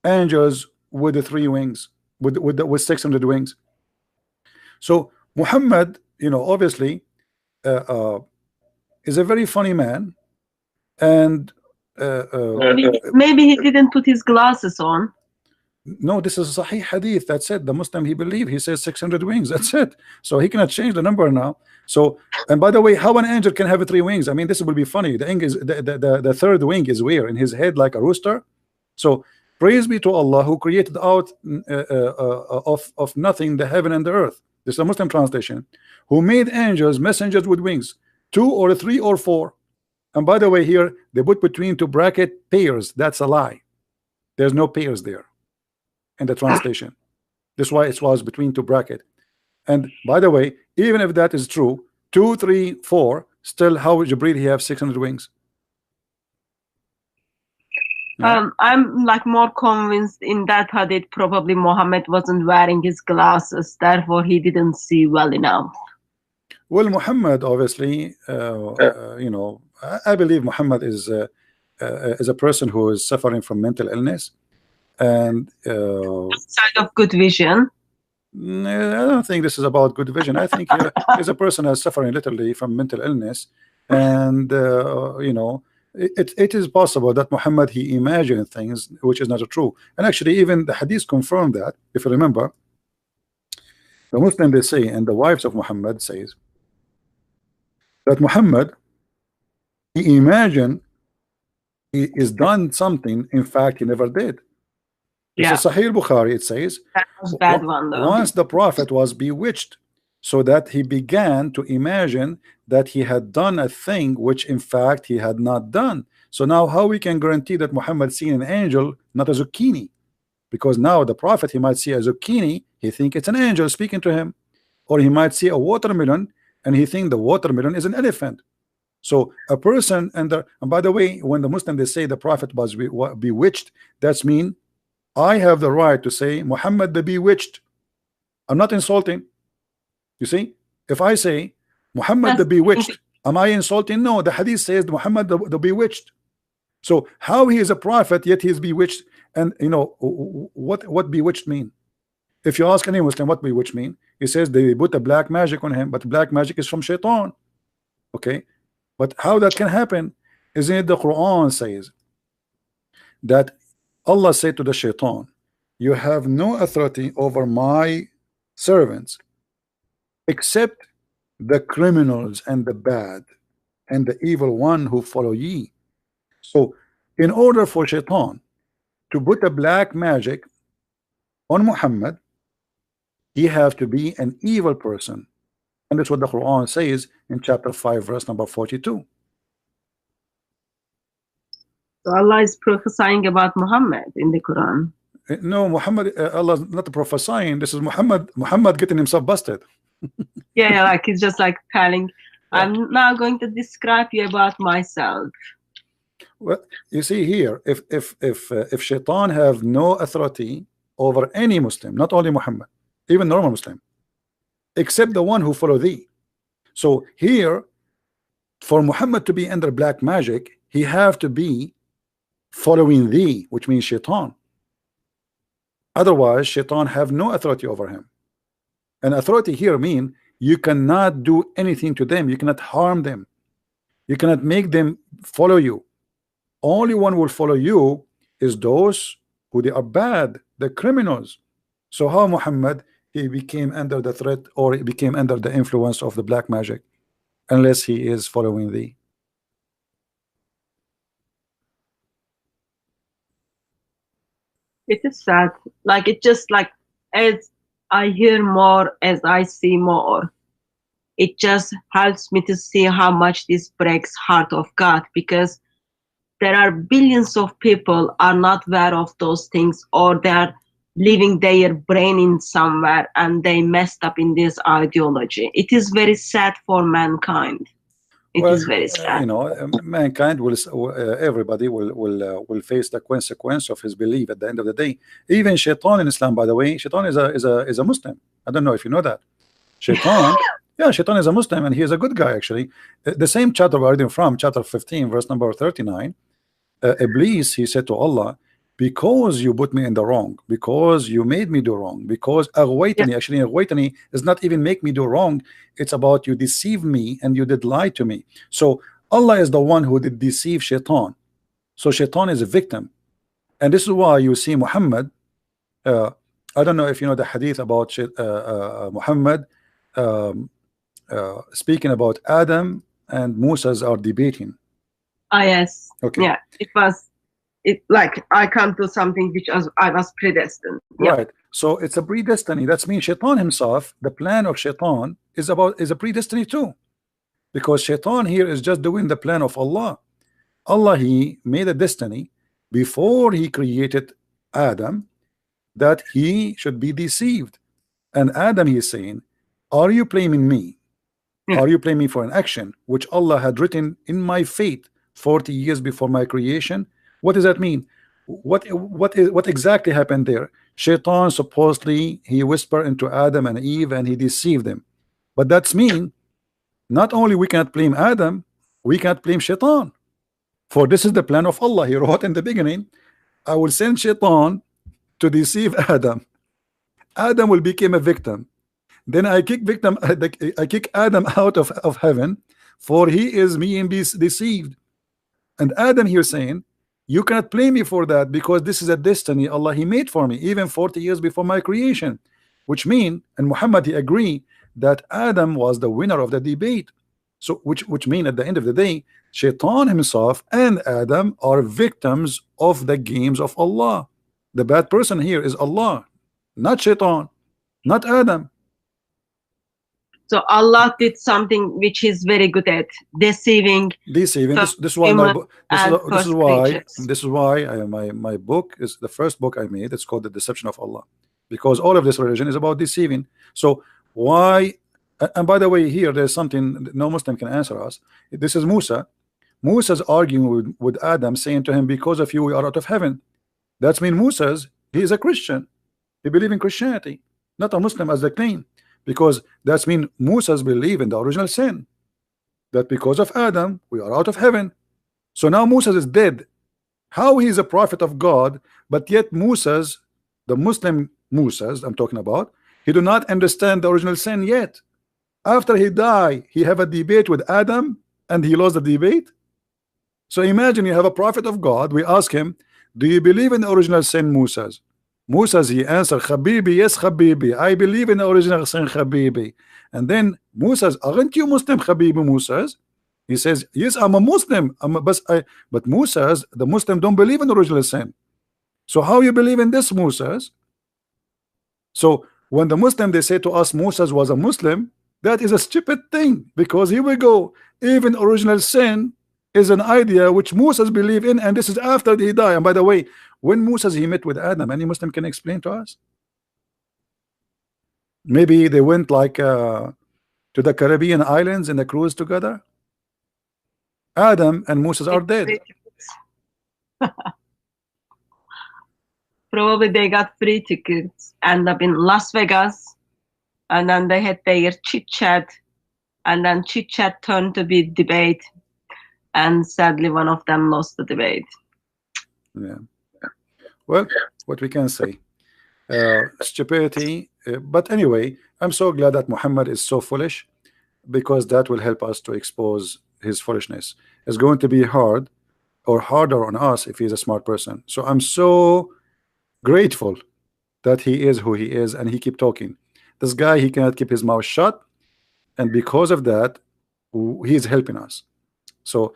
angels with the 3 wings, with 600 wings? So Muhammad, you know, obviously is a very funny man, and maybe he didn't put his glasses on. no, this is Sahih Hadith. That's it. The Muslim, he believe, he says 600 wings. That's it. So he cannot change the number now. So, and by the way, how an angel can have 3 wings? I mean, this will be funny. The the 3rd wing is where? In his head, like a rooster. So praise be to Allah who created out of nothing the heaven and the earth. This is a Muslim translation. Who made angels, messengers with wings, 2 or 3 or 4. And by the way, here they put between 2 bracket pairs. That's a lie. There's no pairs there in the translation. This is why it was between 2 bracket. And by the way, even if that is true, 2, 3, 4, still how Jibreel he have 600 wings? I'm like more convinced in that hadith probably Muhammad wasn't wearing his glasses, therefore he didn't see well enough. Well, Muhammad obviously, you know, I believe Muhammad is a person who is suffering from mental illness, and side of good vision. I don't think this is about good vision. I think he's a person who is suffering literally from mental illness, and you know, it is possible that Muhammad he imagined things which is not true. And actually, even the hadith confirm that. If you remember, the Muslim they say, and the wives of Muhammad says that Muhammad he imagined he is done something. In fact, he never did. Yeah. It's a Sahih Bukhari. It says that was a bad one though. Once the Prophet was bewitched, so that he began to imagine that he had done a thing which in fact he had not done. So now how we can guarantee that Muhammad seen an angel, not a zucchini? Because now the Prophet he might see a zucchini, he think it's an angel speaking to him, or he might see a watermelon and he think the watermelon is an elephant. So a person, and by the way, when the Muslim they say the Prophet was bewitched, that's mean I have the right to say Muhammad the bewitched. I'm not insulting. You see, if I say Muhammad the bewitched, am I insulting? No, the hadith says Muhammad the bewitched. So how he is a prophet yet he is bewitched? And you know what bewitched mean? If you ask any Muslim what bewitched mean, he says they put a black magic on him, but black magic is from shaitan. Okay, but how that can happen? Isn't it the Quran says that Allah said to the shaitan, you have no authority over my servants except the criminals and the bad and the evil one who follow ye. So in order for shaitan to put a black magic on Muhammad, he have to be an evil person, and that's what the Quran says in chapter 5 verse number 42. So Allah is prophesying about Muhammad in the Quran. No, Muhammad, Allah is not prophesying. This is Muhammad getting himself busted. Yeah, like he's just like telling, I'm now going to describe you about myself. Well, you see here, if shaitan have no authority over any Muslim, not only Muhammad, even normal Muslim, except the one who follow thee. So here, for Muhammad to be under black magic, he have to be following thee, which means shaitan. Otherwise, shaitan have no authority over him. And authority here mean you cannot do anything to them, you cannot harm them, you cannot make them follow you. Only one will follow you is those who they are bad, the criminals. So how Muhammad he became under the threat, or he became under the influence of the black magic, unless he is following thee? It is sad. Like it just like as I hear more, as I see more, it just helps me to see how much this breaks heart of God, because there are billions of people are not aware of those things, or they are leaving their brain in somewhere, and they messed up in this ideology. It is very sad for mankind. It is Well, very sad. you know, mankind will, everybody will face the consequence of his belief at the end of the day. Even Shaitan in Islam, by the way, Shaitan is a Muslim. I don't know if you know that. Shaitan, yeah, Shaitan is a Muslim, and he is a good guy actually. The same chapter we're reading from, chapter 15, verse number 39. Iblis, he said to Allah, because you put me in the wrong, because you made me do wrong, because aghwaytani, actually aghwaytani is not even make me do wrong, it's about you deceived me and you did lie to me. So Allah is the one who did deceive Shaitan. So Shaitan is a victim, and this is why you see Muhammad, I don't know if you know the hadith about Muhammad speaking about Adam and Moses are debating. Ah, yes. Okay. Yeah, it like I come to something which I was predestined. Yeah. Right. So it's a predestiny. That means Shaitan himself, the plan of Shaitan is a predestiny too. Because Shaitan here is just doing the plan of Allah. Allah, he made a destiny before he created Adam that he should be deceived. And Adam, he is saying, are you blaming me? Are you blaming me for an action which Allah had written in my fate 40 years before my creation? What does that mean? What exactly happened there? Shaitan supposedly he whispered into Adam and Eve and he deceived them. But that's mean not only we cannot blame Adam, we cannot blame Shaitan. For this is the plan of Allah. He wrote in the beginning, I will send Shaitan to deceive Adam. Adam will become a victim. Then I kick Adam out of heaven, for he is being deceived. And Adam here saying, you cannot blame me for that because this is a destiny Allah he made for me even 40 years before my creation. Which mean, and Muhammad he agree that Adam was the winner of the debate. So which mean at the end of the day, Shaitan himself and Adam are victims of the games of Allah. The bad person here is Allah, not Shaitan, not Adam. So Allah did something which he's very good at, deceiving. This is why my book is the first book I made. It's called The Deception of Allah, because all of this religion is about deceiving. So why? And by the way, here there's something no Muslim can answer us. This is Musa. Musa's arguing with Adam, saying to him, because of you we are out of heaven. That's mean he is a Christian. He believes in Christianity, not a Muslim as they claim. Because that's mean Musa's believe in the original sin, that because of Adam we are out of heaven. So now Musa is dead. How he is a prophet of God, but yet the Muslim Musa's I'm talking about, he do not understand the original sin yet. After he die, he have a debate with Adam and he lost the debate. So imagine you have a prophet of God, we ask him, do you believe in the original sin, Musa's? Musa's he answered, Habibi, yes Habibi, I believe in the original sin, Habibi. And then Musa's, aren't you Muslim, Habibi? Musa's, he says, yes, I'm a Muslim, but Musa's, the Muslim don't believe in the original sin. So how you believe in this, Musa's? So when the Muslim they say to us Musa's was a Muslim, that is a stupid thing, because here we go, even original sin is an idea which Musa's believe in, and this is after he died. And by the way, when Musa's he met with Adam, any Muslim can explain to us? Maybe they went like to the Caribbean islands in a cruise together. Adam and Musa's are dead. Probably they got free tickets, end up in Las Vegas, and then they had their chit chat, and then chit chat turned to be debate, and sadly one of them lost the debate. Yeah. Well, what we can say, stupidity. But anyway, I'm so glad that Muhammad is so foolish, because that will help us to expose his foolishness. It's going to be hard or harder on us if he's a smart person. So I'm so grateful that he is who he is and he keep talking. This guy, he cannot keep his mouth shut, and because of that, he is helping us. So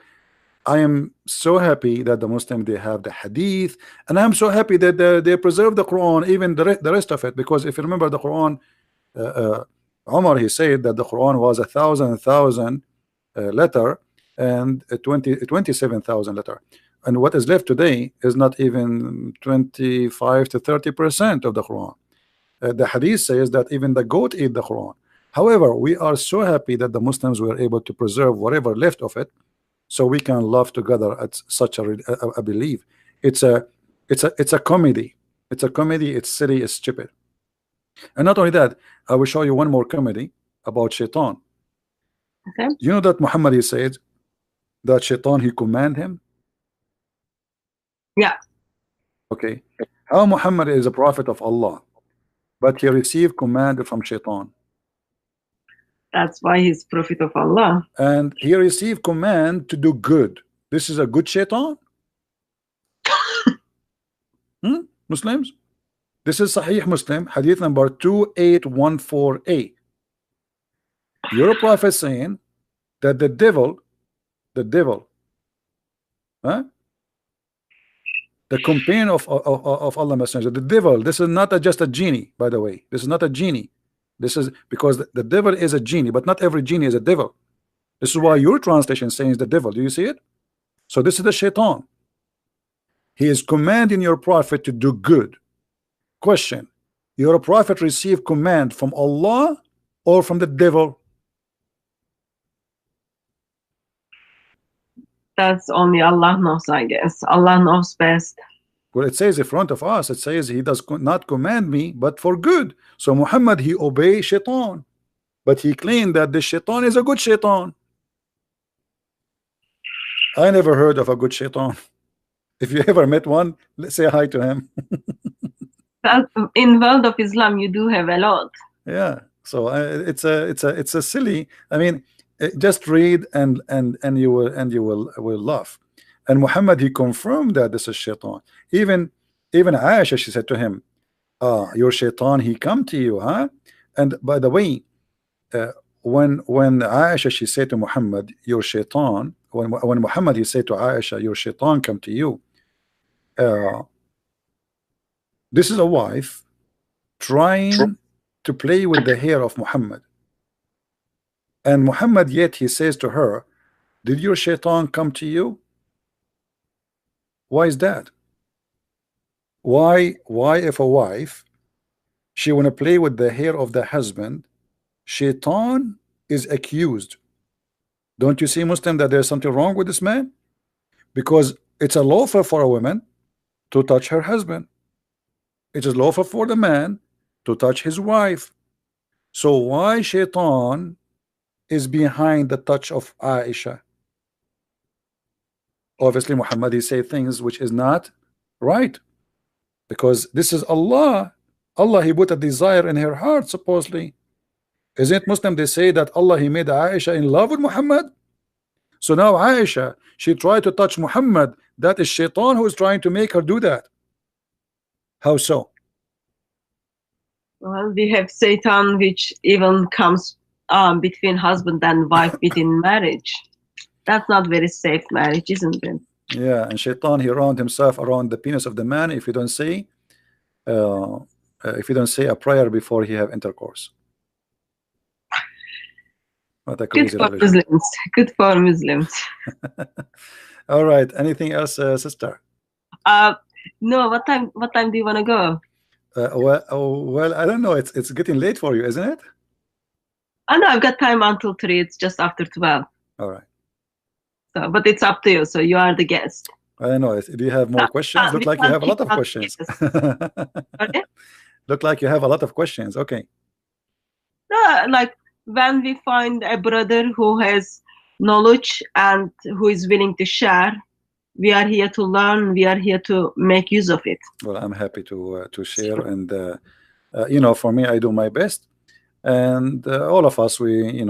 I am so happy that the Muslim they have the hadith, and I'm so happy that they preserve the Quran, even the rest of it, because if you remember the Quran, Omar he said that the Quran was 1,000 letter and 27,000 letter. and what is left today is not even 25 to 30% of the Quran. The hadith says that even the goat ate the Quran. However, we are so happy that the Muslims were able to preserve whatever left of it, so we can love together at such a belief. It's a comedy. It's a comedy. It's silly. It's stupid. And not only that, I will show you one more comedy about Shaitan. Okay. You know that Muhammad, he said that Shaitan, he command him. Yeah. Okay. How Muhammad is a prophet of Allah, but he received command from Shaitan. That's why he's prophet of Allah. And he received command to do good. This is a good Shaitan? Muslims? This is Sahih Muslim, hadith number 2814a. Your prophet saying that the devil, huh? The companion of Allah Messenger, the devil, this is not just a genie, by the way. This is not a genie. This is because the devil is a genie, but not every genie is a devil. This is why your translation saying the devil. Do you see it? So this is the Shaitan. He is commanding your prophet to do good. Question: your prophet received command from Allah or from the devil? That's only Allah knows, I guess. Allah knows best. Well, it says in front of us, it says he does not command me but for good. So Muhammad, he obeyed Shaitan, but he claimed that the Shaitan is a good Shaitan. I never heard of a good Shaitan. If you ever met one, let's say hi to him. That, in world of Islam, you do have a lot. Yeah. So it's a silly. I mean, just read and you will laugh. And Muhammad, he confirmed that this is Shaitan. Even Aisha, she said to him, your Shaitan, he come to you, huh? And by the way, when Aisha, she said to Muhammad, your Shaitan, when Muhammad, he said to Aisha, your Shaitan come to you, this is a wife trying to play with the hair of Muhammad. And Muhammad, yet he says to her, did your Shaitan come to you? Why is that? Why if a wife, she want to play with the hair of the husband, Shaitan is accused? Don't you see, Muslim, that there's something wrong with this man? Because it's a lawful for a woman to touch her husband. It is lawful for the man to touch his wife. So why Shaitan is behind the touch of Aisha? Obviously Muhammad, he say things which is not right, because this is Allah. Allah, he put a desire in her heart, supposedly. Isn't it Muslim, they say that Allah, he made Aisha in love with Muhammad? So now Aisha, she tried to touch Muhammad. That is Shaitan who is trying to make her do that. How so? Well, we have Satan, which even comes between husband and wife within marriage. That's not very safe marriage, isn't it? Yeah, and Shaitan, he round himself around the penis of the man if you don't say a prayer before he have intercourse. What a crazy Good for religion. Muslims. Good for Muslims. All right. Anything else, sister? No. What time do you want to go? Well, I don't know. It's getting late for you, isn't it? Oh no, I've got time until 3. It's just after 12. All right. So, but it's up to you. So you are the guest. I don't know. Do you have more questions? Look like you have a lot of questions. Okay. Look like you have a lot of questions. Okay. No, like when we find a brother who has knowledge and who is willing to share, we are here to learn. We are here to make use of it. Well, I'm happy to share, and for me, I do my best, and all of us, we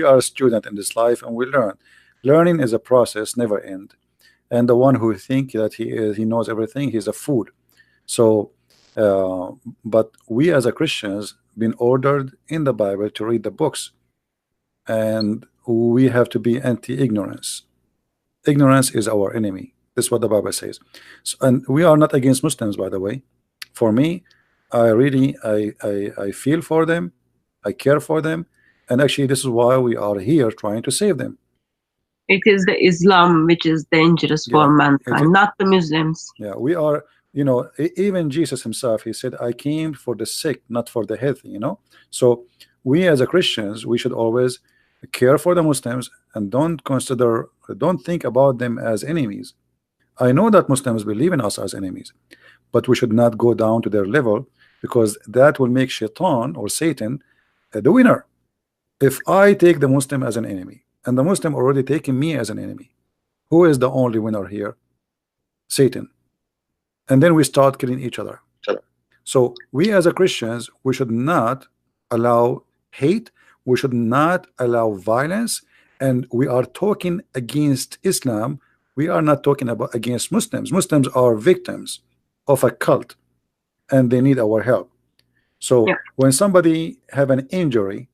are a student in this life, and we learn. Learning is a process, never end. And the one who think that he knows everything, he's a fool. So, but we as a Christians been ordered in the Bible to read the books, and we have to be anti-ignorance. Ignorance is our enemy. That's what the Bible says. So, and we are not against Muslims, by the way. For me, I really I feel for them, I care for them, and actually this is why we are here trying to save them. It is the Islam which is dangerous for Yeah, mankind, not the Muslims. yeah, we are, you know, even Jesus himself, he said, I came for the sick, not for the healthy, you know. So we as a Christians, we should always care for the Muslims and don't think about them as enemies. I know that Muslims believe in us as enemies, but we should not go down to their level, because that will make Shaitan or Satan the winner. If I take the Muslim as an enemy and the Muslim already taking me as an enemy, who is the only winner here? Satan. And then we start killing each other. So we as a Christians, we should not allow hate, we should not allow violence, and we are talking against Islam. We are not talking about against Muslims. Muslims are victims of a cult and they need our help. So Yeah. when somebody have an injury,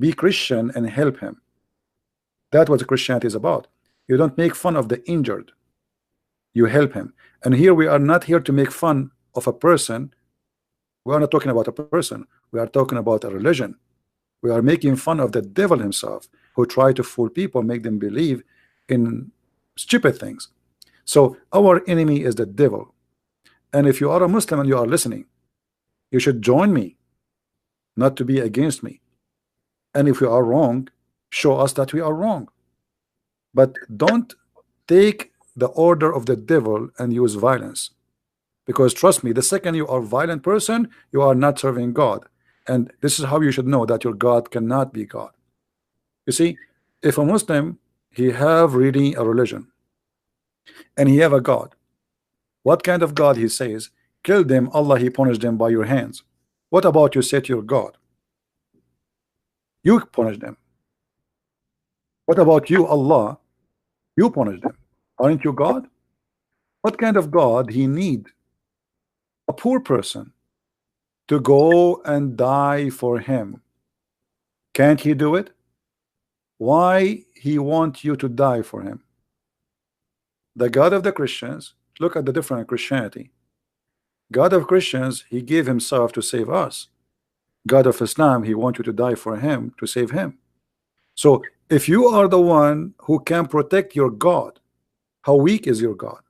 be Christian and help him. That's what Christianity is about. You don't make fun of the injured, you help him. And here we are not here to make fun of a person. We are not talking about a person, we are talking about a religion. We are making fun of the devil himself, who try to fool people, make them believe in stupid things. So our enemy is the devil. And if you are a Muslim and you are listening, you should join me, not to be against me. And if we are wrong, show us that we are wrong. But don't take the order of the devil and use violence. Because trust me, the second you are a violent person, you are not serving God. And this is how you should know that your God cannot be God. You see, if a Muslim, he have really a religion and he have a God, what kind of God he says? Kill them, Allah, he punished them by your hands. What about you say to your God? You punish them. What about you, Allah? You punish them. Aren't you God? What kind of God he need a poor person to go and die for him? Can't he do it? Why he want you to die for him? The God of the Christians, look at the different Christianity. God of Christians, he gave himself to save us. God of Islam, he wants you to die for him to save him. So if you are the one who can protect your God, how weak is your God?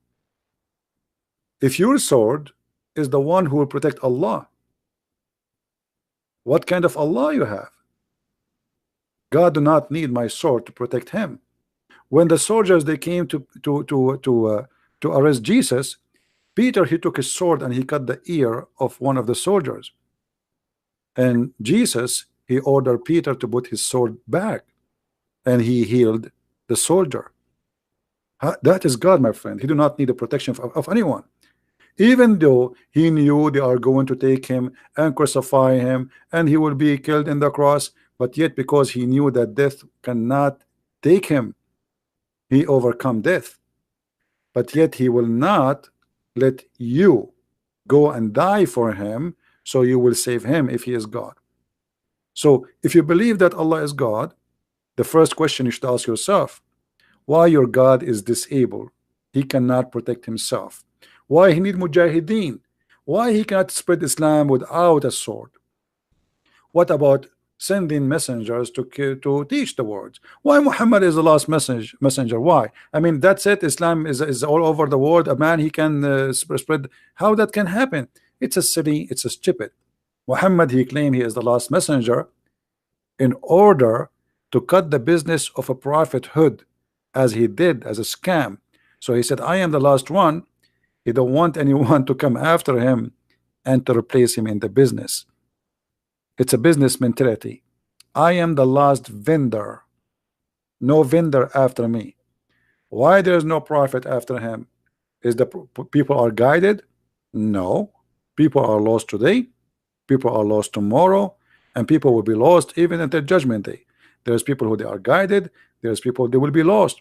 If your sword is the one who will protect Allah, what kind of Allah you have? God do not need my sword to protect him. When the soldiers they came to arrest Jesus, Peter, he took his sword and he cut the ear of one of the soldiers. And Jesus, he ordered Peter to put his sword back, and he healed the soldier. That is God, my friend. He do not need the protection of anyone. Even though he knew they are going to take him and crucify him and he will be killed in the cross, but yet because he knew that death cannot take him, he overcome death. But yet he will not let you go and die for him, so you will save him if he is God. So if you believe that Allah is God, the first question you should ask yourself, why your God is disabled? He cannot protect himself. Why he need mujahideen? Why he cannot spread Islam without a sword? What about sending messengers to teach the words? Why Muhammad is the last messenger? Why? I mean, that's it. Islam is all over the world. A man he can spread. How that can happen? It's a silly. It's a stupid. Muhammad, he claimed he is the last messenger in order to cut the business of a prophethood, as he did as a scam. So he said, I am the last one. He don't want anyone to come after him and to replace him in the business. It's a business mentality. I am the last vendor. No vendor after me. Why there is no prophet after him? Is the people are guided? No. People are lost today. People are lost tomorrow. And people will be lost even at the judgment day. There's people who they are guided. There's people they will be lost.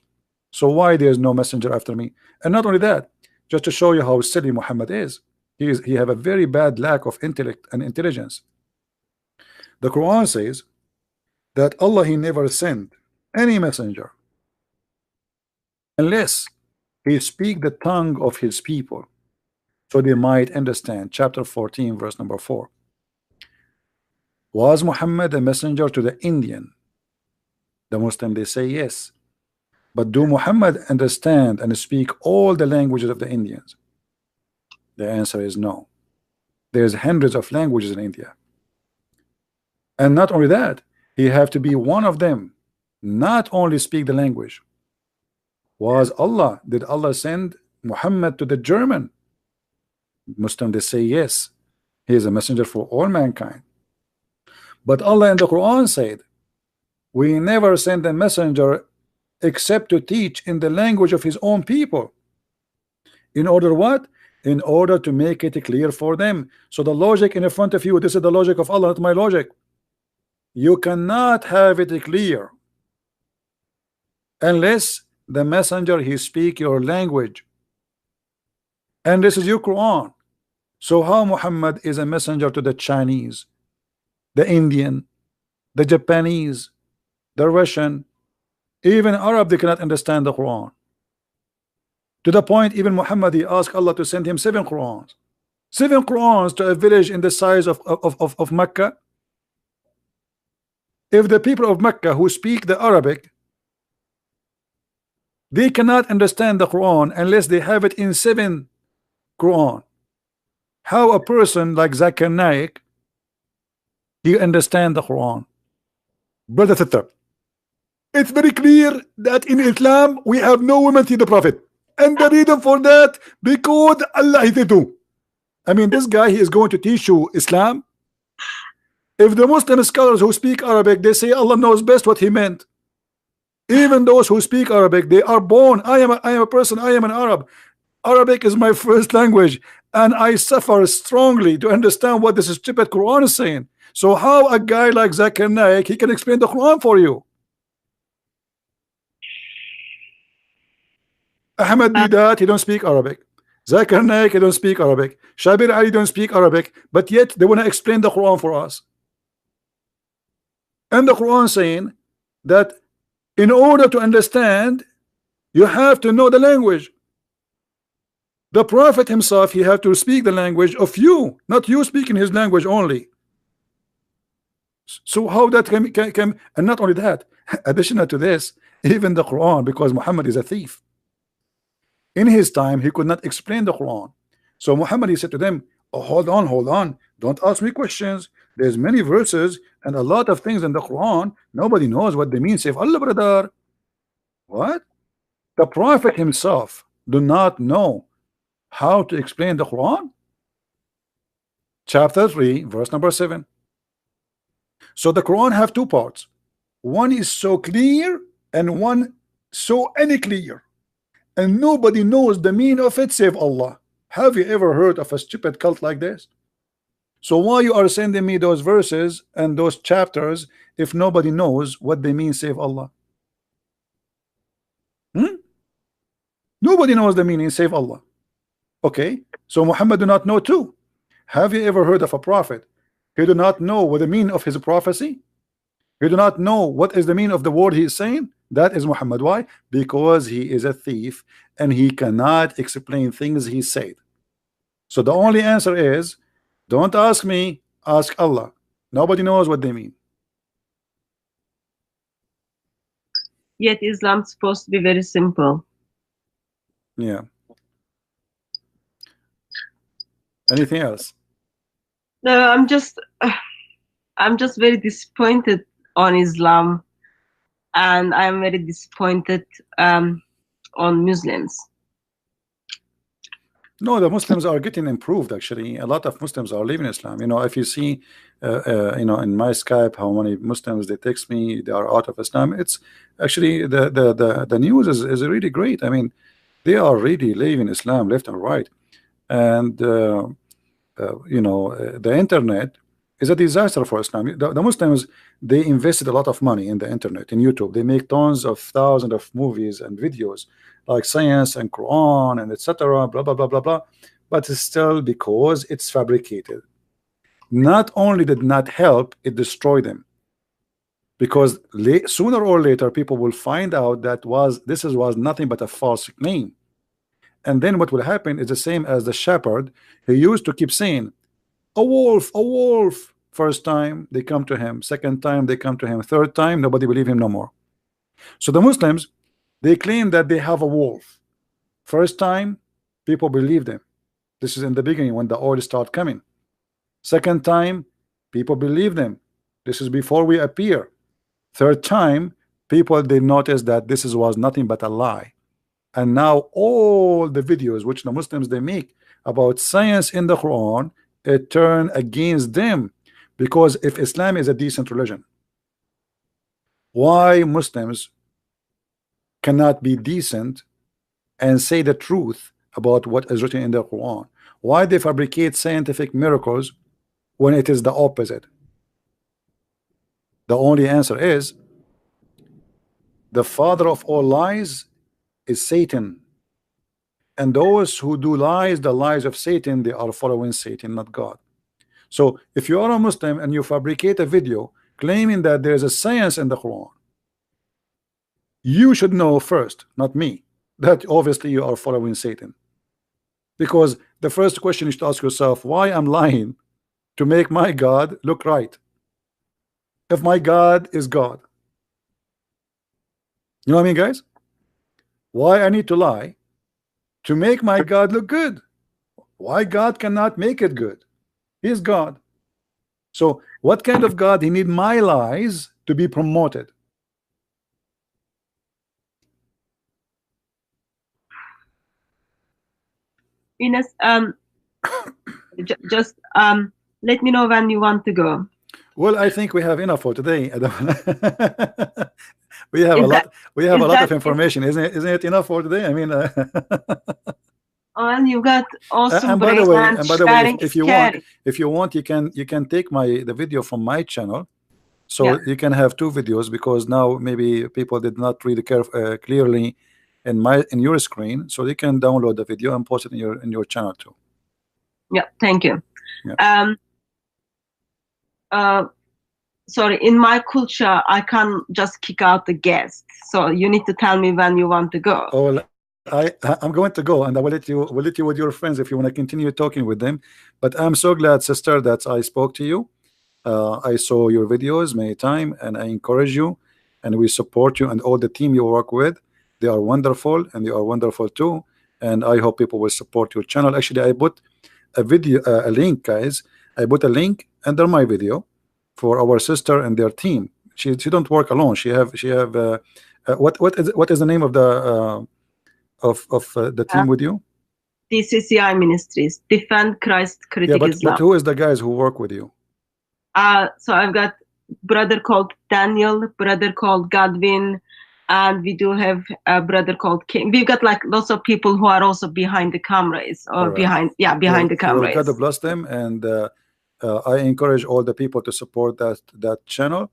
So why there's no messenger after me? And not only that, just to show you how silly Muhammad is, he have a very bad lack of intellect and intelligence. The Quran says that Allah, he never sent any messenger unless he speak the tongue of his people so they might understand. Chapter 14 verse number 4. Was Muhammad a messenger to the Indian? The Muslim, they say yes. But do Muhammad understand and speak all the languages of the Indians? The answer is no. There's hundreds of languages in India. And not only that, he have to be one of them, not only speak the language. Did Allah send Muhammad to the German? Muslim, they say yes. He is a messenger for all mankind. But Allah in the Quran said, we never send a messenger except to teach in the language of his own people. In order what? In order to make it clear for them. So the logic in front of you, this is the logic of Allah, not my logic. You cannot have it clear unless the messenger he speak your language. And this is your Quran. So how Muhammad is a messenger to the Chinese, the Indian, the Japanese, the Russian, even Arab, they cannot understand the Quran. To the point even Muhammad, he asked Allah to send him 7 Qurans. 7 Qurans to a village in the size of Mecca. If the people of Mecca who speak the Arabic, they cannot understand the Quran unless they have it in 7 Quran. How a person like Zakir Naik, he understand the Quran? Brother Thatab, it's very clear that in Islam we have no women see the Prophet, and the reason for that because Allah is do. I mean, this guy, he is going to teach you Islam. If the Muslim scholars who speak Arabic, they say Allah knows best what he meant. Even those who speak Arabic, they are born. I am a person, I am an Arab. Arabic is my first language, and I suffer strongly to understand what this stupid Quran is saying. So how a guy like Zakir Naik, he can explain the Quran for you? Ahmed Didat, he don't speak Arabic. Zakir Naik, he don't speak Arabic. Shabir Ali don't speak Arabic, but yet they want to explain the Quran for us. And the Quran saying that in order to understand, you have to know the language. The Prophet himself, he had to speak the language of you, not you speaking his language only. So how that can and not only that, additional to this, even the Quran, because Muhammad is a thief. In his time, he could not explain the Quran. So Muhammad, he said to them, oh, hold on, don't ask me questions. There's many verses and a lot of things in the Quran. Nobody knows what they mean. Say, Allah, brother. What? The Prophet himself do not know how to explain the Quran? Chapter 3, verse number 7. So the Quran have 2 parts. One is so clear and one so unclear. And nobody knows the meaning of it save Allah. Have you ever heard of a stupid cult like this? So why you are sending me those verses and those chapters if nobody knows what they mean save Allah? Nobody knows the meaning save Allah. Okay, so Muhammad do not know too. Have you ever heard of a prophet? He do not know what the meaning of his prophecy. He do not know what is the meaning of the word he is saying. That is Muhammad. Why? Because he is a thief and he cannot explain things he said. So the only answer is, don't ask me, ask Allah. Nobody knows what they mean. Yet Islam is supposed to be very simple. Yeah. Anything else? No, I'm just very disappointed on Islam, and I'm very disappointed on Muslims. No, the Muslims are getting improved. Actually, a lot of Muslims are leaving Islam. You know, if you see, you know, in my Skype, how many Muslims they text me, they are out of Islam. It's actually the news is really great. I mean, they are really leaving Islam left and right, and you know, the internet is a disaster for Islam. The Muslims, they invested a lot of money in the internet, in YouTube. They make tons of thousands of movies and videos like science and Quran and etc. Blah blah blah blah blah. But it's still because it's fabricated. Not only did not help, it destroyed them. Because sooner or later, people will find out that this was nothing but a false claim. And then what will happen is the same as the shepherd. He used to keep saying, a wolf, a wolf. First time they come to him, second time they come to him, third time nobody believe him no more. So the Muslims, They claim that they have a wolf. First time, people believe them. This is in the beginning when the oil start coming. Second time, people believe them. This is before we appear. Third time, people they notice that this was nothing but a lie. And now all the videos which the Muslims they make about science in the Quran, it turn against them. Because if Islam is a decent religion, why Muslims cannot be decent and say the truth about what is written in the Quran? Why they fabricate scientific miracles when it is the opposite? The only answer is the father of all lies is Satan, and those who do lies, the lies of Satan, they are following Satan, not God. So if you are a Muslim and you fabricate a video claiming that there is a science in the Quran, you should know first, not me, that obviously you are following Satan. Because the first question you should ask yourself, why I'm lying to make my God look right? If my God is God, you know what I mean, guys? Why I need to lie to make my God look good? Why God cannot make it good? He's God. So what kind of God he need my lies to be promoted? Ines, just let me know when you want to go. Well, I think we have enough for today. We have Is a that- lot. We have a lot of that- information, isn't it? Isn't it enough for today? I mean, and you got awesome and by brain the way, and and by the way, sharing if is you want, caring. you can take the video from my channel, so Yeah. you can have two videos, because now maybe people did not read clearly in your screen, so you can download the video and post it in your channel too. Yeah, thank you. Yeah. Sorry, in my culture, I can't just kick out the guests. So you need to tell me when you want to go. Oh, well, I'm going to go, and I will let you with your friends if you want to continue talking with them. But I'm so glad, sister, that I spoke to you. I saw your videos many times, and I encourage you, and we support you and all the team you work with. They are wonderful, and you are wonderful too. And I hope people will support your channel. Actually, I put a video, a link, guys. I put a link under my video for our sister and their team. She don't work alone. She have what is the name of the the team with you? DCCI Ministries, Defend Christ, Critic Yeah, Islam. but who is the guys who work with you? So I've got brother called Daniel, brother called Godwin, and we do have a brother called King. We've got like lots of people who are also behind the cameras or behind the cameras. God bless them, and I encourage all the people to support that channel.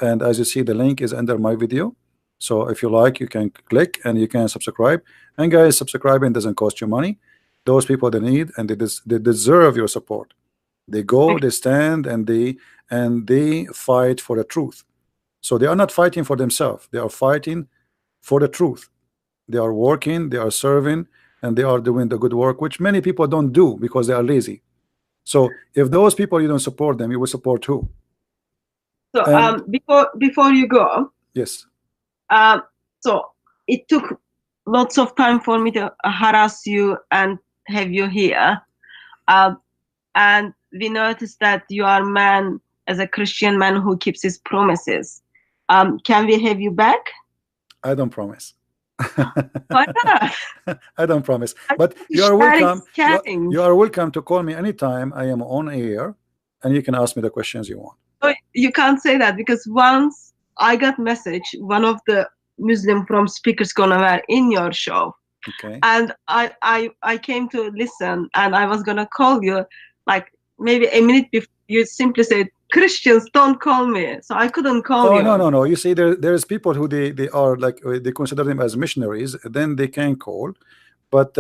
And as you see, the link is under my video. So if you like, you can click and you can subscribe. And guys, subscribing doesn't cost you money. Those people they need and they deserve your support. They go, they stand, and they fight for the truth. So they are not fighting for themselves. They are fighting for the truth. They are working, they are serving, and they are doing the good work, which many people don't do because they are lazy. So if those people you don't support them, you will support who? So before you go, yes. So it took lots of time for me to harass you and have you here, and we noticed that you are a man, as a Christian man who keeps his promises. Can we have you back? I don't promise. Why not? I don't promise, but you are welcome. You are welcome to call me anytime I am on air, and you can ask me the questions you want. So you can't say that, because once I got message, one of the Muslim from Speakers Gonna Wear in your show, okay, and I came to listen, and I was gonna call you like maybe a minute before. You simply said, Christians don't call me, so I couldn't call you. No. You see, there's people who they are like, they consider them as missionaries, then they can call, but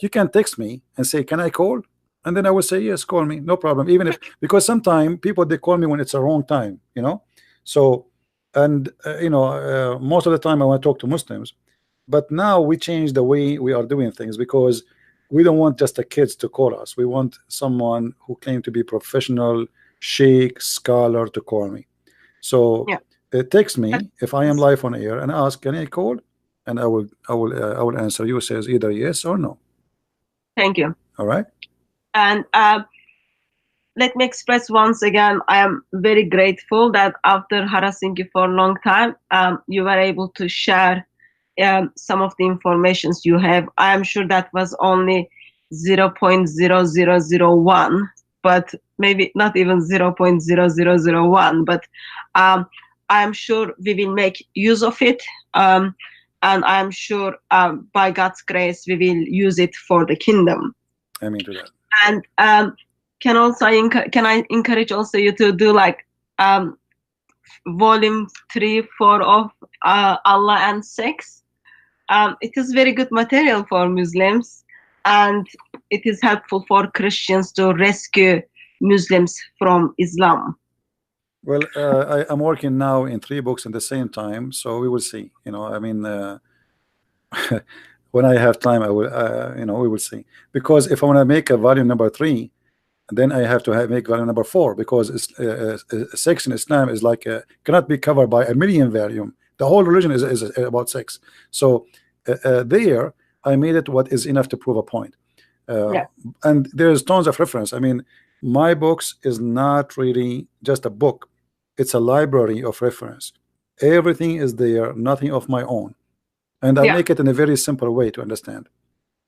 you can text me and say, can I call? And then I will say, yes, call me, no problem. Even if, because sometimes people they call me when it's a wrong time, you know. So, and most of the time I want to talk to Muslims, but now we change the way we are doing things, because we don't want just the kids to call us. We want someone who claim to be professional, sheikh, scholar to call me. So text me if I am live on air and ask, can I call? and I will answer you says either yes or no. Thank you. All right. And let me express once again, I am very grateful that after harassing you for a long time, you were able to share some of the informations you have. I am sure that was only 0.0001, but maybe not even 0.0001, but I am sure we will make use of it. And I am sure by God's grace, we will use it for the kingdom. Amen to that. And can I encourage also you to do like volume 3, 4 of Allah and Sex. It is very good material for Muslims, and it is helpful for Christians to rescue Muslims from Islam. Well, I'm working now in 3 books at the same time, so we will see. I mean, when I have time, I will. We will see. Because if I want to make a volume number 3, then I have to make volume number 4, because sex in Islam is like cannot be covered by a million volume. The whole religion is about sex. So there, I made it what is enough to prove a point. Yeah. And there's tons of reference. I mean, my books is not really just a book. It's a library of reference. Everything is there, nothing of my own. And I make it in a very simple way to understand.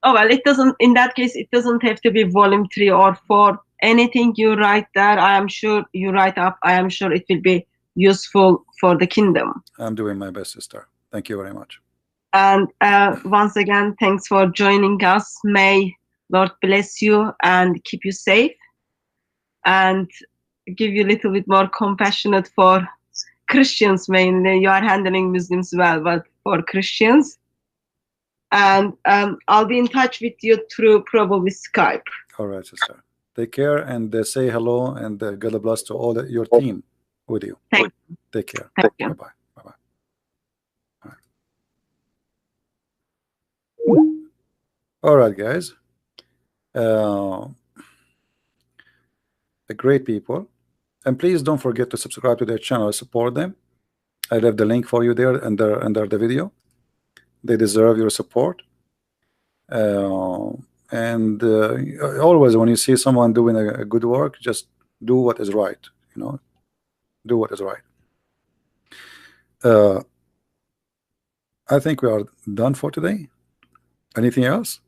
Oh, well, it doesn't, in that case, it doesn't have to be volume 3 or 4. Anything you write there, I am sure you write up, I am sure it will be useful for the kingdom. I'm doing my best, sister. Thank you very much. And once again, thanks for joining us. May Lord bless you and keep you safe, and give you a little bit more compassionate for Christians mainly. You are handling Muslims well, but for Christians. And I'll be in touch with you through probably Skype. All right, sister. Take care, and say hello, and God bless to all your team with you. Thank you. Take care. Thank you. Bye-bye. Bye-bye. All right, guys. Great people, and please don't forget to subscribe to their channel. Support them. I left the link for you there under the video. They deserve your support. And always, when you see someone doing a good work, just do what is right. Do what is right. I think we are done for today. Anything else?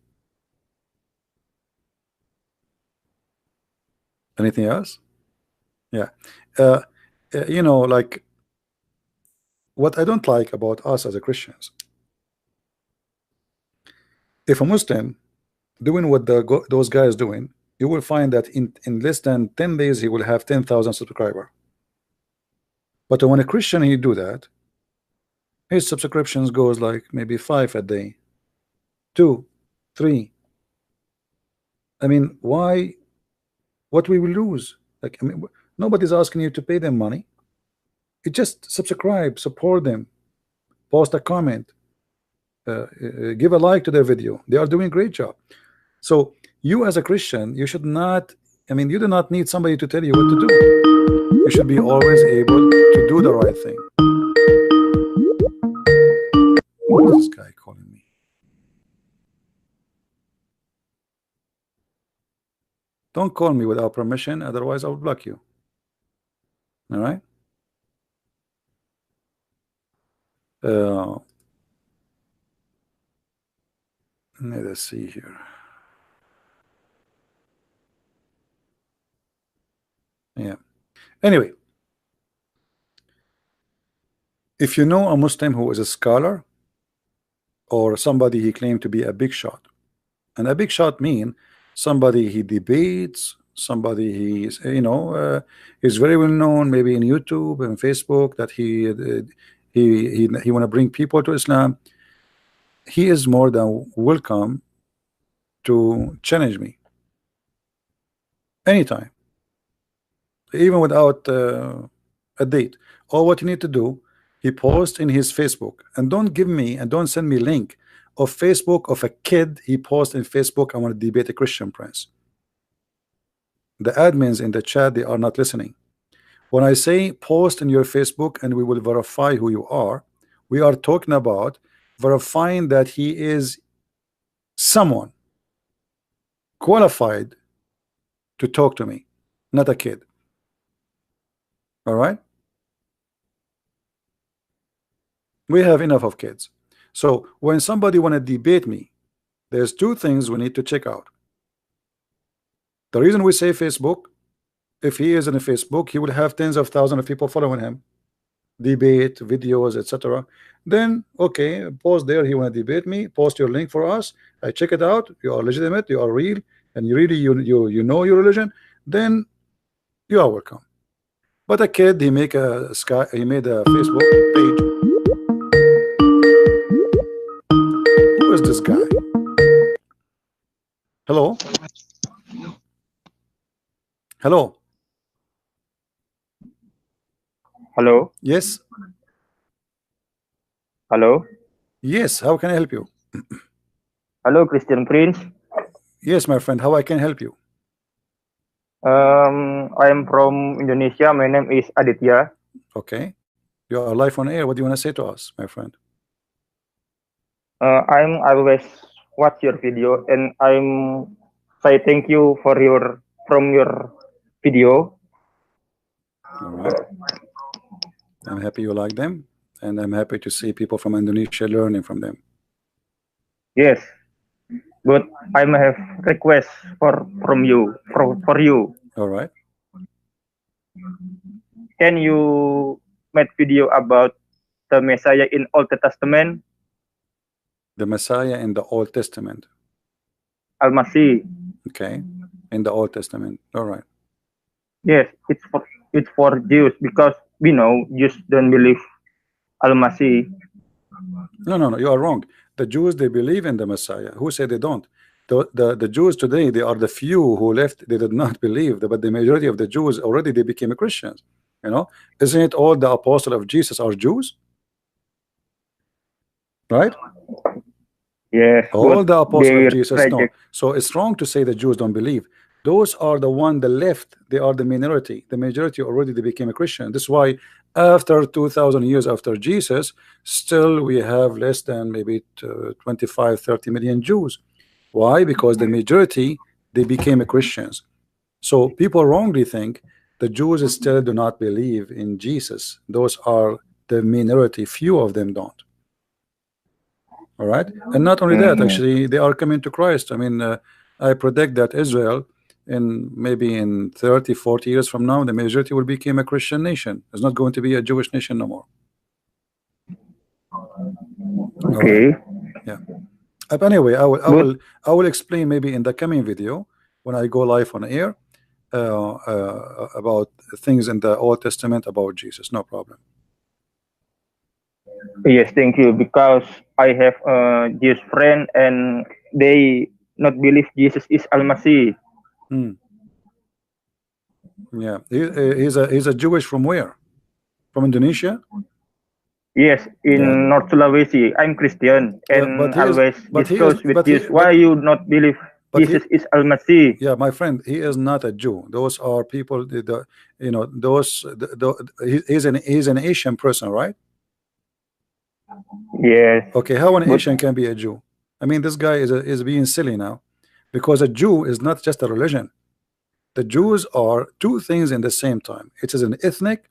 Anything else? Yeah. Like, what I don't like about us as a Christians, if a Muslim doing what those guys doing, you will find that in less than 10 days he will have 10,000 subscribers. But when a Christian he do that, his subscriptions goes like maybe 5 a day, 2, 3. I mean, why? What we will lose? Like, I mean, nobody's asking you to pay them money. You just subscribe, support them, post a comment, give a like to their video. They are doing a great job. So you as a Christian, you should not, I mean, you do not need somebody to tell you what to do. You should be always able to do the right thing. What is this guy calling me? Don't call me without permission, otherwise I'll block you. All right? Let us see here. Yeah. Anyway, if you know a Muslim who is a scholar or somebody he claimed to be a big shot, and a big shot mean somebody he debates, somebody he's is very well known, maybe in YouTube and Facebook, that he want to bring people to Islam, he is more than welcome to challenge me anytime, even without a date. All what you need to do, he posts in his Facebook, and don't give me and don't send me link of Facebook of a kid he posts in Facebook, I want to debate a Christian prince. The admins in the chat, they are not listening. When I say post in your Facebook and we will verify who you are, we are talking about verifying that he is someone qualified to talk to me, not a kid. All right, we have enough of kids. So when somebody want to debate me, there's two things we need to check out. The reason we say Facebook, if he is in a Facebook, he will have tens of thousands of people following him, debate videos, etc. Then okay, post there, he want to debate me, post your link for us, I check it out, you are legitimate, you are real, and you really you know your religion, then you are welcome. But a kid, he made a Facebook page. Who is this guy? Hello? Hello? Hello? Yes? Hello? Yes, how can I help you? Hello, Christian Prince. Yes, my friend, how I can help you? I am from Indonesia. My name is Aditya. Okay. You are live on air. What do you want to say to us, my friend? I'm always watch your video, and I'm say thank you for your video. All right. I'm happy you like them, and I'm happy to see people from Indonesia learning from them. Yes, but I may have request from you for you. All right. Can you make video about the Messiah in Old Testament? The Messiah in the Old Testament. Al-Masih. Okay. In the Old Testament. All right. Yes, it's for Jews, because we know Jews don't believe Al-Masih. No, you are wrong. The Jews, they believe in the Messiah. Who said they don't? The Jews today, they are the few who left, they did not believe, but the majority of the Jews already, they became Christians. You know, isn't it all the apostles of Jesus are Jews? Right? Yes, all the apostles of Jesus, no. reject. So it's wrong to say the Jews don't believe. Those are the one, the left, they are the minority. The majority already, they became a Christian. This is why after 2,000 years after Jesus, still we have less than maybe 25-30 million Jews. Why? Because the majority, they became Christians. So people wrongly think the Jews still do not believe in Jesus. Those are the minority. Few of them don't. All right, and not only that, actually, they are coming to Christ. I mean, I predict that Israel, in maybe in 30-40 years from now, the majority will become a Christian nation. It's not going to be a Jewish nation no more. Okay. Right. Yeah. But anyway, I will explain maybe in the coming video when I go live on air about things in the Old Testament about Jesus. No problem. Yes, thank you. Because I have a Jewish friend, and they not believe Jesus is Al-Masih. Yeah, he's a Jewish from where? From Indonesia? Yes, in North Sulawesi. I'm Christian, and always discuss with Jesus. Why you not believe Jesus is Al-Masih? Yeah, my friend, he is not a Jew. Those are people. You know, he's an Asian person, right? Yes. Okay, how an Asian can be a Jew? I mean, this guy is being silly now, because a Jew is not just a religion. The Jews are two things in the same time. It is an ethnic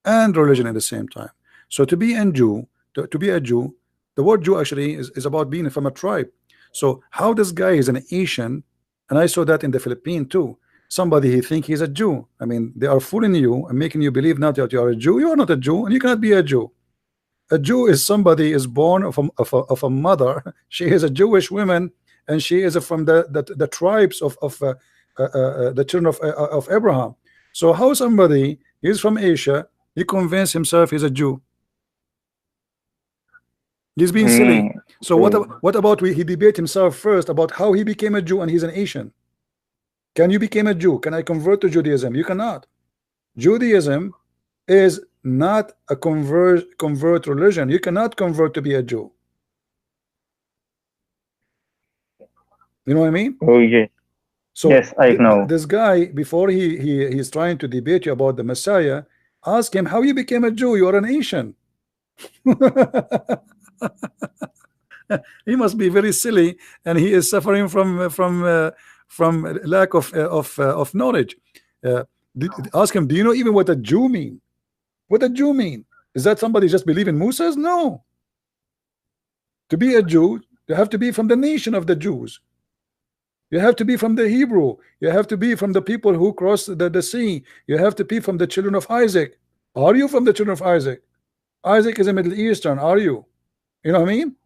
and religion at the same time. So to be a Jew, to be a Jew, the word Jew actually is about being from a tribe. So how this guy is an Asian, and I saw that in the Philippines too. Somebody, he think he's a Jew. I mean, they are fooling you and making you believe now that you are a Jew. You are not a Jew, and you cannot be a Jew. A Jew is somebody is born of a mother. She is a Jewish woman, and she is from the tribes of the children of Abraham. So how somebody is from Asia, he convinced himself he's a Jew? He's being silly. So what about he debate himself first about how he became a Jew and he's an Asian? Can you become a Jew? Can I convert to Judaism? You cannot. Judaism is not a convert religion. You cannot convert to be a Jew. You know what I mean? Oh yeah. So yes, I know. This guy, before he's trying to debate you about the Messiah, ask him how you became a Jew. You are an Asian. He must be very silly, and he is suffering from lack of knowledge. Ask him, do you know even what a Jew mean? What a Jew mean? Is that somebody just believe in Moses? No. To be a Jew, you have to be from the nation of the Jews. You have to be from the Hebrew. You have to be from the people who crossed the sea. You have to be from the children of Isaac. Are you from the children of Isaac? Isaac is a Middle Eastern. Are you? You know what I mean?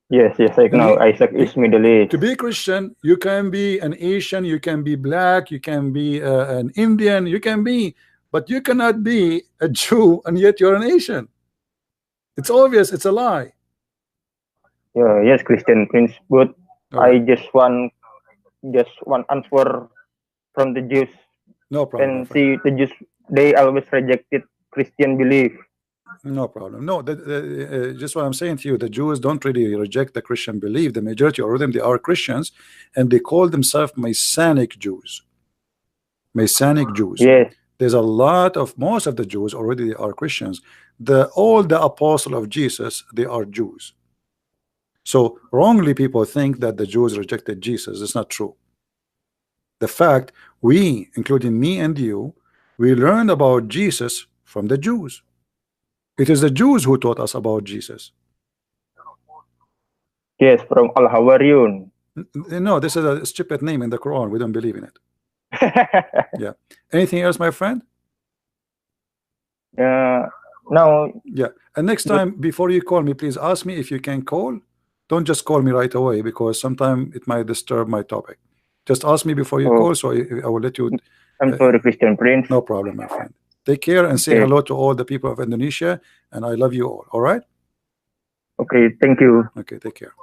Yes, I know. Isaac is Middle East. To be a Christian, you can be an Asian, you can be black, you can be an Indian, you can be, but you cannot be a Jew and yet you're an Asian. It's obvious. It's a lie. Yeah, yes, Christian Prince. But I just want answer from the Jews. No problem. And see, the Jews, they always rejected Christian belief. No problem. No, just what I'm saying to you, the Jews don't really reject the Christian belief. The majority of them, they are Christians, and they call themselves Messianic Jews. Messianic Jews. Yes. There's a lot of, most of the Jews already are Christians. All the apostles of Jesus, they are Jews. So wrongly people think that the Jews rejected Jesus. It's not true. The fact we, including me and you, we learned about Jesus from the Jews. It is the Jews who taught us about Jesus. Yes, from Al-Hawariyun. No, this is a stupid name in the Quran. We don't believe in it. Yeah. Anything else, my friend? No. Yeah. And next time, before you call me, please ask me if you can call. Don't just call me right away, because sometimes it might disturb my topic. Just ask me before you call, so I will let you. I'm sorry, Christian Prince. No problem, my friend. Take care and say hello to all the people of Indonesia, and I love you all. All right? Okay, thank you. Okay, take care.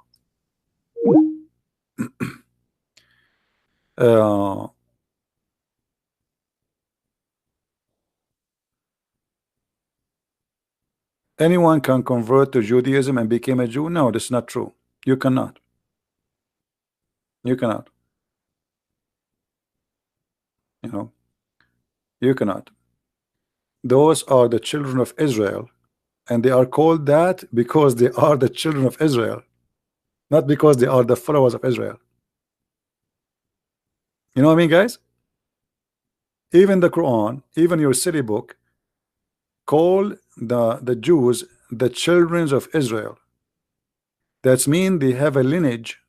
Anyone can convert to Judaism and become a Jew? No, this is not true. You cannot. You cannot. You know, you cannot. Those are the children of Israel, and they are called that because they are the children of Israel, not because they are the followers of Israel. You know what I mean, guys? Even the Quran, even your city book, call the Jews the children of Israel. That means they have a lineage.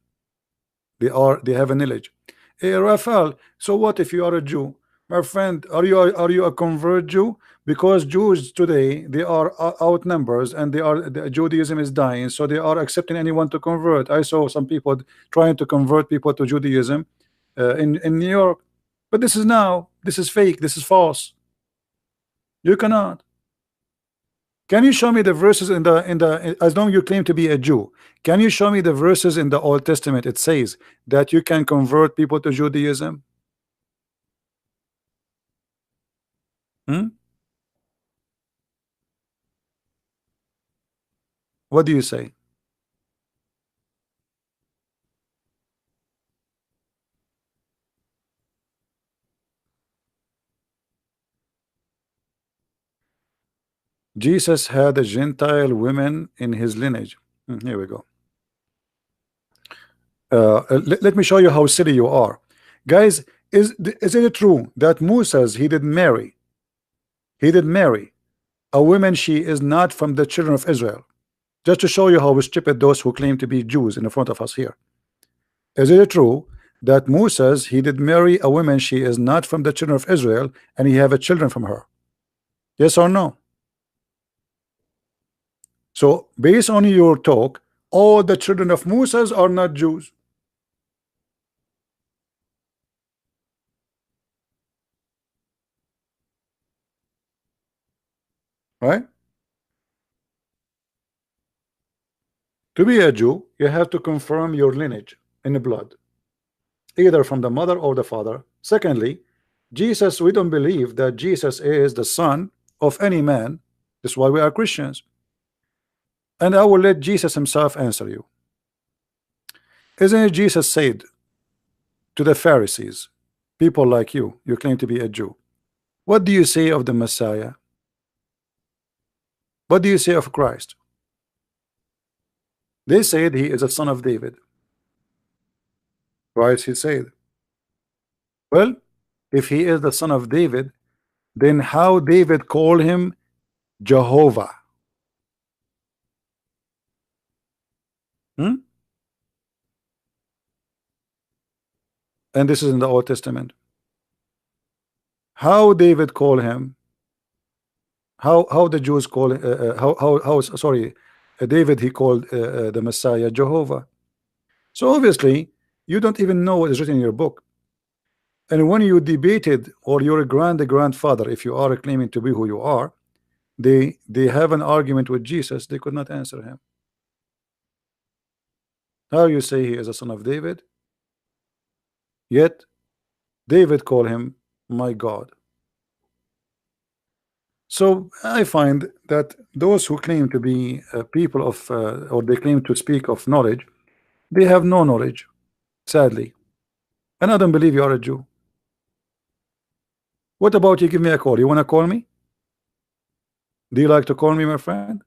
They have a lineage. Hey, Raphael, so what if you are a Jew? My friend, are you a convert Jew? Because Jews today, they are outnumbers, and Judaism is dying, so they are accepting anyone to convert. I saw some people trying to convert people to Judaism in New York, but this is fake, this is false. You cannot. Can you show me the verses in the as long you claim to be a Jew? Can you show me the verses in the Old Testament it says that you can convert people to Judaism? What do you say? Jesus had a Gentile women in his lineage. Here we go. Let me show you how silly you are, guys. Is it true that Moses he did marry a woman she is not from the children of Israel? Just to show you how stupid those who claim to be Jews in front of us here. Is it true that Moses he did marry a woman she is not from the children of Israel, and he have a children from her? Yes or no? So based on your talk, all the children of Moses are not Jews. Right? To be a Jew, you have to confirm your lineage in the blood, either from the mother or the father. Secondly, Jesus, we don't believe that Jesus is the son of any man. That's why we are Christians. And I will let Jesus himself answer you. Isn't it Jesus said to the Pharisees, people like you claim to be a Jew, what do you say of the Messiah? What do you say of Christ? They said he is a son of David. Right? He said, well, if he is the son of David, then how David called him Jehovah? Hmm? And this is in the Old Testament. How David called him? How the Jews call how sorry, David, he called the Messiah Jehovah. So obviously you don't even know what is written in your book. And when you debated, or your grandfather, if you are claiming to be who you are, they have an argument with Jesus, they could not answer him. How you say he is a son of David, yet David called him my God? So I find that those who claim to be people of or they claim to speak of knowledge, they have no knowledge, sadly. And I don't believe you are a Jew. What about you give me a call? You want to call me? Do you like to call me, my friend?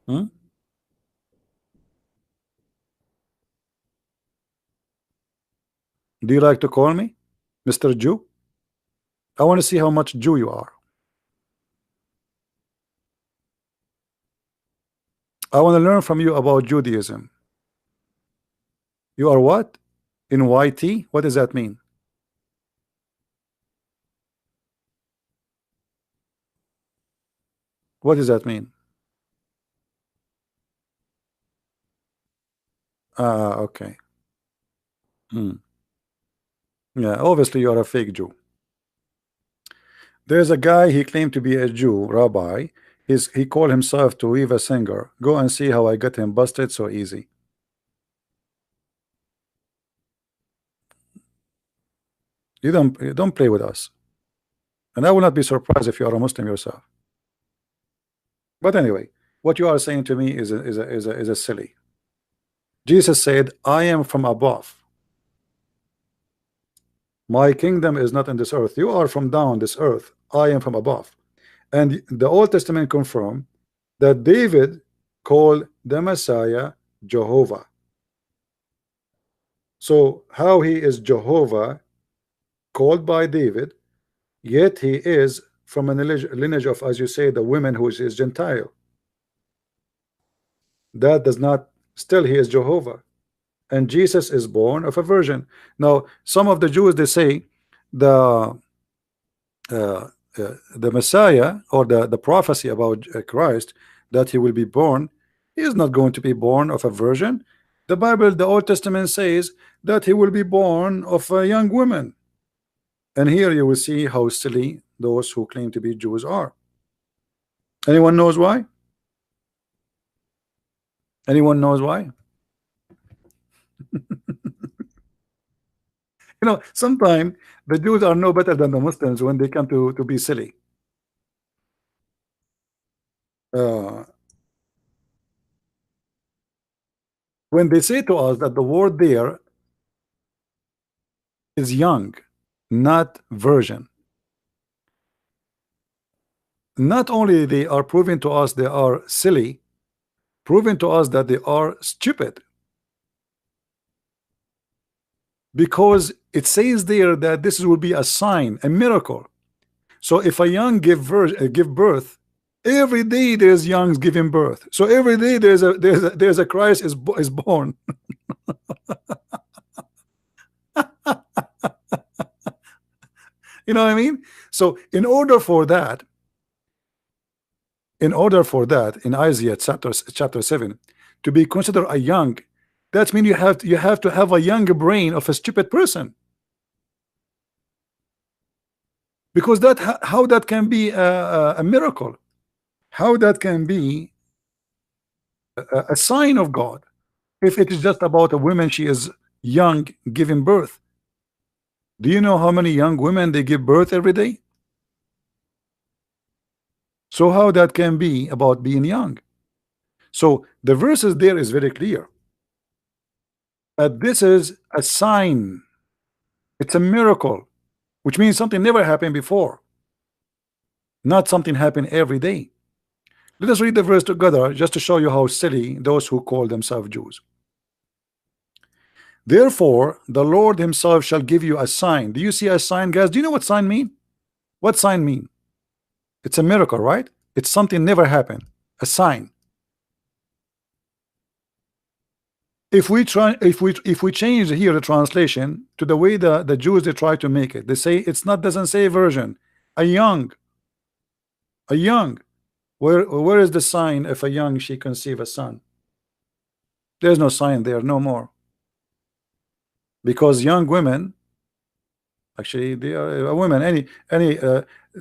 Hmm? Do you like to call me Mr. Jew? I want to see how much Jew you are. I want to learn from you about Judaism. You are what? In YT? What does that mean? What does that mean? Okay. Yeah, obviously you are a fake Jew. There's a guy, he claimed to be a Jew, rabbi. He called himself to a singer. Go and see how I got him busted so easy. You don't play with us. And I will not be surprised if you are a Muslim yourself. But anyway, what you are saying to me is a silly. Jesus said, I am from above. My kingdom is not in this earth. You are from down this earth. I am from above. And the Old Testament confirm that David called the Messiah Jehovah. So how he is Jehovah called by David, yet he is from a lineage of, as you say, the women who is Gentile. That does not, still he is Jehovah. And Jesus is born of a virgin. Now some of the Jews, they say the Messiah, or the prophecy about Christ, that he will be born, he is not going to be born of a virgin. The Bible, the Old Testament says that he will be born of a young woman. And here you will see how silly those who claim to be Jews are. Anyone knows why? Anyone knows why? You know, sometimes the Jews are no better than the Muslims when they come to be silly. When they say to us that the word there is young, not virgin, not only they are proving to us they are silly, proving to us that they are stupid, because it says there that this will be a sign, a miracle. So if a young give birth, every day there's youngs giving birth. So every day there's a Christ is born. You know what I mean? So in order for that, in Isaiah chapter 7 to be considered a young, that means you have to have a younger brain of a stupid person, because that how that can be a miracle, how that can be a sign of God, if it is just about a woman, she is young giving birth. Do you know how many young women they give birth every day? So how that can be about being young? So the verses there is very clear. But this is a sign. It's a miracle, which means something never happened before, not something happened every day. Let us read the verse together just to show you how silly those who call themselves Jews. Therefore, the Lord himself shall give you a sign. Do you see a sign, guys? Do you know what sign mean? What sign mean? It's a miracle, right? It's something never happened. A sign. If we change here the translation to the way the Jews they try to make it, they say it's not, doesn't say virgin, a young. Where is the sign if a young she conceive a son? There's no sign there, no more. Because young women, actually they are women,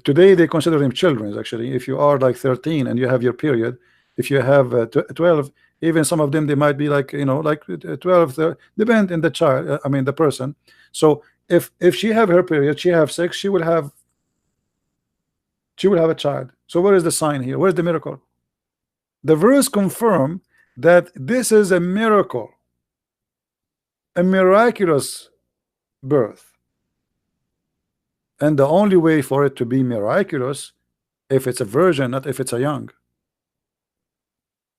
today they consider them children. Actually, if you are like 13 and you have your period, if you have 12, even some of them they might be like, you know, like 12, depend in the child, I mean the person. So if she have her period, she have sex, she will have a child. So where is the sign here? Where's the miracle? The verse confirm that this is a miracle, a miraculous birth. And the only way for it to be miraculous, if it's a virgin, not if it's a young.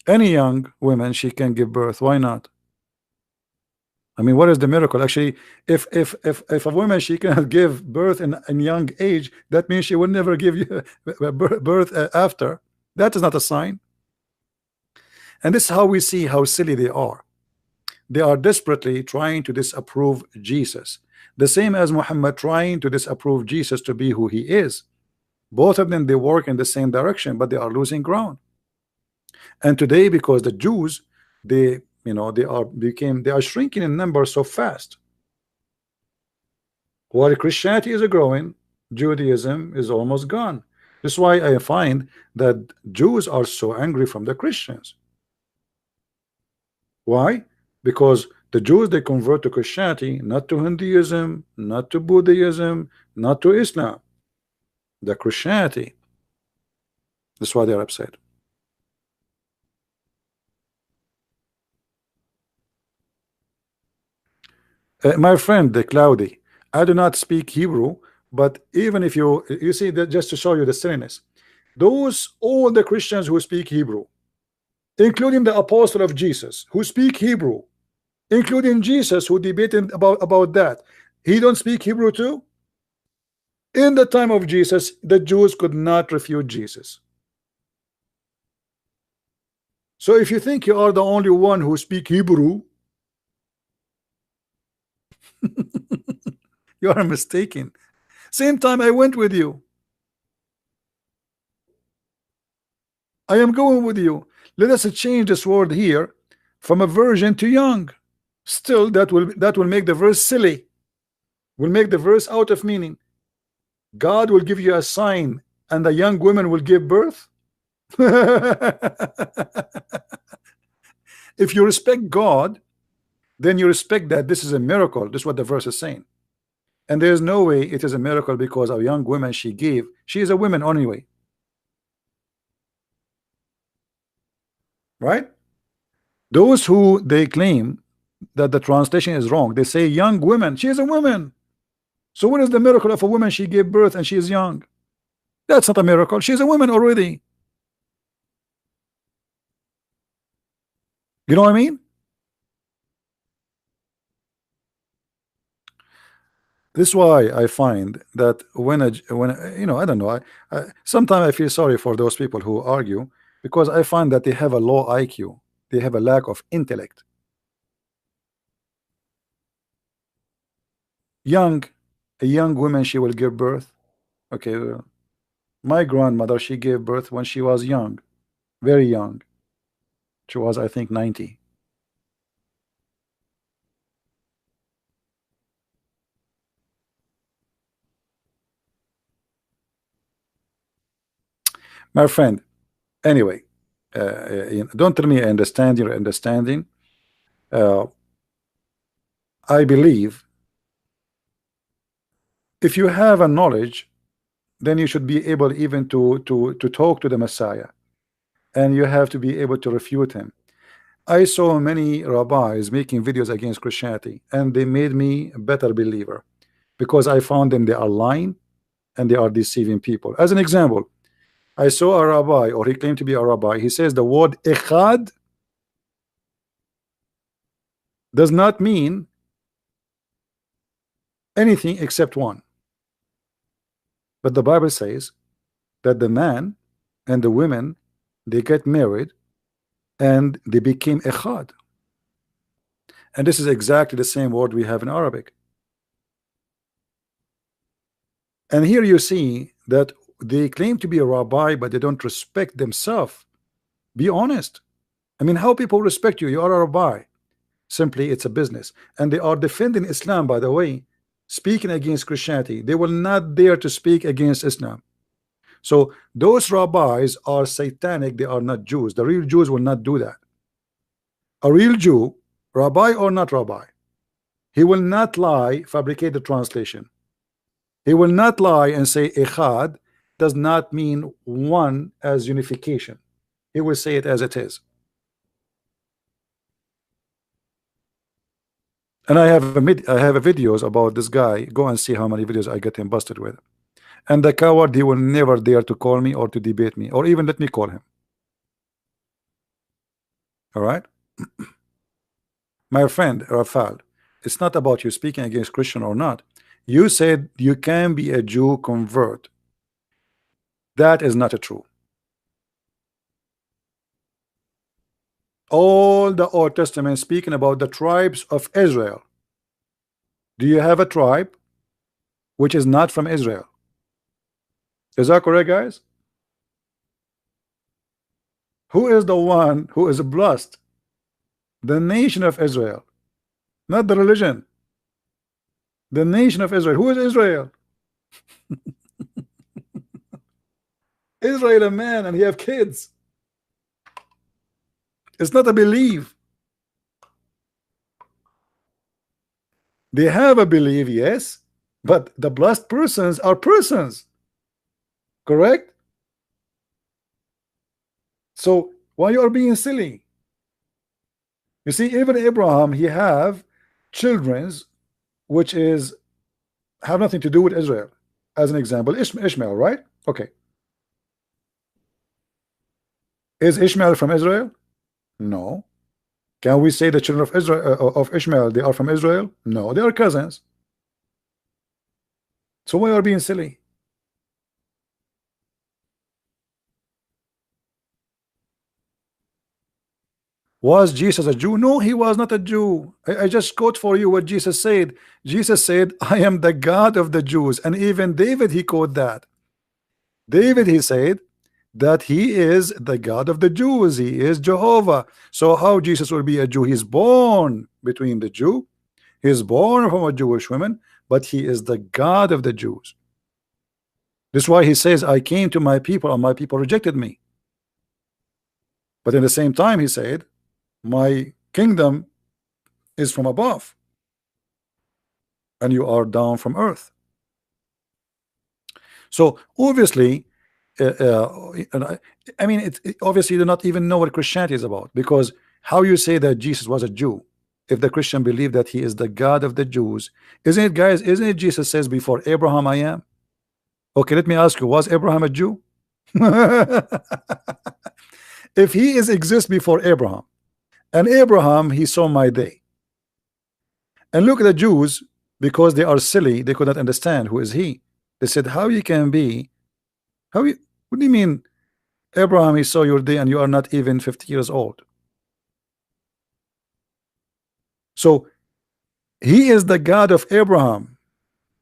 Any young woman, she can give birth. Why not? I mean, what is the miracle? Actually, if a woman she cannot give birth in young age, that means she will never give you birth after. That is not a sign. And this is how we see how silly they are. They are desperately trying to disapprove Jesus, the same as Muhammad trying to disapprove Jesus to be who he is. Both of them, they work in the same direction, but they are losing ground. And today, because the Jews, they are shrinking in number so fast. While Christianity is growing, Judaism is almost gone. This is why I find that Jews are so angry from the Christians. Why? Because the Jews, they convert to Christianity, not to Hinduism, not to Buddhism, not to Islam, the Christianity. That's why they're upset. My friend, the Cloudy, I do not speak Hebrew, but even if you see that, just to show you the silliness, all the Christians who speak Hebrew, including the apostle of Jesus who speak Hebrew, including Jesus who debated about that, he don't speak Hebrew too. In the time of Jesus, the Jews could not refute Jesus. So if you think you are the only one who speak Hebrew, you are mistaken. Same time I went with you. I am going with you. Let us change this word here from a virgin to young. Still, that will make the verse silly. Will make the verse out of meaning. God will give you a sign, and the young woman will give birth. If you respect God, then you respect that this is a miracle. This is what the verse is saying. And there's no way it is a miracle because a young woman she gave. She is a woman anyway. Right? Those who they claim that the translation is wrong, they say young women. She is a woman. So what is the miracle of a woman she gave birth and she is young? That's not a miracle. She's a woman already. You know what I mean? This is why I find that when you know, I don't know, sometimes I feel sorry for those people who argue, because I find that they have a low IQ. They have a lack of intellect. A young woman, she will give birth. Okay, my grandmother, she gave birth when she was young, very young. She was, I think, 90. My friend, anyway, don't tell me I understand your understanding. I believe if you have a knowledge, then you should be able even to talk to the Messiah, and you have to be able to refute him. I saw many rabbis making videos against Christianity, and they made me a better believer because I found them they are lying and they are deceiving people. As an example, I saw a rabbi, or he claimed to be a rabbi. He says the word echad does not mean anything except one. But the Bible says that the man and the women, they get married and they became echad. And this is exactly the same word we have in Arabic. And here you see that they claim to be a rabbi, but they don't respect themselves. Be honest. I mean, how people respect you? You are a rabbi. Simply, it's a business. And they are defending Islam, by the way, speaking against Christianity. They will not dare to speak against Islam. So those rabbis are satanic. They are not Jews. The real Jews will not do that. A real Jew, rabbi or not rabbi, he will not lie, fabricate the translation. He will not lie and say echad does not mean one as unification. He will say it as it is. And I have videos about this guy. Go and see how many videos I get him busted with. And the coward, he will never dare to call me or to debate me or even let me call him. All right. My friend Rafal, it's not about you speaking against Christian or not. You said you can be a Jew convert. That is not true. All the Old Testament speaking about the tribes of Israel. Do you have a tribe which is not from Israel? Is that correct, guys? Who is the one who is blessed? The nation of Israel, not the religion. The nation of Israel. Who is Israel? Israel, a man, and he have kids. It's not a belief. They have a belief, yes, but the blessed persons are persons. Correct? So why you are being silly? You see, even Abraham, he have children's which is have nothing to do with Israel. As an example, Ishmael, right? Okay. Is Ishmael from Israel? No. Can we say the children of Israel of Ishmael they are from Israel? No, they are cousins. So why are being silly? Was Jesus a Jew? No, he was not a Jew. I just quote for you what Jesus said. Jesus said, I am the God of the Jews. And even David, he quote that. David, he said that he is the God of the Jews. He is Jehovah. So how Jesus will be a Jew? He's born between the Jew. He's born from a Jewish woman, but he is the God of the Jews. This is why he says, I came to my people and my people rejected me. But in the same time, he said, my kingdom is from above and you are down from earth. So obviously I mean obviously you do not even know what Christianity is about, because how you say that Jesus was a Jew if the Christian believe that he is the God of the Jews? Isn't it, guys? Isn't it Jesus says before Abraham I am? Okay, let me ask you, was Abraham a Jew? If he is exist before Abraham, and Abraham he saw my day, and look at the Jews, because they are silly, they could not understand who is he. They said, how you can be, how you, what do you mean Abraham he saw your day and you are not even 50 years old? So he is the God of Abraham,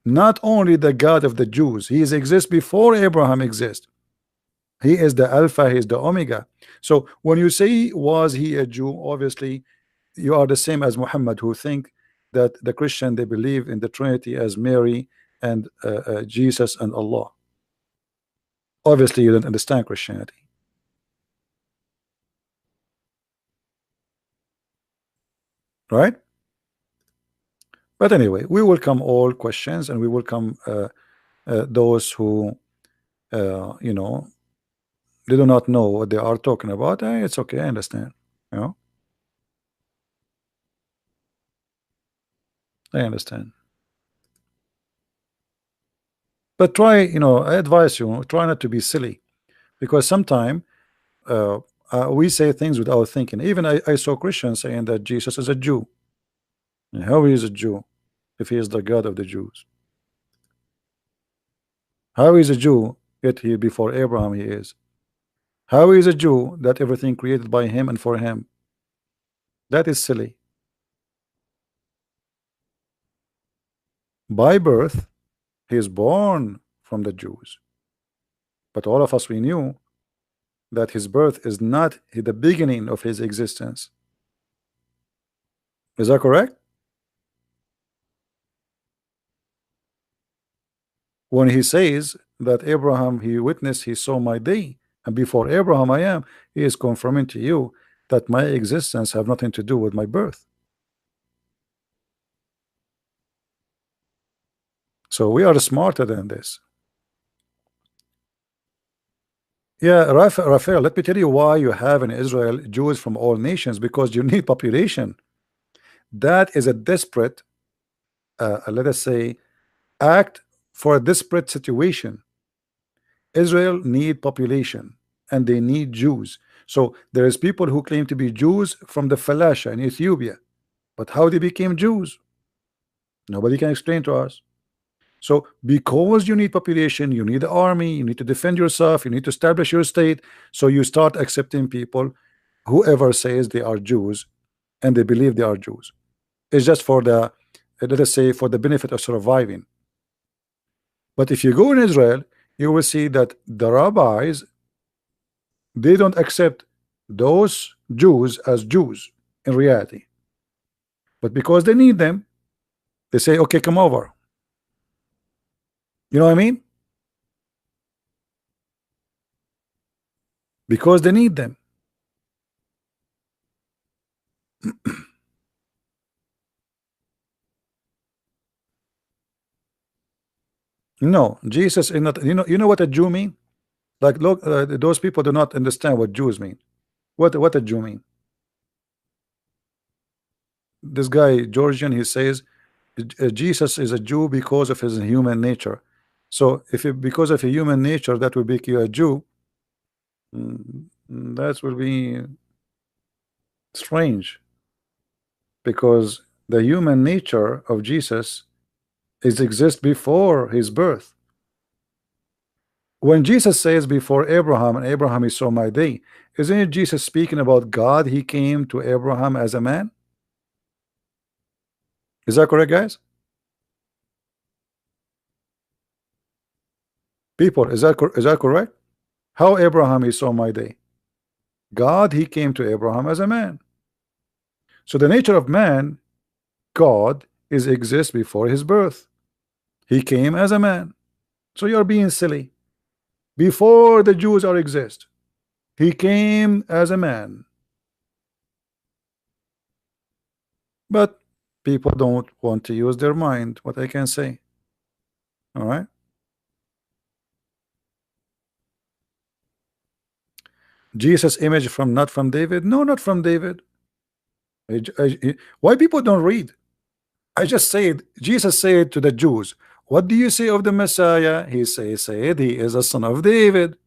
not only the God of the Jews. He exists before Abraham exists. He is the Alpha, he is the Omega. So when you say was he a Jew, obviously you are the same as Muhammad, who think that the Christian they believe in the Trinity as Mary and Jesus and Allah. Obviously you don't understand Christianity, right? But anyway, we welcome all questions, and we welcome those who you know, they do not know what they are talking about. It's okay, I understand, you know. I understand. But try, I advise you, try not to be silly, because sometimes we say things without thinking. Even I saw Christians saying that Jesus is a Jew. And how he is a Jew if he is the God of the Jews? How is a Jew yet he before Abraham he is? How is a Jew that everything created by him and for him? That is silly. By birth, he is born from the Jews. But all of us, we knew that his birth is not the beginning of his existence. Is that correct? When he says that Abraham, he witnessed, he saw my day, and before Abraham I am, he is confirming to you that my existence have nothing to do with my birth. So we are smarter than this. Yeah, Raphael, let me tell you why you have in Israel Jews from all nations, because you need population. That is a desperate, let us say, act for a desperate situation. Israel need population and they need Jews. So there is people who claim to be Jews from the Falasha in Ethiopia, but how they became Jews, nobody can explain to us. So because you need population, you need the army, you need to defend yourself, you need to establish your state, so you start accepting people, whoever says they are Jews and they believe they are Jews. It's just for the, let us say, for the benefit of surviving. But if you go in Israel, you will see that the rabbis, they don't accept those Jews as Jews in reality. But because they need them, they say, okay, come over. You know what I mean? Because they need them. No, Jesus is not. You know what a Jew mean? Like, look, those people do not understand what Jews mean. What a Jew mean? This guy Georgian, he says Jesus is a Jew because of his human nature. So if because of a human nature that will make you a Jew, that will be strange, because the human nature of Jesus exists before his birth. When Jesus says before Abraham and Abraham he saw my day, isn't it Jesus speaking about God? He came to Abraham as a man. Is that correct, guys? People, is that correct? How Abraham he saw my day? God, he came to Abraham as a man. So the nature of man, God, exists before his birth. He came as a man. So you're being silly. Before the Jews are exist, he came as a man. But people don't want to use their mind, what I can say. All right. Jesus image from, not from David? No, not from David. Why people don't read? I just said, Jesus said to the Jews, what do you say of the Messiah? He said he is a son of David.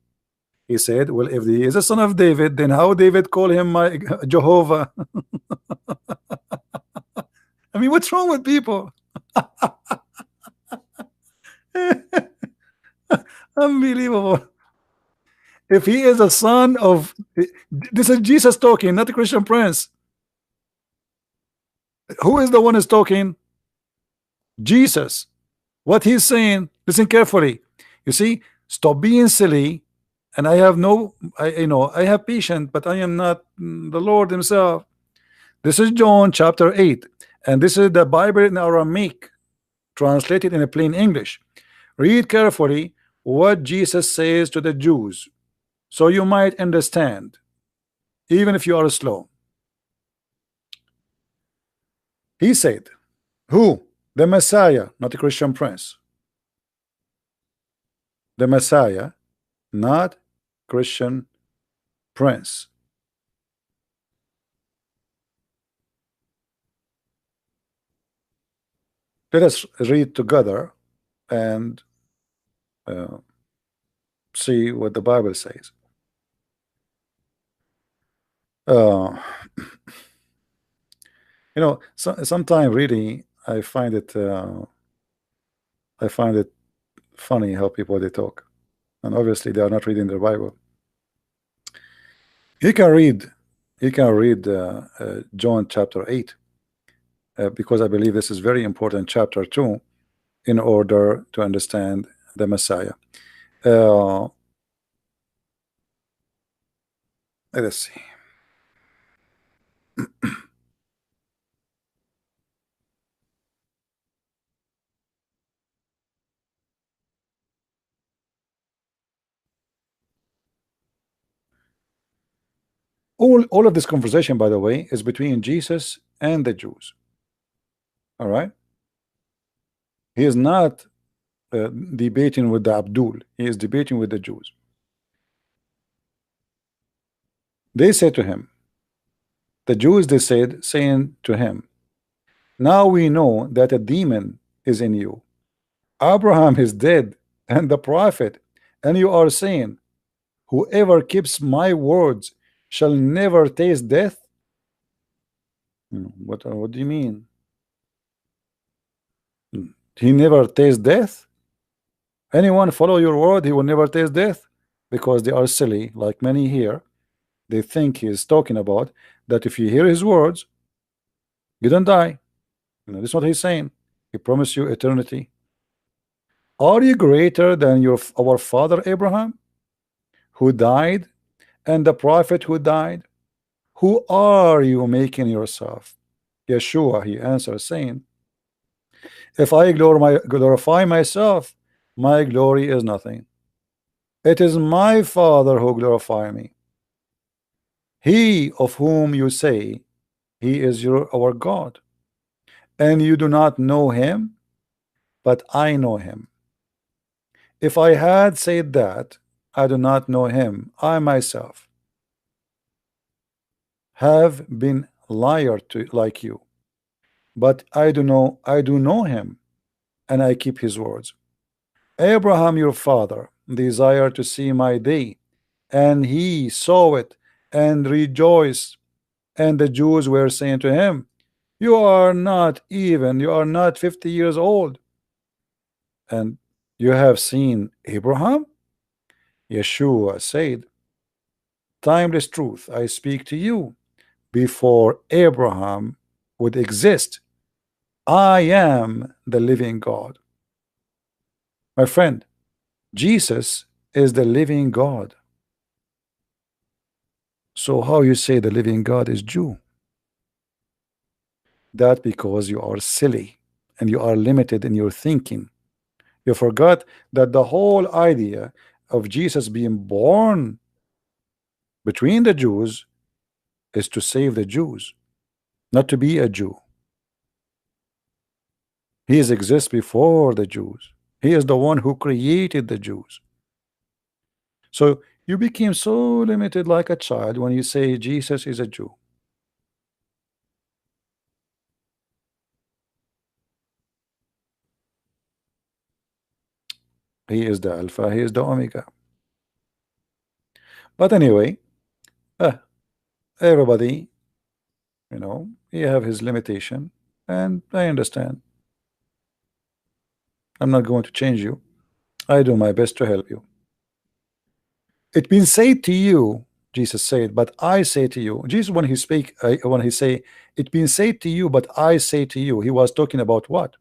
He said, well, if he is a son of David, then how David call him my Jehovah? I mean, what's wrong with people? Unbelievable. If he is a son of, this is Jesus talking, not the Christian Prince. Who is the one who's talking? Jesus. What he's saying, listen carefully. You see, stop being silly. And I have no, I have patience, but I am not the Lord himself. This is John chapter 8, and this is the Bible in Aramaic, translated in a plain English. Read carefully what Jesus says to the Jews, so you might understand, even if you are slow. He said, who? The Messiah, not the Christian Prince. The Messiah, not Christian Prince. Let us read together and see what the Bible says. You know, sometimes reading, I find it funny how people they talk, and obviously they are not reading the Bible. You can read, John chapter 8, because I believe this is very important chapter 2 in order to understand the Messiah. Let us see. All of this conversation, by the way, is between Jesus and the Jews. All right, he is not debating with the Abdul. He is debating with the Jews. They said to him, the Jews, they said, saying to him, now we know that a demon is in you. Abraham is dead, and the prophet, and you are saying, whoever keeps my words shall never taste death. What do you mean? He never tastes death? Anyone follow your word, he will never taste death? Because they are silly, like many here. They think he is talking about that if you hear his words, you don't die. That's what he's saying. He promised you eternity. Are you greater than our father Abraham, who died, and the prophet who died? Who are you making yourself? Yeshua, he answered, saying, if I glorify myself, my glory is nothing. It is my Father who glorifies me. He of whom you say he is our God, and you do not know him, but I know him. If I had said that I do not know him, I myself have been liar like you. But I do know him, and I keep his words. Abraham your father desired to see my day, and he saw it and rejoiced. And the Jews were saying to him, you are not 50 years old, and you have seen Abraham? Yeshua said, timeless truth I speak to you, before Abraham would exist, I am the living God. My friend, Jesus is the living God. So how you say the living God is Jew? That because you are silly and you are limited in your thinking. You forgot that the whole idea of Jesus being born between the Jews is to save the Jews, not to be a Jew. He exists before the Jews. He is the one who created the Jews. So you became so limited like a child when you say Jesus is a Jew. He is the Alpha, he is the Omega. But anyway, everybody, he have his limitation, and I understand. I'm not going to change you. I do my best to help you. It's been said to you, Jesus said, but I say to you. Jesus, when he speak, when he say, it's been said to you, but I say to you, he was talking about what?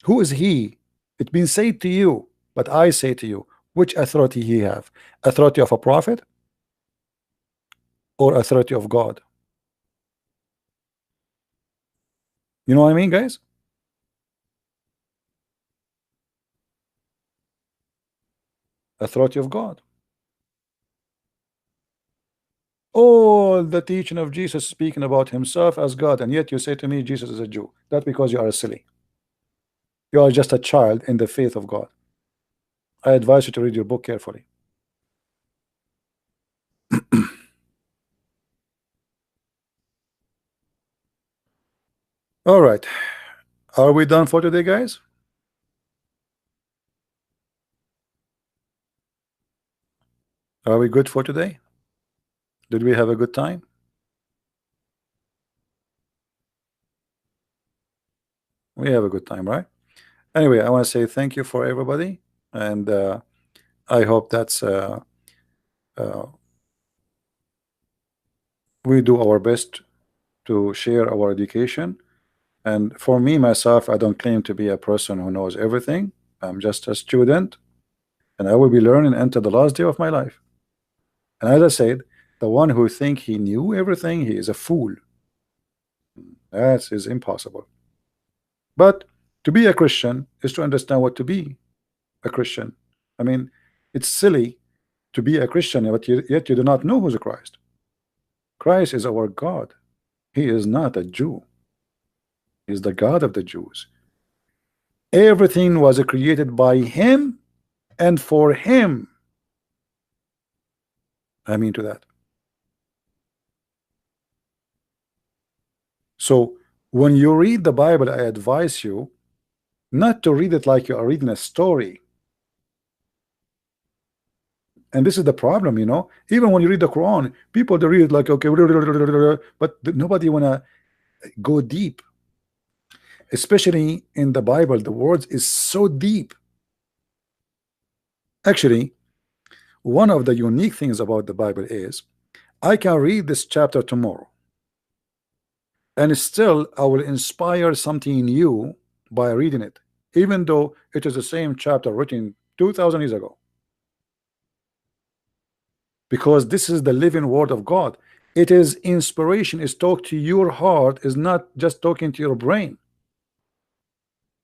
Who is he? It's been said to you, but I say to you. Which authority he have? Authority of a prophet or authority of God? You know what I mean, guys? Authority of God. All the teaching of Jesus speaking about himself as God, and yet you say to me Jesus is a Jew. That's because you are silly. You are just a child in the faith of God. I advise you to read your book carefully. All right. Are we done for today, guys? Are we good for today? Did we have a good time? We have a good time, right? Anyway, I want to say thank you for everybody, and I hope that's uh, we do our best to share our education. And for me, myself, I don't claim to be a person who knows everything. I'm just a student, and I will be learning until the last day of my life. And as I said, the one who think he knew everything, he is a fool. That is impossible. But to be a Christian is to understand what to be a Christian. I mean, it's silly to be a Christian, but yet you do not know who's a Christ. Christ is our God. He is not a Jew. He is the God of the Jews. Everything was created by him and for him. I mean to that. So when you read the Bible, I advise you not to read it like you are reading a story. And this is the problem, you know. Even when you read the Quran, people they read it like, okay, but nobody wanna go deep. Especially in the Bible, the words is so deep. Actually, one of the unique things about the Bible is I can read this chapter tomorrow, and still I will inspire something new by reading it, even though it is the same chapter written 2,000 years ago. Because this is the living word of God. It is inspiration, is talk to your heart, is not just talking to your brain.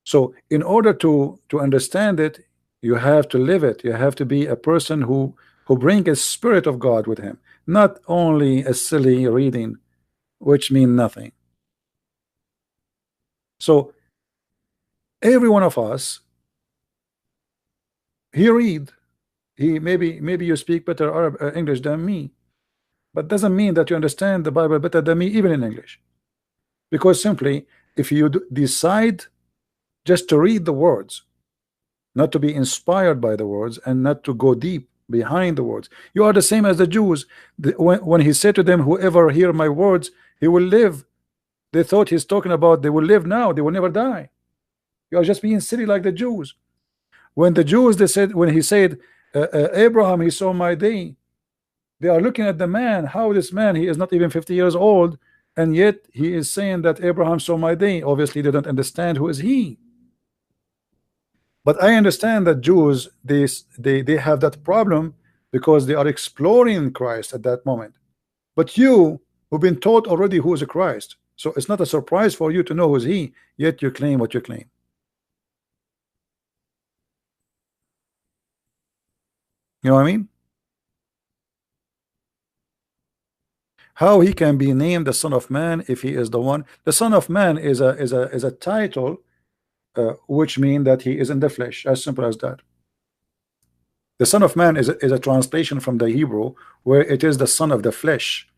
So in order to understand it, you have to live it. You have to be a person who bring a spirit of God with him, not only a silly reading which mean nothing. So every one of us, he read, he maybe you speak better English than me, but doesn't mean that you understand the Bible better than me, even in English. Because simply, if you decide just to read the words, not to be inspired by the words, and not to go deep behind the words, you are the same as the Jews. When he said to them, whoever hear my words, he will live. They thought he's talking about they will live now, they will never die. You are just being silly like the Jews. When the Jews, they said, when he said, Abraham, he saw my day, they are looking at the man, how this man, he is not even 50 years old, and yet he is saying that Abraham saw my day. Obviously they don't understand who is he. But I understand that Jews, they have that problem because they are exploring Christ at that moment. But you who've been taught already who is a Christ, so it's not a surprise for you to know who is he, yet you claim what you claim. You know what I mean? How he can be named the Son of Man if he is the one? The Son of Man is a title, which means that he is in the flesh. As simple as that. The Son of Man is a translation from the Hebrew where it is the son of the flesh.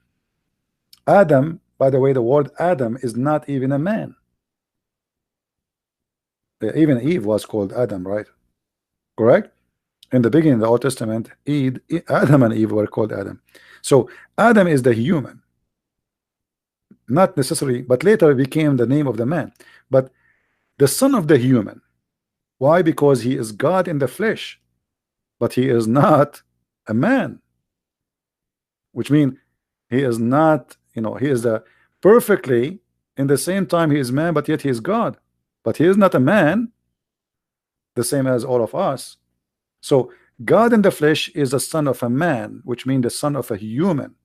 Adam, by the way, the word Adam is not even a man. Even Eve was called Adam, right? Correct? In the beginning, the Old Testament, Adam and Eve were called Adam. So Adam is the human, not necessarily, but later it became the name of the man. But the son of the human, why? Because he is God in the flesh, but he is not a man, which means he is not, you know, he is the perfectly in the same time he is man, but yet he is God. But he is not a man, the same as all of us. So God in the flesh is the son of a man, which means the son of a human.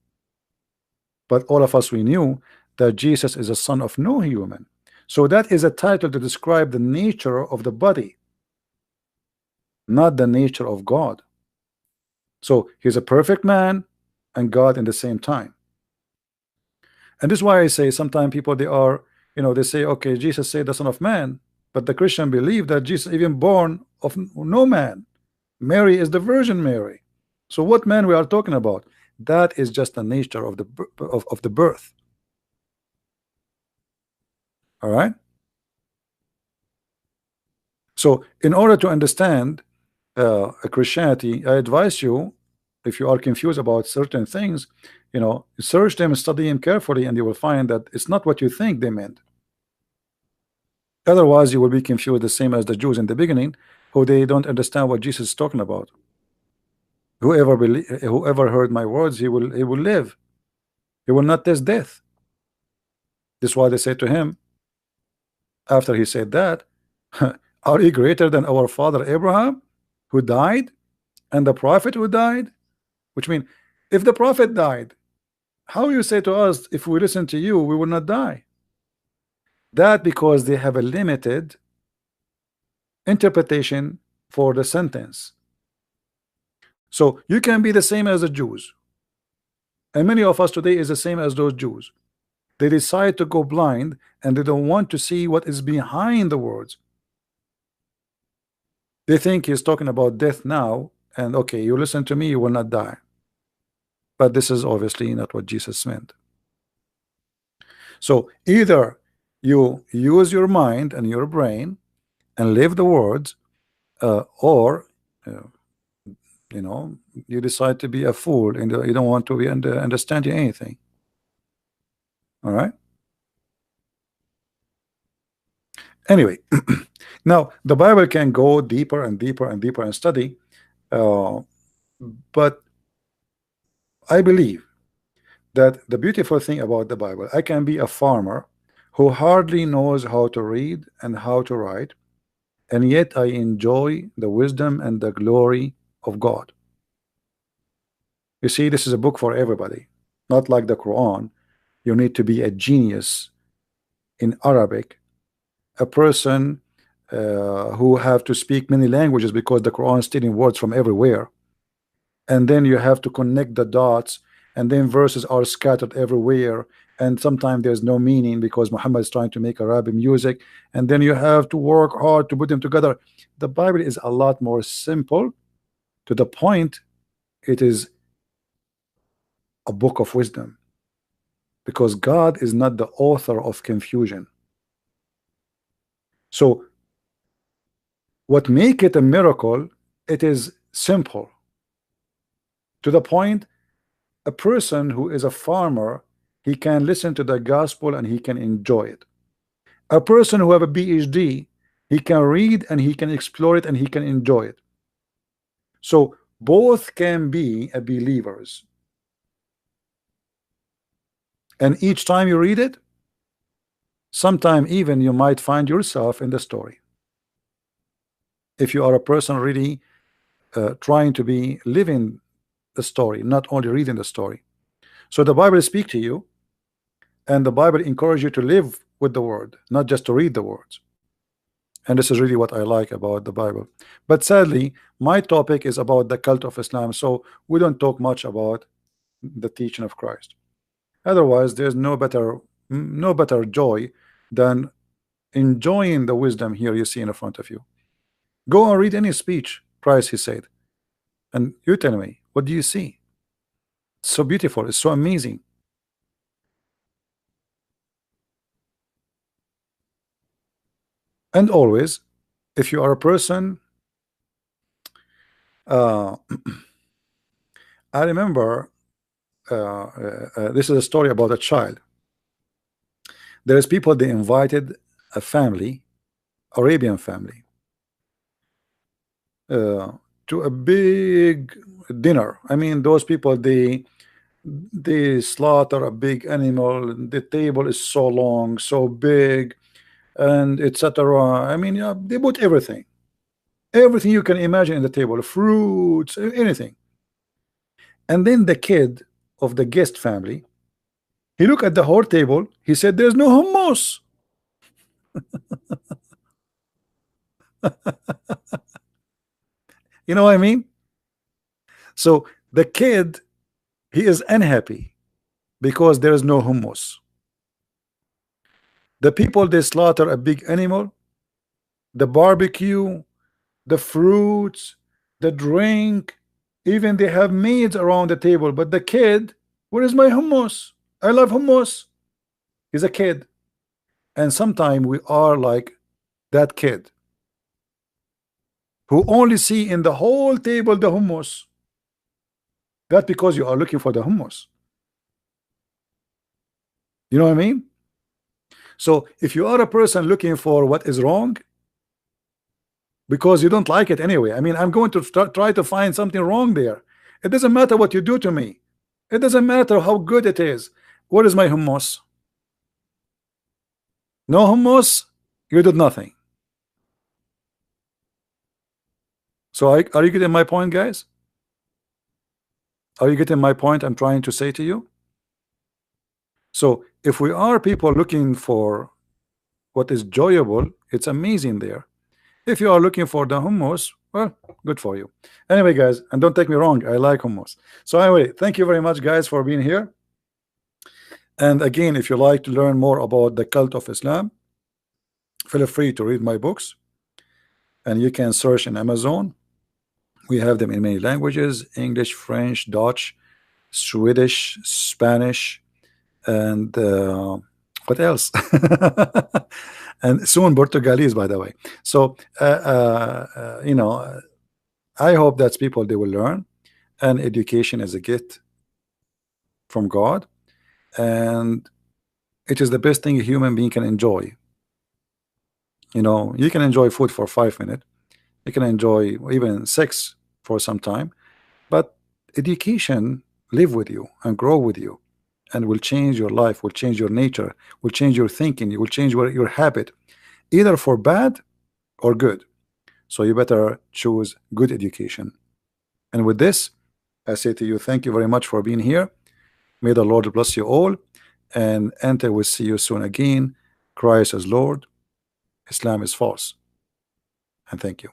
But all of us, we knew that Jesus is a son of no human. So that is a title to describe the nature of the body, not the nature of God. So he's a perfect man and God in the same time. And this is why I say sometimes people, they are, you know, they say, okay, Jesus said the Son of Man, but the Christian believe that Jesus even born of no man. Mary is the Virgin Mary. So what man we are talking about? That is just the nature of the birth. All right. So in order to understand Christianity, I advise you, if you are confused about certain things, search them, study them carefully, and you will find that it's not what you think they meant. Otherwise, you will be confused, the same as the Jews in the beginning, who they don't understand what Jesus is talking about. Whoever heard my words, he will live. He will not taste death. This is why they said to him, after he said that, are you greater than our father Abraham, who died, and the prophet who died? Which means, if the prophet died, how you say to us, if we listen to you, we will not die? That because they have a limited interpretation for the sentence. So you can be the same as the Jews, and many of us today is the same as those Jews. They decide to go blind, and they don't want to see what is behind the words. They think he's talking about death now, and okay, you listen to me, you will not die. But this is obviously not what Jesus meant. So either you use your mind and your brain and live the words, or you decide to be a fool and you don't want to be understanding anything. All right. Anyway, now the Bible can go deeper and deeper and deeper and study, but I believe that the beautiful thing about the Bible, I can be a farmer who hardly knows how to read and how to write, and yet I enjoy the wisdom and the glory of God. You see, this is a book for everybody, not like the Quran. You need to be a genius in Arabic, a person who have to speak many languages, because the Quran is stealing words from everywhere, and then you have to connect the dots, and then verses are scattered everywhere, and sometimes there's no meaning because Muhammad is trying to make Arabic music, and then you have to work hard to put them together. The Bible is a lot more simple, to the point. It is a book of wisdom, because God is not the author of confusion. So what make it a miracle, it is simple, to the point a person who is a farmer, he can listen to the gospel and he can enjoy it. A person who have a PhD, he can read and he can explore it and he can enjoy it. So both can be a believers, and each time you read it, sometime even you might find yourself in the story, if you are a person really trying to be living the story, not only reading the story. So the Bible speaks to you, and the Bible encourages you to live with the word, not just to read the words. And this is really what I like about the Bible. But sadly, my topic is about the cult of Islam, so we don't talk much about the teaching of Christ. Otherwise, there's no better joy than enjoying the wisdom here you see in front of you. Go and read any speech Christ he said, and you tell me, what do you see? It's so beautiful, it's so amazing. And always, if you are a person, I remember this is a story about a child. There is people, they invited a family, Arabian family, to a big dinner. I mean, those people, they slaughter a big animal. The table is so long, so big, and etc. I mean, yeah, they put everything you can imagine in the table, fruits, anything. And then the kid of the guest family, he looked at the whole table, he said, there's no hummus. You know what I mean? So the kid, he is unhappy because there is no hummus. The people, they slaughter a big animal, the barbecue, the fruits, the drink, even they have maids around the table. But the kid, where is my hummus? I love hummus. He's a kid. And sometimes we are like that kid who only see in the whole table the hummus. That's because you are looking for the hummus. You know what I mean? So if you are a person looking for what is wrong because you don't like it anyway, I mean, I'm going to try to find something wrong there. It doesn't matter what you do to me. It doesn't matter how good it is. What is my hummus? No hummus, you did nothing. So are you getting my point, guys? Are you getting my point I'm trying to say to you? So if we are people looking for what is enjoyable, it's amazing there. If you are looking for the hummus, well, good for you. Anyway, guys, and don't take me wrong, I like hummus. So anyway, thank you very much, guys, for being here. And again, if you like to learn more about the cult of Islam, feel free to read my books, and you can search in Amazon. We have them in many languages: English, French, Dutch, Swedish, Spanish, and what else? And soon Portuguese, by the way. So you know, I hope that people, they will learn, and education is a gift from God, and it is the best thing a human being can enjoy. You know, you can enjoy food for 5 minutes, you can enjoy even sex for some time, but education live with you and grow with you, and will change your life, will change your nature, will change your thinking, it will change your habit, either for bad or good. So you better choose good education. And with this, I say to you, thank you very much for being here. May the Lord bless you all, and until we see you soon again, Christ is Lord, Islam is false, and thank you.